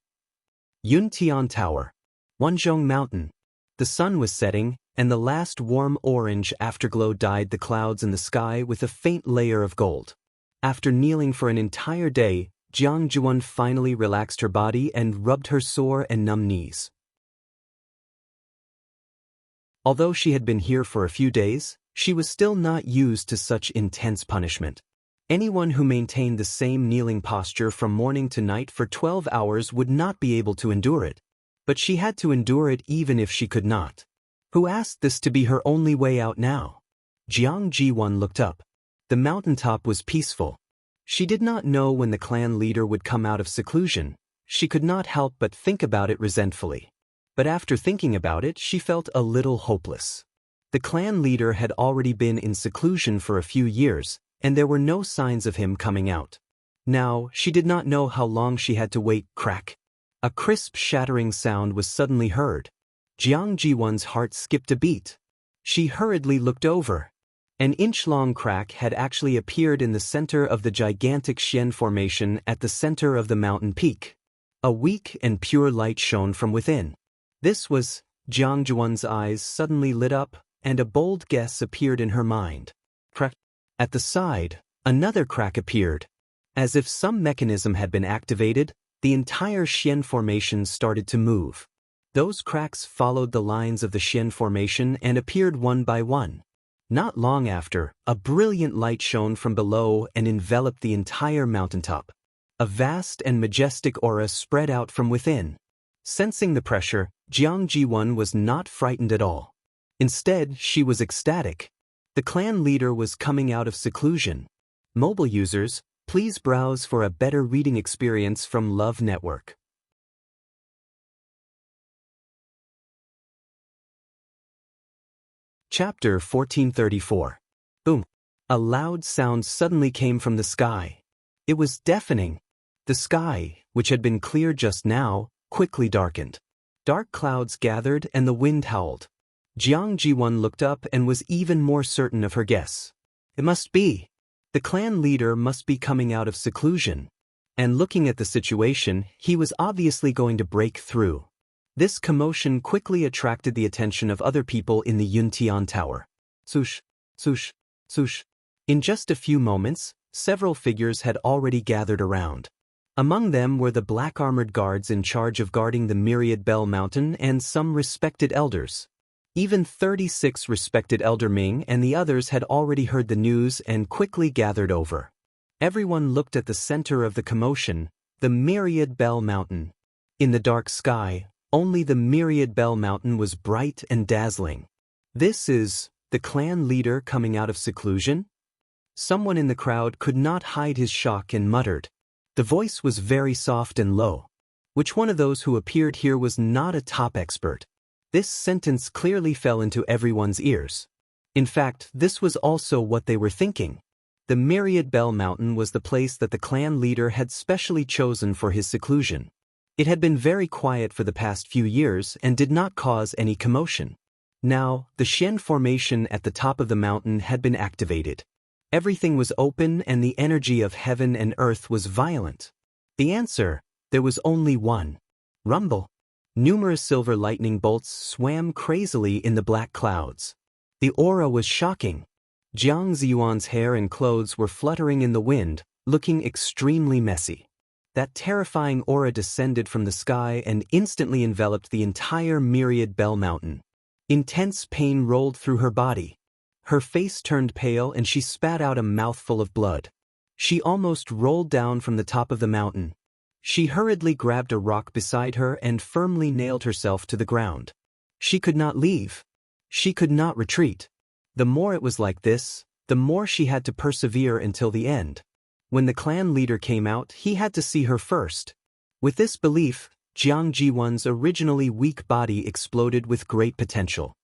Yuntian Tower. Wanzhong Mountain. The sun was setting, and the last warm orange afterglow dyed the clouds in the sky with a faint layer of gold. After kneeling for an entire day, Jianghu finally relaxed her body and rubbed her sore and numb knees. Although she had been here for a few days, she was still not used to such intense punishment. Anyone who maintained the same kneeling posture from morning to night for 12 hours would not be able to endure it. But she had to endure it even if she could not. Who asked this to be her only way out now? Jianghu looked up. The mountaintop was peaceful. She did not know when the clan leader would come out of seclusion. She could not help but think about it resentfully. But after thinking about it, she felt a little hopeless. The clan leader had already been in seclusion for a few years, and there were no signs of him coming out. Now, she did not know how long she had to wait. Crack. A crisp shattering sound was suddenly heard. Jianghu heart skipped a beat. She hurriedly looked over. An inch-long crack had actually appeared in the center of the gigantic Xian formation at the center of the mountain peak. A weak and pure light shone from within. This was, Jianghu's eyes suddenly lit up, and a bold guess appeared in her mind. Crack. At the side, another crack appeared. As if some mechanism had been activated, the entire Xian formation started to move. Those cracks followed the lines of the Xian formation and appeared one by one. Not long after, a brilliant light shone from below and enveloped the entire mountaintop. A vast and majestic aura spread out from within. Sensing the pressure, Jianghu was not frightened at all. Instead, she was ecstatic. The clan leader was coming out of seclusion. Mobile users, please browse for a better reading experience from Love Network. Chapter 1434. Boom. A loud sound suddenly came from the sky. It was deafening. The sky, which had been clear just now, quickly darkened. Dark clouds gathered and the wind howled. Jianghu looked up and was even more certain of her guess. It must be. The clan leader must be coming out of seclusion. And looking at the situation, he was obviously going to break through. This commotion quickly attracted the attention of other people in the Yuntian Tower. Swoosh, swoosh, swoosh. In just a few moments, several figures had already gathered around. Among them were the black-armored guards in charge of guarding the Myriad Bell Mountain and some respected elders. Even 36 respected Elder Ming and the others had already heard the news and quickly gathered over. Everyone looked at the center of the commotion, the Myriad Bell Mountain. In the dark sky, only the Myriad Bell Mountain was bright and dazzling. This is the clan leader coming out of seclusion? Someone in the crowd could not hide his shock and muttered. The voice was very soft and low. Which one of those who appeared here was not a top expert? This sentence clearly fell into everyone's ears. In fact, this was also what they were thinking. The Myriad Bell Mountain was the place that the clan leader had specially chosen for his seclusion. It had been very quiet for the past few years and did not cause any commotion. Now, the Xian formation at the top of the mountain had been activated. Everything was open and the energy of heaven and earth was violent. The answer, there was only one. Rumble. Numerous silver lightning bolts swam crazily in the black clouds. The aura was shocking. Jiang Ziyuan's hair and clothes were fluttering in the wind, looking extremely messy. That terrifying aura descended from the sky and instantly enveloped the entire Myriad Bell Mountain. Intense pain rolled through her body. Her face turned pale and she spat out a mouthful of blood. She almost rolled down from the top of the mountain. She hurriedly grabbed a rock beside her and firmly nailed herself to the ground. She could not leave. She could not retreat. The more it was like this, the more she had to persevere until the end. When the clan leader came out, he had to see her first. With this belief, Jiang Jiwan's originally weak body exploded with great potential.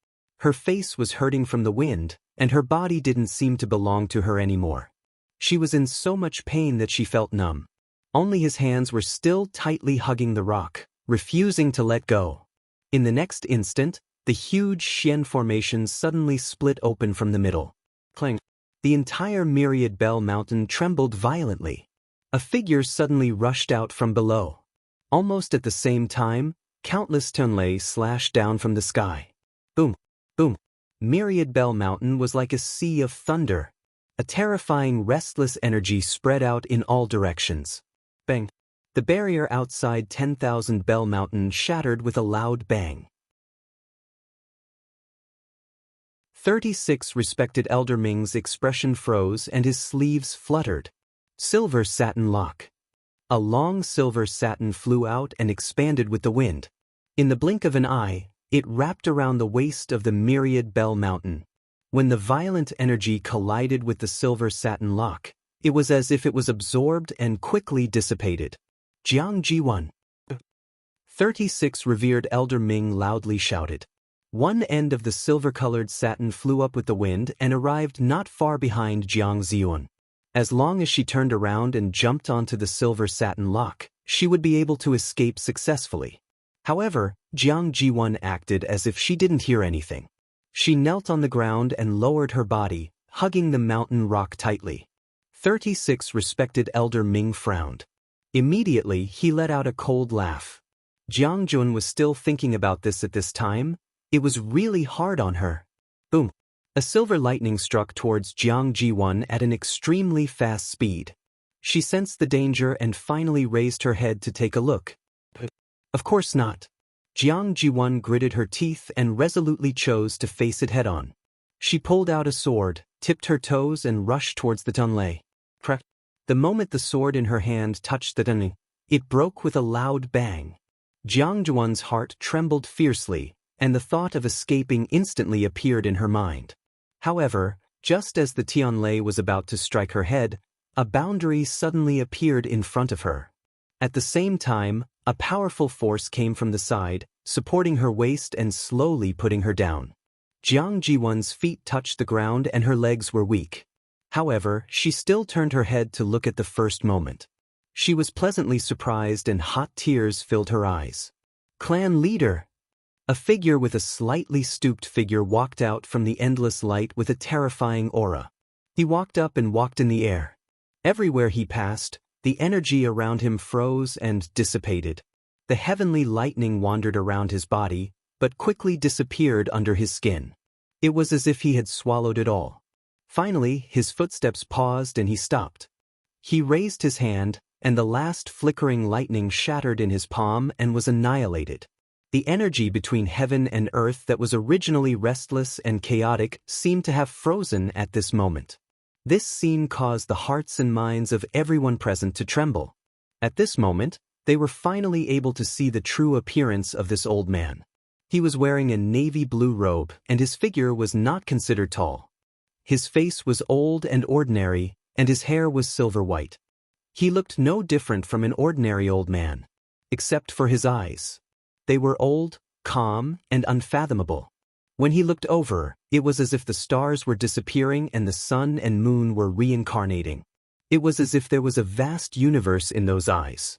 Her face was hurting from the wind, and her body didn't seem to belong to her anymore. She was in so much pain that she felt numb. Only his hands were still tightly hugging the rock, refusing to let go. In the next instant, the huge Xian formation suddenly split open from the middle. Clang! The entire Myriad Bell Mountain trembled violently. A figure suddenly rushed out from below. Almost at the same time, countless tunlei slashed down from the sky. Boom! Boom! Myriad Bell Mountain was like a sea of thunder. A terrifying, restless energy spread out in all directions. Bang! The barrier outside 10,000 Bell Mountain shattered with a loud bang. 36 respected Elder Ming's expression froze and his sleeves fluttered. Silver satin lock. A long silver satin flew out and expanded with the wind. In the blink of an eye, it wrapped around the waist of the Myriad Bell Mountain. When the violent energy collided with the silver satin lock, it was as if it was absorbed and quickly dissipated. Jiang Jiwan. 36 revered Elder Ming loudly shouted. One end of the silver-colored satin flew up with the wind and arrived not far behind Jiang Ziyuan. As long as she turned around and jumped onto the silver satin lock, she would be able to escape successfully. However, Jiang Jiwan acted as if she didn't hear anything. She knelt on the ground and lowered her body, hugging the mountain rock tightly. 36 respected Elder Ming frowned. Immediately, he let out a cold laugh. Jiang Jun was still thinking about this at this time. It was really hard on her. Boom! A silver lightning struck towards Jiang Jiwan at an extremely fast speed. She sensed the danger and finally raised her head to take a look. Of course not. Jiang Jiwan gritted her teeth and resolutely chose to face it head-on. She pulled out a sword, tipped her toes and rushed towards the tunlei. Crack! The moment the sword in her hand touched the tunlei, it broke with a loud bang. Jiang Jiwan's heart trembled fiercely, and the thought of escaping instantly appeared in her mind. However, just as the tunlei was about to strike her head, a boundary suddenly appeared in front of her. At the same time, a powerful force came from the side, supporting her waist and slowly putting her down. Jiang Jiwan's feet touched the ground and her legs were weak. However, she still turned her head to look at the first moment. She was pleasantly surprised and hot tears filled her eyes. Clan leader! A figure with a slightly stooped figure walked out from the endless light with a terrifying aura. He walked up and walked in the air. Everywhere he passed, the energy around him froze and dissipated. The heavenly lightning wandered around his body, but quickly disappeared under his skin. It was as if he had swallowed it all. Finally, his footsteps paused and he stopped. He raised his hand, and the last flickering lightning shattered in his palm and was annihilated. The energy between heaven and earth that was originally restless and chaotic seemed to have frozen at this moment. This scene caused the hearts and minds of everyone present to tremble. At this moment, they were finally able to see the true appearance of this old man. He was wearing a navy blue robe, and his figure was not considered tall. His face was old and ordinary, and his hair was silver white. He looked no different from an ordinary old man, except for his eyes. They were old, calm, and unfathomable. When he looked over, it was as if the stars were disappearing and the sun and moon were reincarnating. It was as if there was a vast universe in those eyes.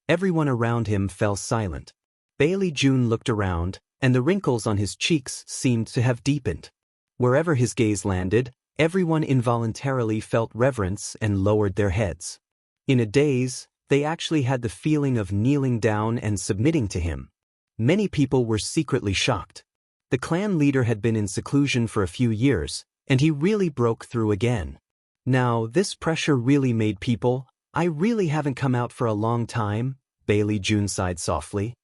Everyone around him fell silent. Bailey June looked around, and the wrinkles on his cheeks seemed to have deepened. Wherever his gaze landed, everyone involuntarily felt reverence and lowered their heads. In a daze, they actually had the feeling of kneeling down and submitting to him. Many people were secretly shocked. The clan leader had been in seclusion for a few years, and he really broke through again. Now, this pressure really made people, "I really haven't come out for a long time," Bailey June sighed softly.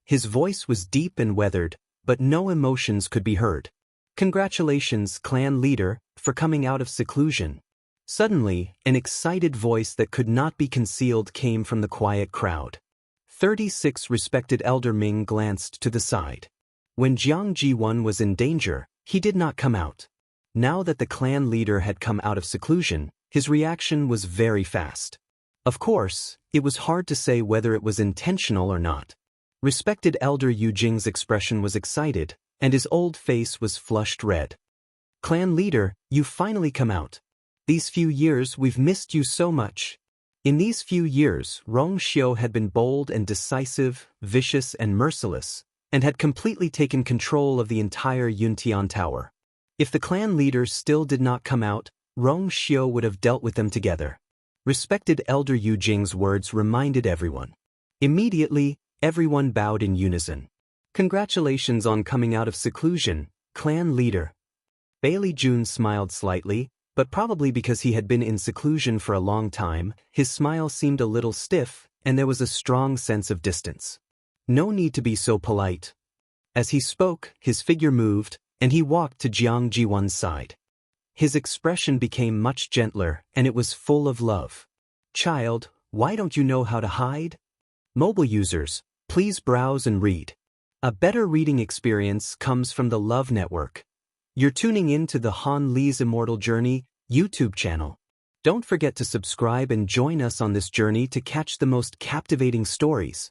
His voice was deep and weathered, but no emotions could be heard. "Congratulations, clan leader, for coming out of seclusion." Suddenly, an excited voice that could not be concealed came from the quiet crowd. 36 respected Elder Ming glanced to the side. When Jianghu was in danger, he did not come out. Now that the clan leader had come out of seclusion, his reaction was very fast. Of course, it was hard to say whether it was intentional or not. Respected Elder Yu Jing's expression was excited, and his old face was flushed red. "Clan leader, you've finally come out. These few years we've missed you so much." In these few years, Rong Xiu had been bold and decisive, vicious and merciless, and had completely taken control of the entire Yuntian Tower. If the clan leaders still did not come out, Rong Xiu would have dealt with them together. Respected Elder Yu Jing's words reminded everyone. Immediately, everyone bowed in unison. "Congratulations on coming out of seclusion, clan leader." Bailey June smiled slightly, but probably because he had been in seclusion for a long time, his smile seemed a little stiff, and there was a strong sense of distance. "No need to be so polite." As he spoke, his figure moved, and he walked to Jiang Jiwan's side. His expression became much gentler, and it was full of love. "Child, why don't you know how to hide?" Mobile users, please browse and read. A better reading experience comes from the Love Network. You're tuning in to the Han Li's Immortal Journey YouTube channel. Don't forget to subscribe and join us on this journey to catch the most captivating stories.